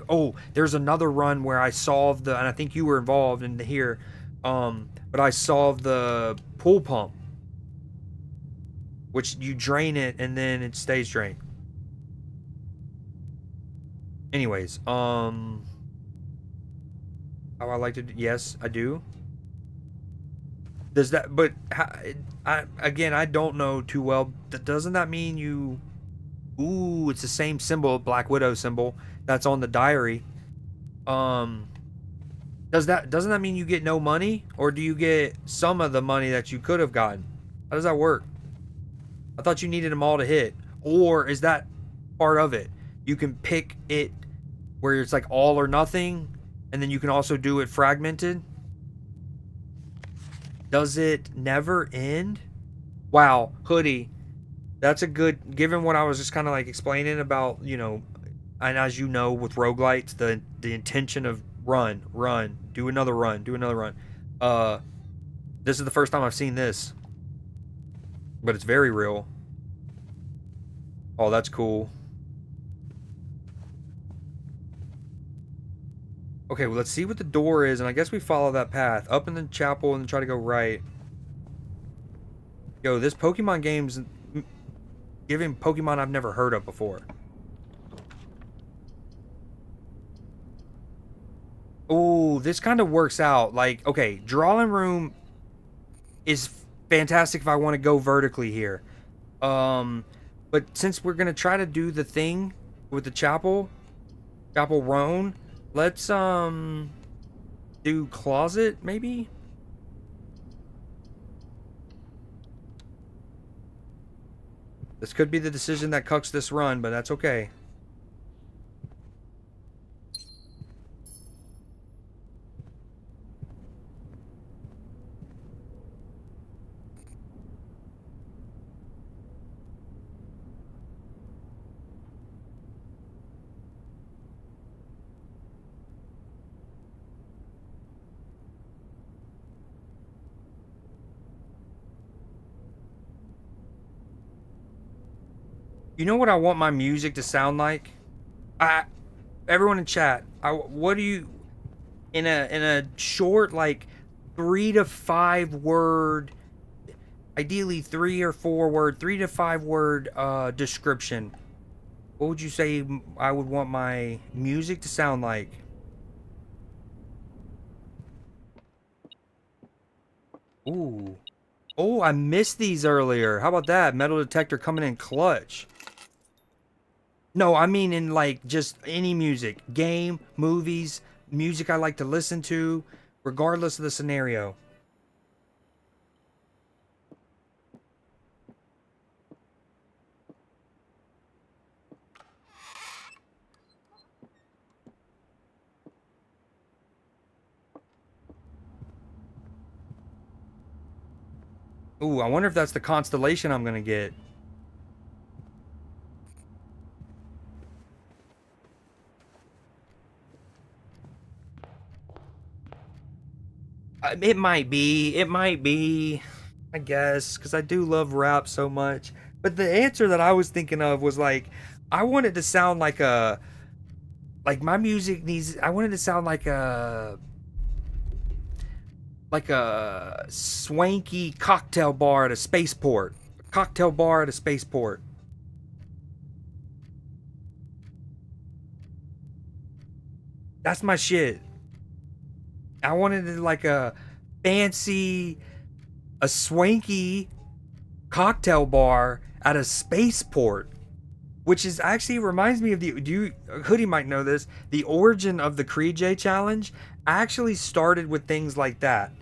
there's another run where I solved and I think you were involved in here, but I solved the pool pump, which you drain it and then it stays drained. Anyways, how I like to do, yes, I do. Does that, but again, I don't know too well. Doesn't that mean you, ooh, it's the same symbol, Black Widow symbol that's on the diary. Um, doesn't that mean you get no money, or do you get some of the money that you could have gotten? How does that work? I thought you needed them all to hit, or is that part of it? You can pick it where it's like all or nothing, and then you can also do it fragmented. Does it never end? Wow, Hoodie, that's a good. Given what I was just kind of like explaining about, and as you know, with roguelites, the intention of run, do another run, do another run. Uh, this is the first time I've seen this, but it's very real. Oh, that's cool. Okay, well, let's see what the door is, and I guess we follow that path up in the chapel and try to go right. Yo, this Pokemon game's giving Pokemon I've never heard of before. Oh, this kind of works out. Like, okay, drawing room is fantastic if I want to go vertically here. Um, but since we're gonna try to do the thing with the chapel roan, let's do closet maybe. This could be the decision that cucks this run, but that's okay. You know what I want my music to sound like? I Everyone in chat, what do you in a short like 3 to 5 word, ideally 3 or 4 word, 3 to 5 word description. What would you say I would want my music to sound like? Ooh. Oh, I missed these earlier. How about that? Metal detector coming in clutch. No, I mean in like just any music, game, movies, music I like to listen to, regardless of the scenario. Ooh, I wonder if that's the constellation I'm gonna get. It might be. It might be. I guess because I do love rap so much. But the answer that I was thinking of was like, I want it to sound like a like my music needs. I want it to sound like a swanky cocktail bar at a spaceport. A cocktail bar at a spaceport. That's my shit. I wanted it like a fancy, a swanky cocktail bar at a spaceport, which is actually reminds me of the. Do you Hoodie might know this? The origin of the Creed J challenge actually started with things like that.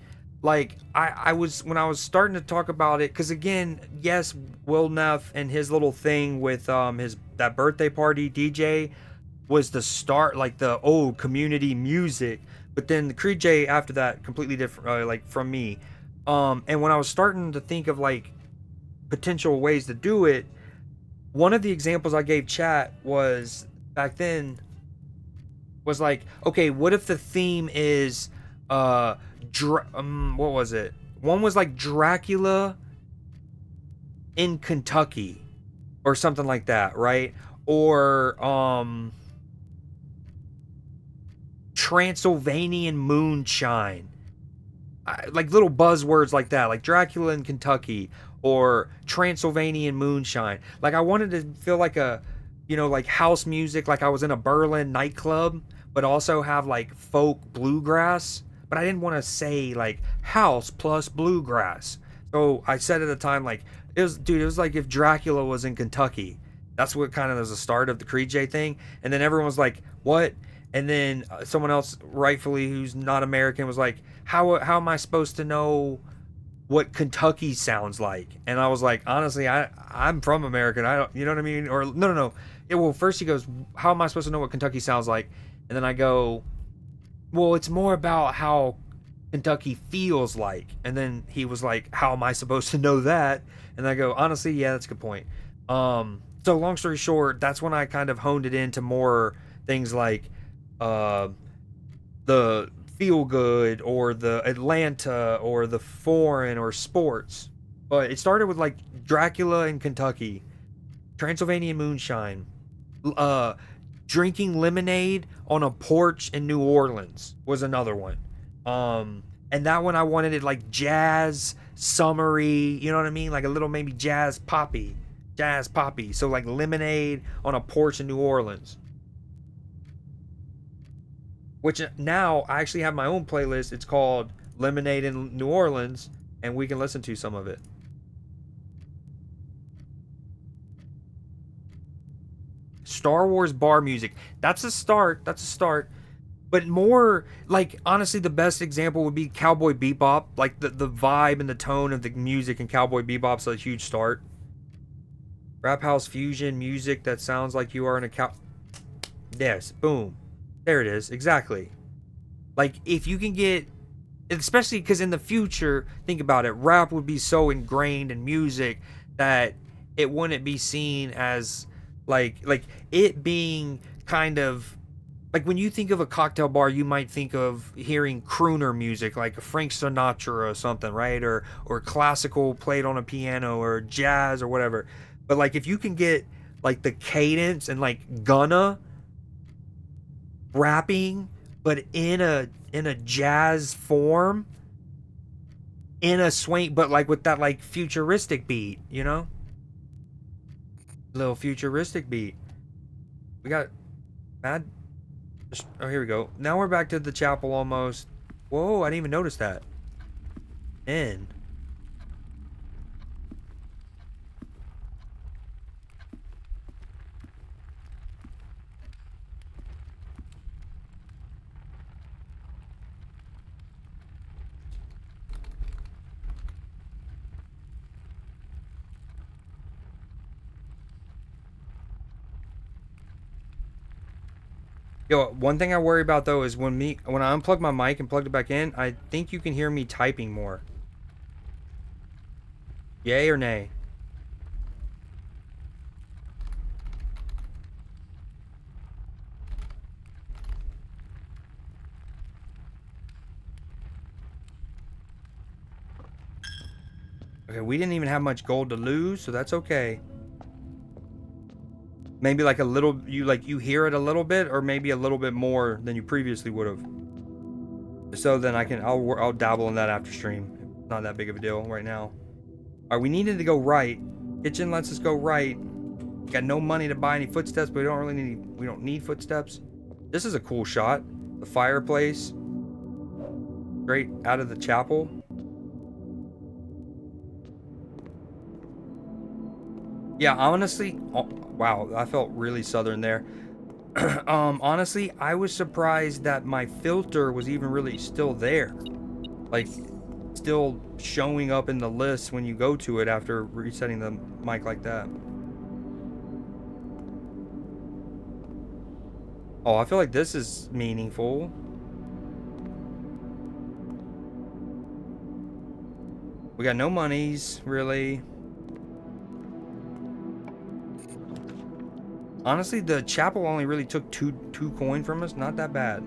Like I was when I was starting to talk about it, because again, yes, Will Neff and his little thing with his that birthday party DJ was the start, like the old community music. But then the Creed J after that completely different, like from me. And when I was starting to think of like potential ways to do it, one of the examples I gave chat was back then was like, okay, what if the theme is what was it? One was like Dracula in Kentucky or something like that, right? Or Transylvanian moonshine, like little buzzwords like that, like Dracula in Kentucky or Transylvanian moonshine. Like I wanted to feel like a, like house music, like I was in a Berlin nightclub, but also have like folk bluegrass. But I didn't want to say like house plus bluegrass. So I said at the time, like, it was like if Dracula was in Kentucky. That's what kind of was the start of the Creed J thing. And then everyone was like, what? And then someone else, rightfully, who's not American, was like, how am I supposed to know what Kentucky sounds like? And I was like, honestly, I'm from America. I don't, you know what I mean? Or no. Well, first he goes, how am I supposed to know what Kentucky sounds like? And then I go, well, it's more about how Kentucky feels like. And then he was like, how am I supposed to know that? And I go, honestly, yeah, that's a good point. So long story short, that's when I kind of honed it into more things like uh, the feel good or the Atlanta or the foreign or sports. But it started with like Dracula in Kentucky, Transylvanian moonshine, uh, drinking lemonade on a porch in New Orleans was another one. And that one I wanted it like jazz, summery, you know what I mean? Like a little maybe jazz poppy. So like lemonade on a porch in New Orleans. Which now I actually have my own playlist. It's called Lemonade in New Orleans, and we can listen to some of it. Star Wars bar music. That's a start. That's a start. But more like honestly, the best example would be Cowboy Bebop. Like the vibe and the tone of the music in Cowboy Bebop's a huge start. Rap house fusion music that sounds like you are in a cow. Yes, boom. There it is. Exactly. Like if you can get, especially because in the future, think about it, rap would be so ingrained in music that it wouldn't be seen as like it being kind of like when you think of a cocktail bar, you might think of hearing crooner music like Frank Sinatra or something, right? Or classical played on a piano or jazz or whatever. But like if you can get like the cadence and like Gunna rapping, but in a jazz form, in a swing, but like with that like futuristic beat, you know, little futuristic beat. We got mad. Oh, here we go. Now we're back to the chapel almost. Whoa, I didn't even notice that. In. Yo, one thing I worry about though is when I unplug my mic and plugged it back in, I think you can hear me typing more. Yay or nay? Okay, we didn't even have much gold to lose, so that's okay. Maybe like a little, you hear it a little bit, or maybe a little bit more than you previously would have. So then I'll dabble in that after stream. Not that big of a deal right now. All right, we needed to go right. Kitchen lets us go right. Got no money to buy any footsteps, but we don't need footsteps. This is a cool shot. The fireplace, straight out of the chapel. Yeah, honestly, oh, wow, I felt really southern there. Honestly, I was surprised that my filter was even really still there. Like, still showing up in the list when you go to it after resetting the mic like that. Oh, I feel like this is meaningful. We got no monies, really. Honestly, the chapel only really took two coin from us. Not that bad.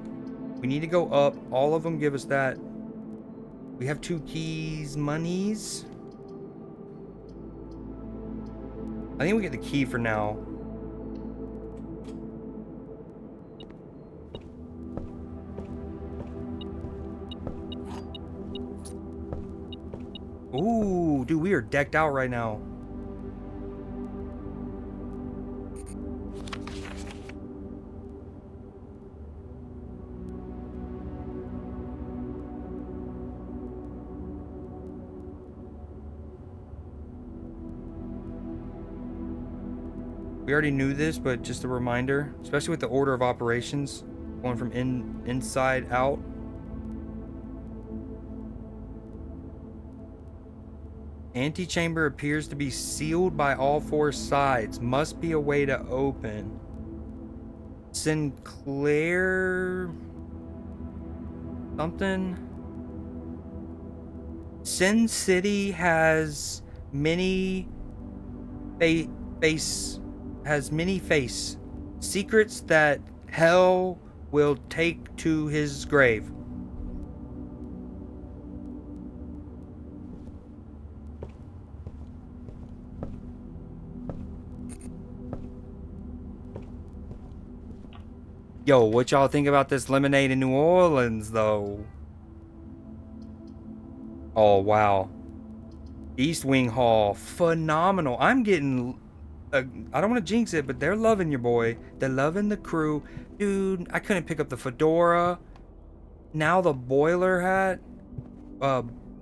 We need to go up. All of them give us that. We have 2 keys, monies. I think we get the key for now. Ooh, dude, we are decked out right now. We already knew this, but just a reminder, especially with the order of operations, going from inside out. Antechamber appears to be sealed by all 4 sides. Must be a way to open. Sinclair... something? Sin City has many face secrets that hell will take to his grave. Yo, what y'all think about this lemonade in New Orleans, though? Oh, wow. East Wing Hall, phenomenal. I'm getting... I don't want to jinx it, but they're loving your boy. They're loving the crew. Dude, I couldn't pick up the fedora. Now the boiler hat.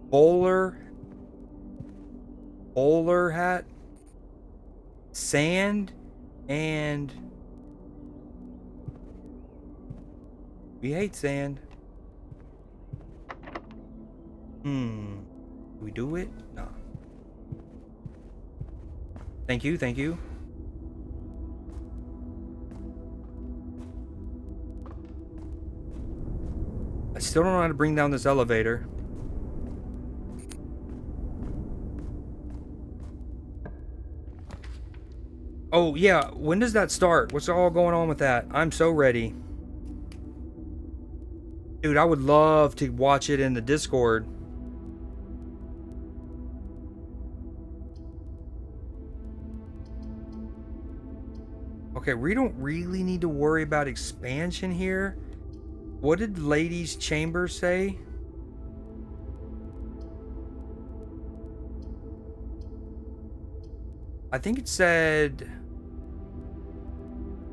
Bowler hat. Sand. And... we hate sand. Do we do it? Nah. Thank you, thank you. I still don't know how to bring down this elevator. Oh, yeah. When does that start? What's all going on with that? I'm so ready. Dude, I would love to watch it in the Discord. Okay, we don't really need to worry about expansion here. What did Ladies' Chamber say? I think it said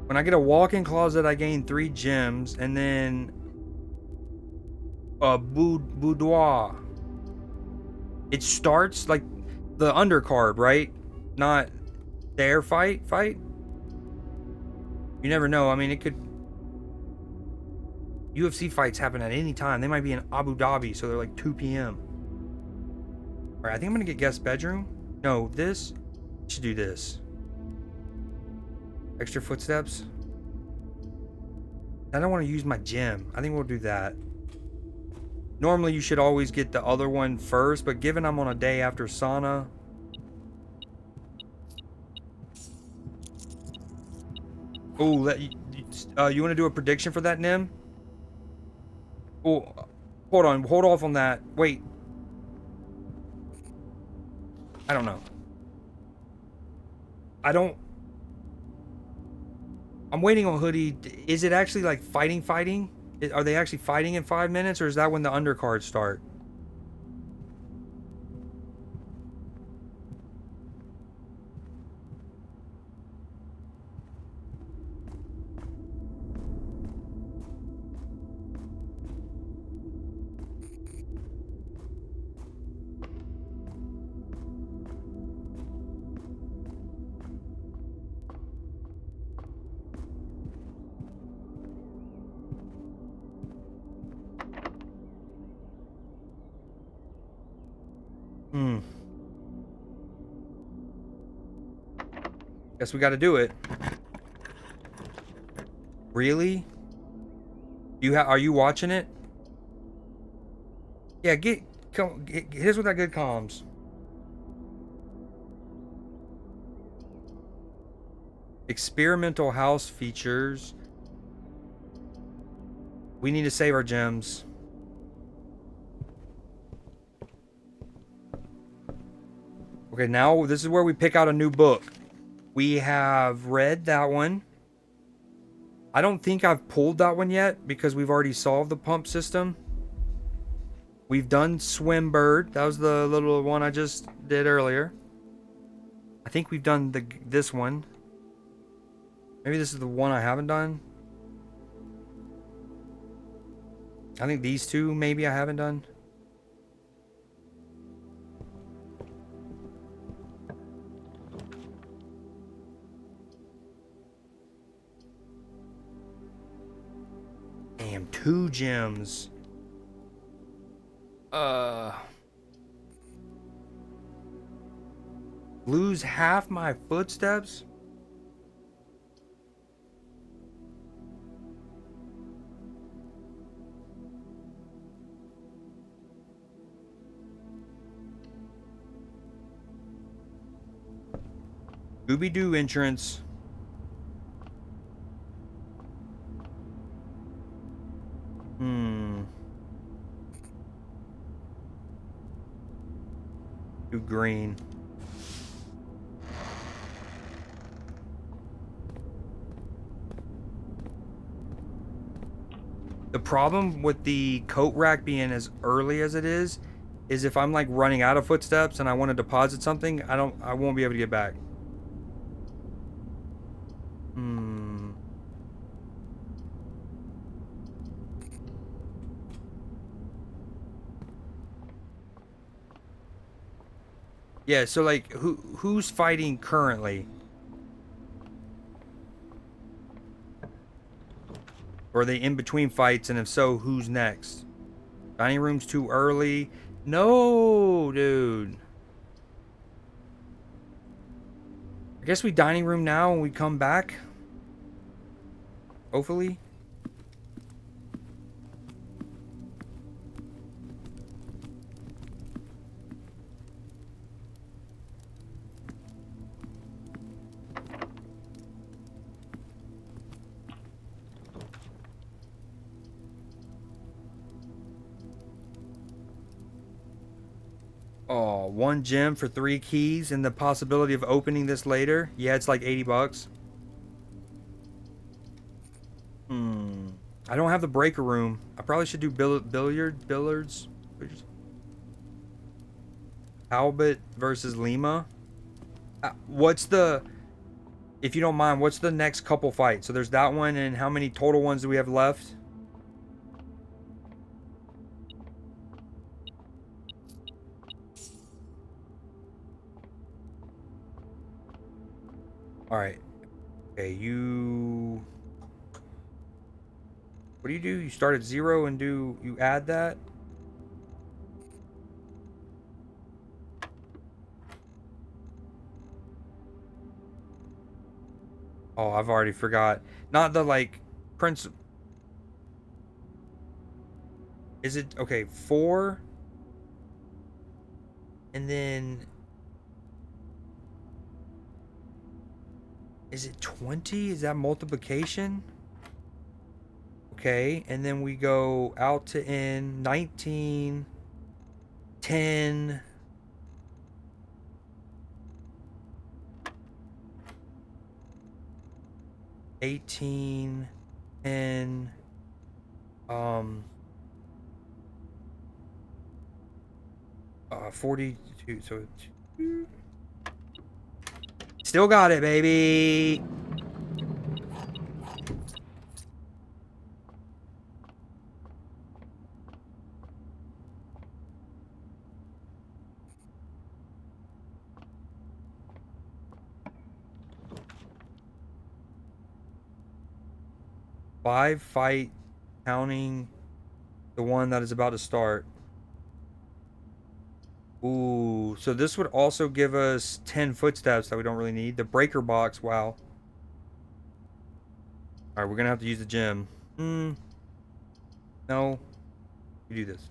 when I get a walk-in closet, I gain 3 gems, and then a boudoir. It starts like the undercard, right? Not their fight. You never know. I mean, it could. UFC fights happen at any time. They might be in Abu Dhabi, so they're like 2 p.m. All right, I think I'm gonna get guest bedroom. No, this. I should do this. Extra footsteps. I don't want to use my gym. I think we'll do that. Normally, you should always get the other one first, but given I'm on a day after sauna. Oh, you want to do a prediction for that, Nim? Oh, hold on. Hold off on that. Wait. I don't know. I don't. I'm waiting on Hoodie. Is it actually like fighting? Are they actually fighting in 5 minutes, or is that when the undercards start? Hmm. Guess we got to do it. Really? Are you watching it? Yeah, hit us with that good comms. Experimental house features. We need to save our gems. Okay, now this is where we pick out a new book. We have read that one. I don't think I've pulled that one yet because we've already solved the pump system. We've done Swimbird. That was the little one I just did earlier. I think we've done this one. Maybe this is the one I haven't done. I think these two maybe I haven't done. Damn, 2 gems. Lose half my footsteps? Scooby-Doo entrance. Do green. The problem with the coat rack being as early as it is if I'm like running out of footsteps and I want to deposit something, I won't be able to get back. Yeah, so like who's fighting currently? Or are they in between fights, and if so, who's next? Dining room's too early. No, dude. I guess we dining room now and we come back. Hopefully. Oh, 1 gem for 3 keys and the possibility of opening this later. Yeah, it's like $80. I don't have the breaker room. I probably should do billiards. Talbot versus Lima. What's the, if you don't mind, what's the next couple fights? So there's that one, and how many total ones do we have left? All right. Okay, you. What do? You start at 0 and you add that? Oh, I've already forgot. Not the like Prince. Is it okay? 4, and then is it 20? Is that multiplication? Okay, and then we go out to in 19, 10. 18, 10, 42. So still got it, baby. Five fight, counting the one that is about to start. Ooh, so this would also give us 10 footsteps that we don't really need. The breaker box, wow. All right, we're gonna have to use the gym. No, you do this.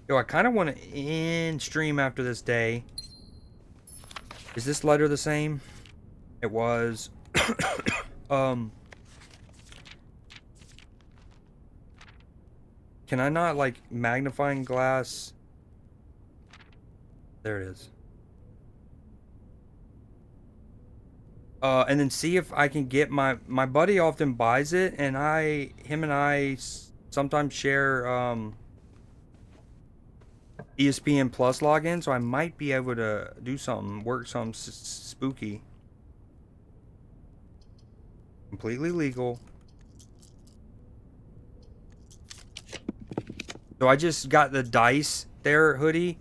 Yo, I kind of want to end stream after this day. Is this letter the same? It was. Can I not like magnifying glass? There it is. And then see if I can get my buddy often buys it, and him and I sometimes share ESPN Plus login, so I might be able to do something, work something spooky. Completely legal. So I just got the dice there hoodie,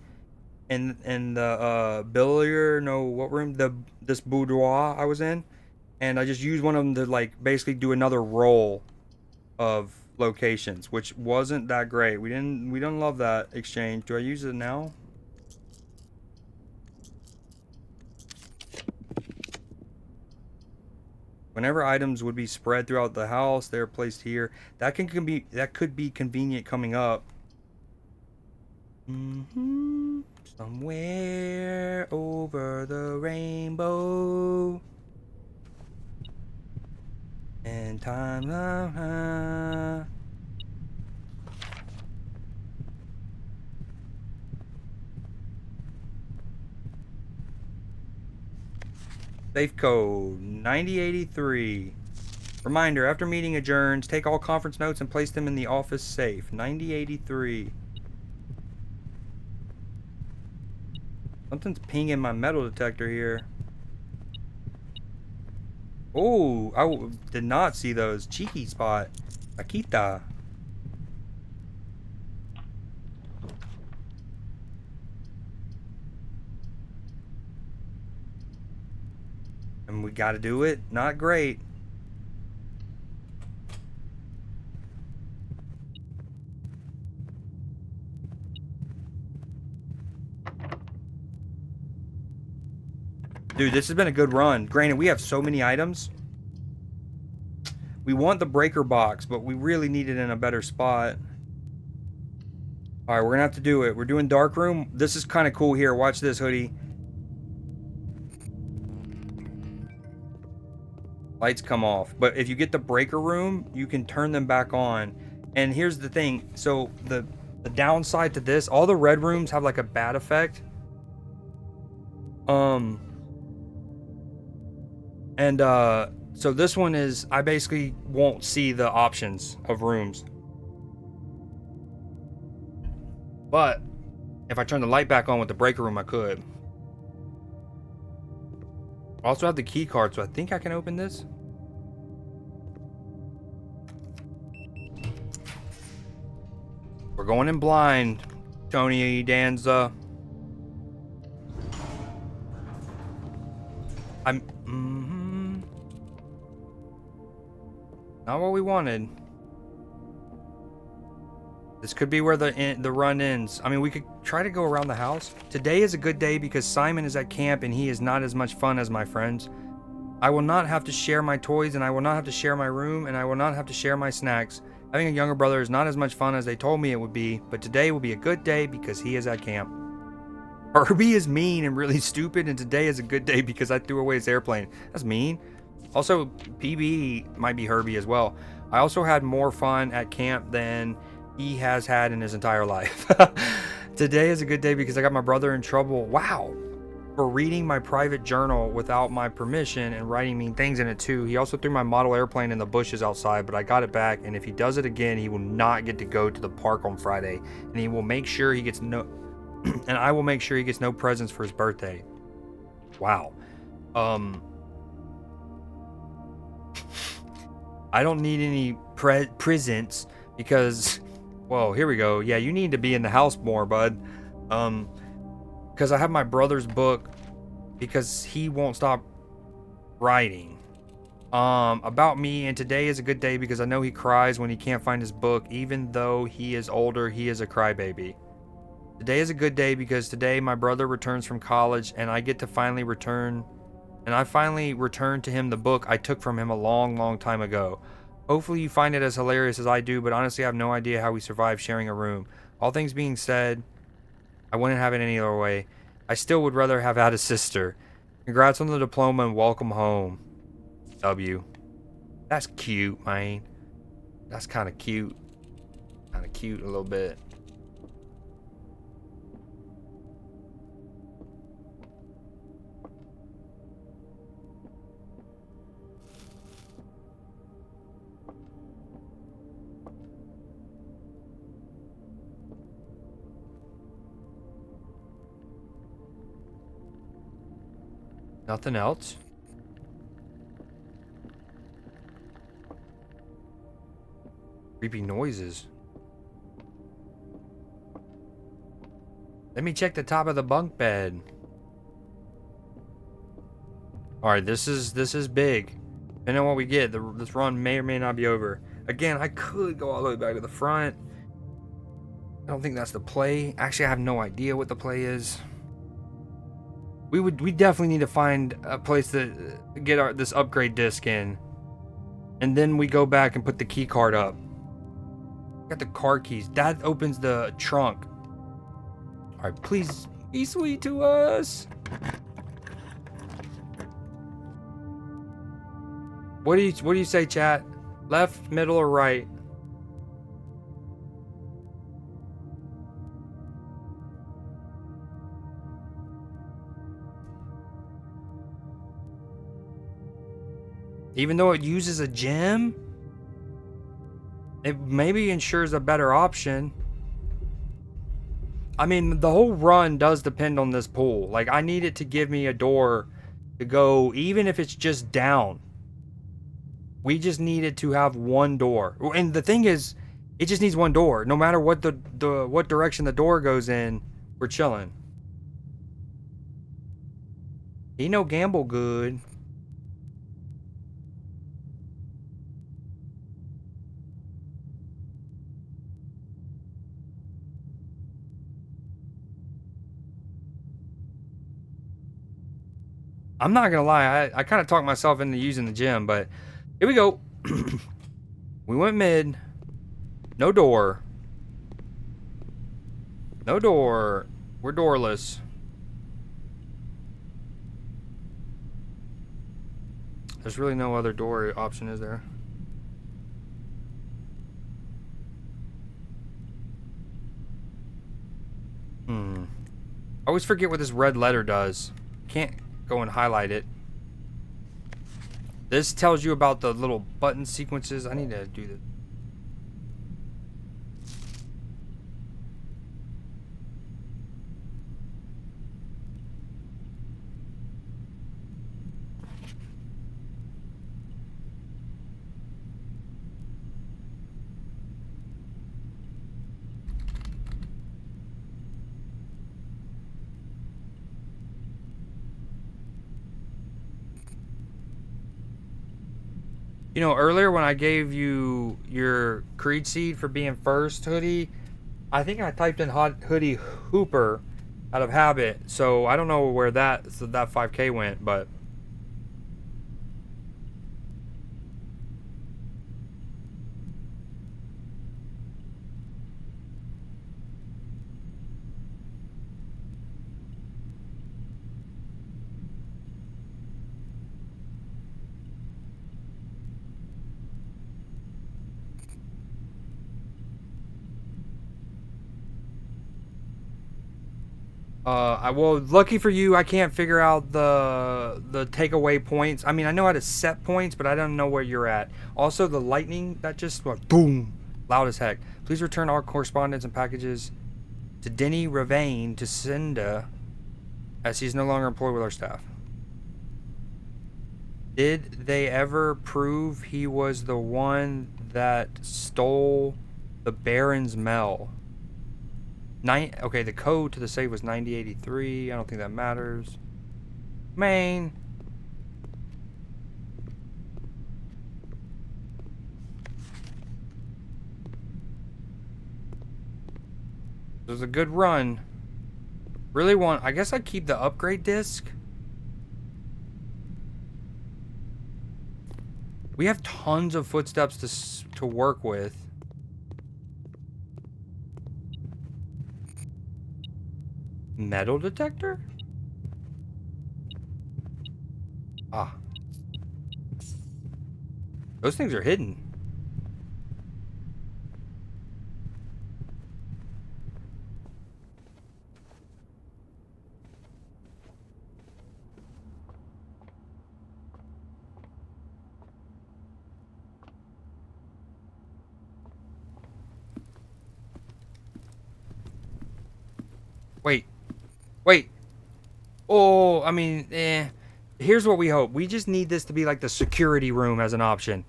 and the billiard, no, what room, this boudoir I was in, and I just used one of them to like basically do another roll of locations, which wasn't that great. We didn't love that exchange. Do I use it now? Whenever items would be spread throughout the house, they're placed here. That could be convenient coming up. Somewhere over the rainbow. And time. Safe code 9083. Reminder, after meeting adjourns, take all conference notes and place them in the office safe. 9083. Something's pinging my metal detector here. Oh, I did not see those. Cheeky spot. Akita. And we gotta do it. Not great. Dude, this has been a good run. Granted, we have so many items. We want the breaker box, but we really need it in a better spot. Alright, we're gonna have to do it. We're doing dark room. This is kind of cool here. Watch this, hoodie. Lights come off. But if you get the breaker room, you can turn them back on. And here's the thing. So the downside to this, all the red rooms have like a bad effect. Um, and so this one is, I basically won't see the options of rooms. But if I turn the light back on with the breaker room, I could. I also have the key card, so I think I can open this. We're going in blind, Tony Danza. Not what we wanted. This could be where the run ends. I mean, we could try to go around the house. Today is a good day because Simon is at camp and he is not as much fun as my friends. I will not have to share my toys, and I will not have to share my room, and I will not have to share my snacks. Having a younger brother is not as much fun as they told me it would be, but today will be a good day because he is at camp. Herbie is mean and really stupid, and today is a good day because I threw away his airplane. That's mean. Also, PB might be Herbie as well. I also had more fun at camp than he has had in his entire life. Today is a good day because I got my brother in trouble. Wow. For reading my private journal without my permission and writing mean things in it too. He also threw my model airplane in the bushes outside, but I got it back, and if he does it again, he will not get to go to the park on Friday, and he will make sure he gets no and I will make sure he gets no presents for his birthday. Wow. I don't need any presents because, whoa, here we go. Yeah, you need to be in the house more, bud. Because I have my brother's book because he won't stop writing about me, and today is a good day because I know he cries when he can't find his book. Even though he is older, he is a crybaby. Today is a good day because today my brother returns from college and I finally return to him the book I took from him a long time ago. Hopefully you find it as hilarious as I do, but honestly I have no idea how we survived sharing a room. All things being said, I wouldn't have it any other way. I still would rather have had a sister. Congrats on the diploma and welcome home. W. That's cute, man. That's kind of cute. Kind of cute a little bit. Nothing else? Creepy noises. Let me check the top of the bunk bed. Alright, this is big. Depending on what we get, this run may or may not be over. Again, I could go all the way back to the front. I don't think that's the play. Actually, I have no idea what the play is. We definitely need to find a place to get this upgrade disc in. And then we go back and put the key card up. Got the car keys. That opens the trunk. Alright, please be sweet to us. What do you say, chat? Left, middle, or right? Even though it uses a gem, it maybe ensures a better option. I mean, the whole run does depend on this pool. Like, I need it to give me a door to go, even if it's just down. We just needed to have one door. And the thing is, it just needs one door. No matter what what direction the door goes in, we're chilling. He no gamble good. I'm not gonna lie, I kind of talked myself into using the gym, but here we go. We went mid. No door. No door. We're doorless. There's really no other door option, is there? I always forget what this red letter does. can't go and highlight it. This tells you about the little button sequences. I need to do this. You know, earlier when I gave you your Creed seed for being first, Hoodie, I think I typed in Hoodie Hooper out of habit, so I don't know where that 5K went, but well, lucky for you, I can't figure out the takeaway points. I mean, I know how to set points, but I don't know where you're at. Also, the lightning that just went boom, loud as heck. Please return all correspondence and packages to Denny Ravane to Cinda, as he's no longer employed with our staff. Did they ever prove he was the one that stole the Baron's Mel? Okay, the code to the save was 9083. I don't think that matters. Main. It was a good run. Really want... I guess I'd keep the upgrade disc. We have tons of footsteps to work with. Metal detector? Ah. Those things are hidden. Wait. Wait. Oh, I mean, here's what we hope. We just need this to be like the security room as an option.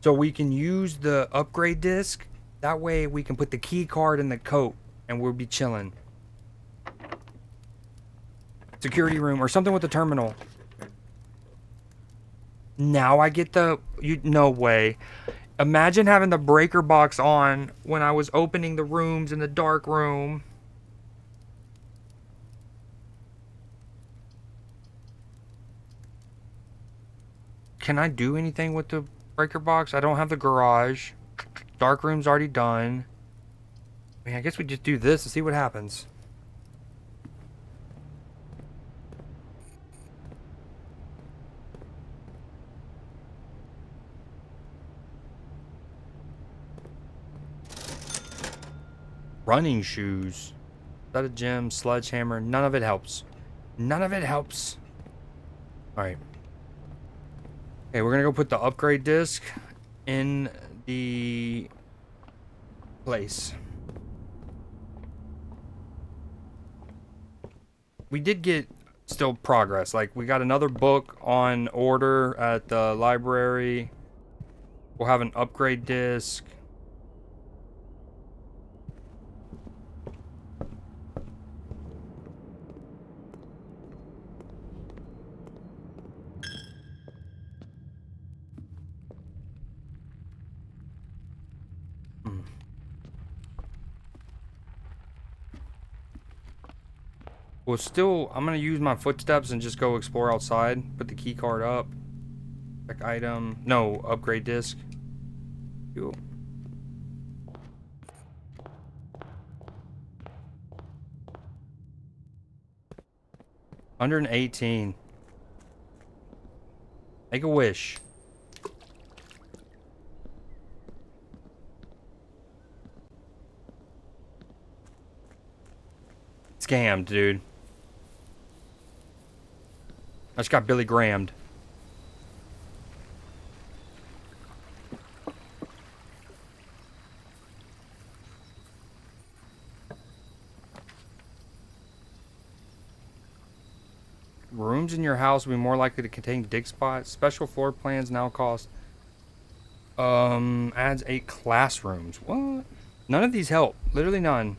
So we can use the upgrade disc. That way we can put the key card in the coat and we'll be chilling. Security room or something with the terminal. Now I get the... no way. Imagine having the breaker box on when I was opening the rooms in the dark room. Can I do anything with the breaker box? I don't have the garage. Dark room's already done. I mean, I guess we just do this and see what happens. Running shoes. Is that a gem? Sledgehammer? None of it helps. None of it helps. Alright. Okay, we're gonna go put the upgrade disc in the place. We did get still progress. Like, we got another book on order at the library. We'll have an upgrade disc. Well, still, I'm going to use my footsteps and just go explore outside. Put the key card up. Check item. No, upgrade disc. Cool. $118. Make a wish. Scammed, dude. I just got Billy Graham'd. Rooms in your house will be more likely to contain dig spots. Special floor plans now cost. Adds 8 classrooms. What? None of these help. Literally none.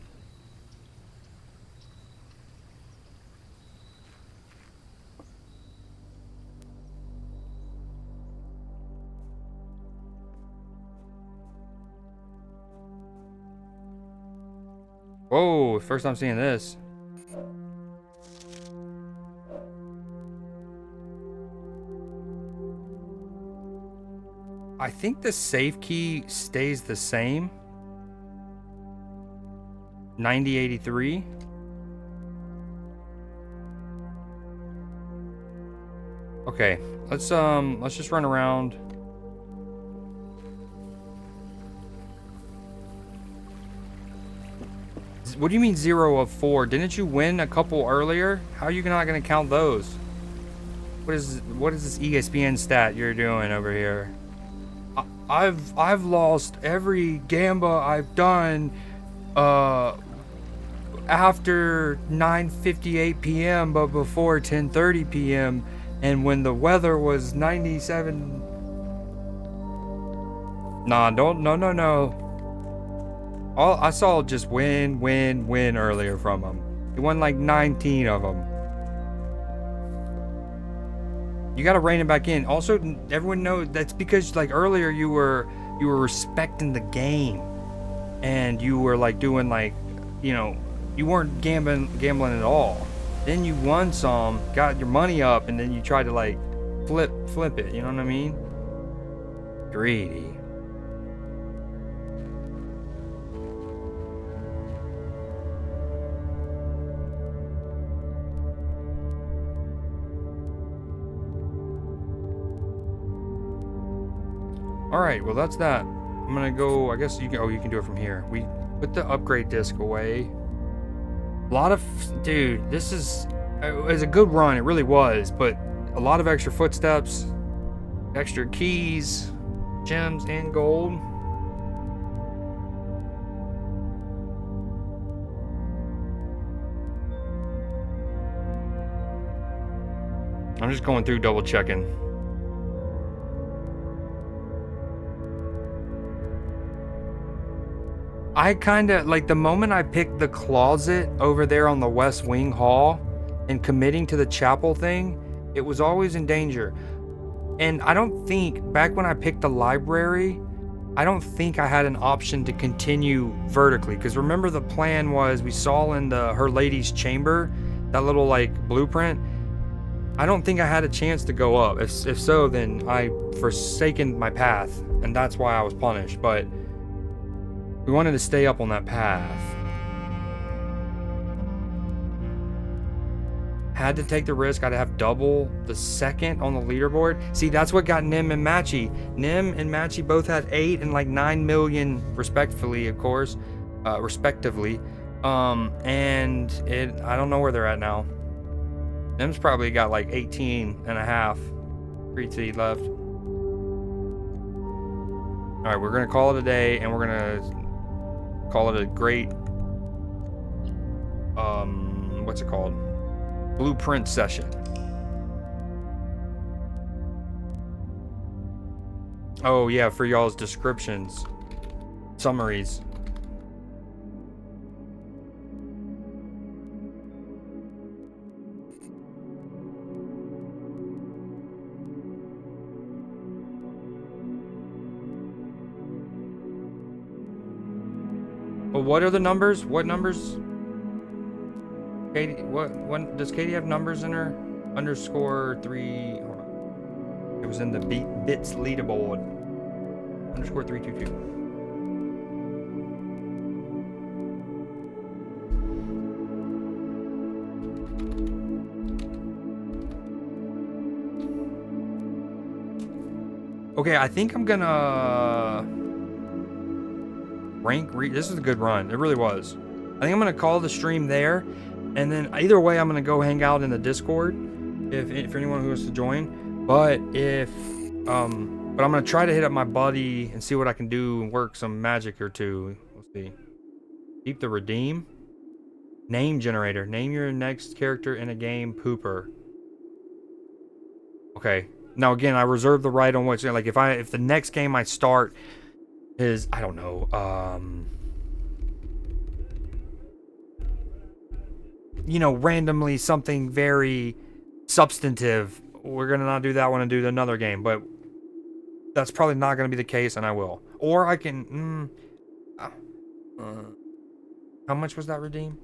Whoa, first time seeing this. I think the safe key stays the same. 9083. Okay, let's just run around. What do you mean 0 of 4? Didn't you win a couple earlier? How are you not gonna count those? What is this ESPN stat you're doing over here? I've lost every gamba I've done after 9:58 p.m. but before 10:30 p.m. and when the weather was 97. Nah, no. All I saw just win earlier from him. He won like 19 of them. You gotta rein it back in. Also, everyone knows that's because like earlier you were respecting the game, and you were like doing like, you know, you weren't gambling at all. Then you won some, got your money up, and then you tried to like flip it. You know what I mean? Greedy. Alright, well that's that. I'm gonna go, I guess you can, oh, you can do it from here. We put the upgrade disc away. A lot of, dude, it was a good run, it really was, but a lot of extra footsteps, extra keys, gems, and gold. I'm just going through double checking. I kind of, like, the moment I picked the closet over there on the West Wing Hall and committing to the chapel thing, it was always in danger. And I don't think, back when I picked the library, I don't think I had an option to continue vertically. Because remember the plan was, we saw in Her Lady's Chamber, that little, like, blueprint. I don't think I had a chance to go up. If so, then I forsaken my path. And that's why I was punished. But we wanted to stay up on that path. Had to take the risk. I'd have double the second on the leaderboard. See, that's what got Nim and Matchy. Nim and Matchy both had 8 and like 9 million respectively, of course. Respectively. And I don't know where they're at now. Nim's probably got like 18 and a half. 3 left. Alright, we're gonna call it a day, and we're gonna call it a great what's it called, blueprint session. Oh yeah, for y'all's descriptions, summaries. But what are the numbers? What numbers? Katie, what does Katie have numbers in her? _3. Hold on. It was in the bits leaderboard. _322. Okay, I think I'm gonna this is a good run. It really was. I think I'm gonna call the stream there, and then either way I'm gonna go hang out in the Discord. if for anyone who wants to join. But I'm gonna try to hit up my buddy and see what I can do and work some magic or two. Let's see. Keep the redeem. Name generator. Name your next character in a game. Pooper. Okay. Now again, I reserve the right on what's like if the next game I start is I don't know randomly something very substantive, we're gonna not do that one and do another game. But that's probably not gonna be the case, and I will. Or I can. How much was that redeem?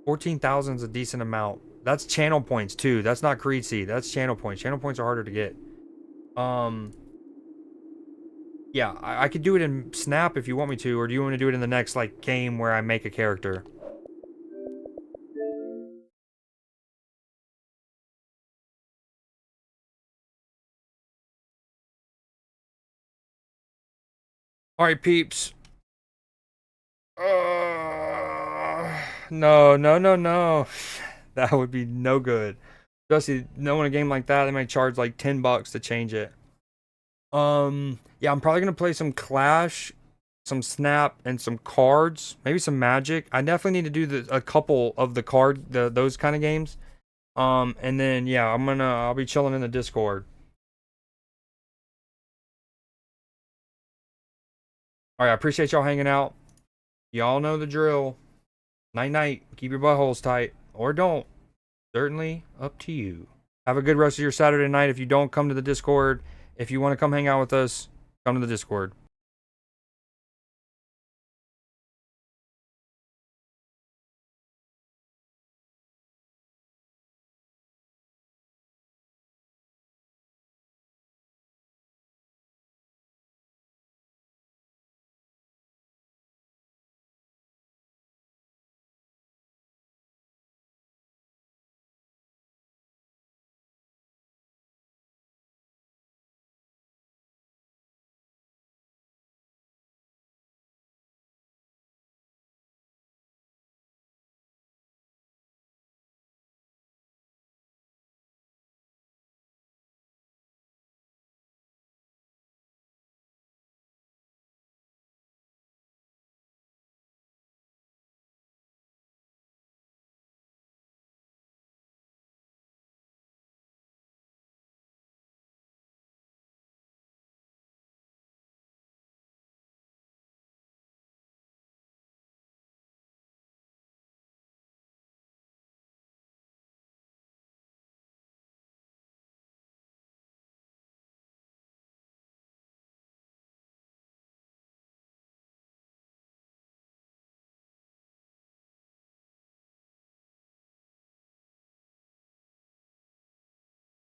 14,000 is a decent amount. That's channel points too. That's not Creed Seed. That's channel points. Channel points are harder to get. Yeah, I could do it in Snap if you want me to, or do you want me to do it in the next like game where I make a character? All right, peeps. No, no, no, no. That would be no good. Especially knowing a game like that, they might charge like $10 to change it. Yeah, I'm probably gonna play some Clash, some Snap, and some cards. Maybe some Magic. I definitely need to do a couple of those kind of games. And then yeah, I'll be chilling in the Discord. All right, I appreciate y'all hanging out. Y'all know the drill. Night night. Keep your buttholes tight, or don't. Certainly up to you. Have a good rest of your Saturday night. If you don't come to the Discord, if you want to come hang out with us, come to the Discord.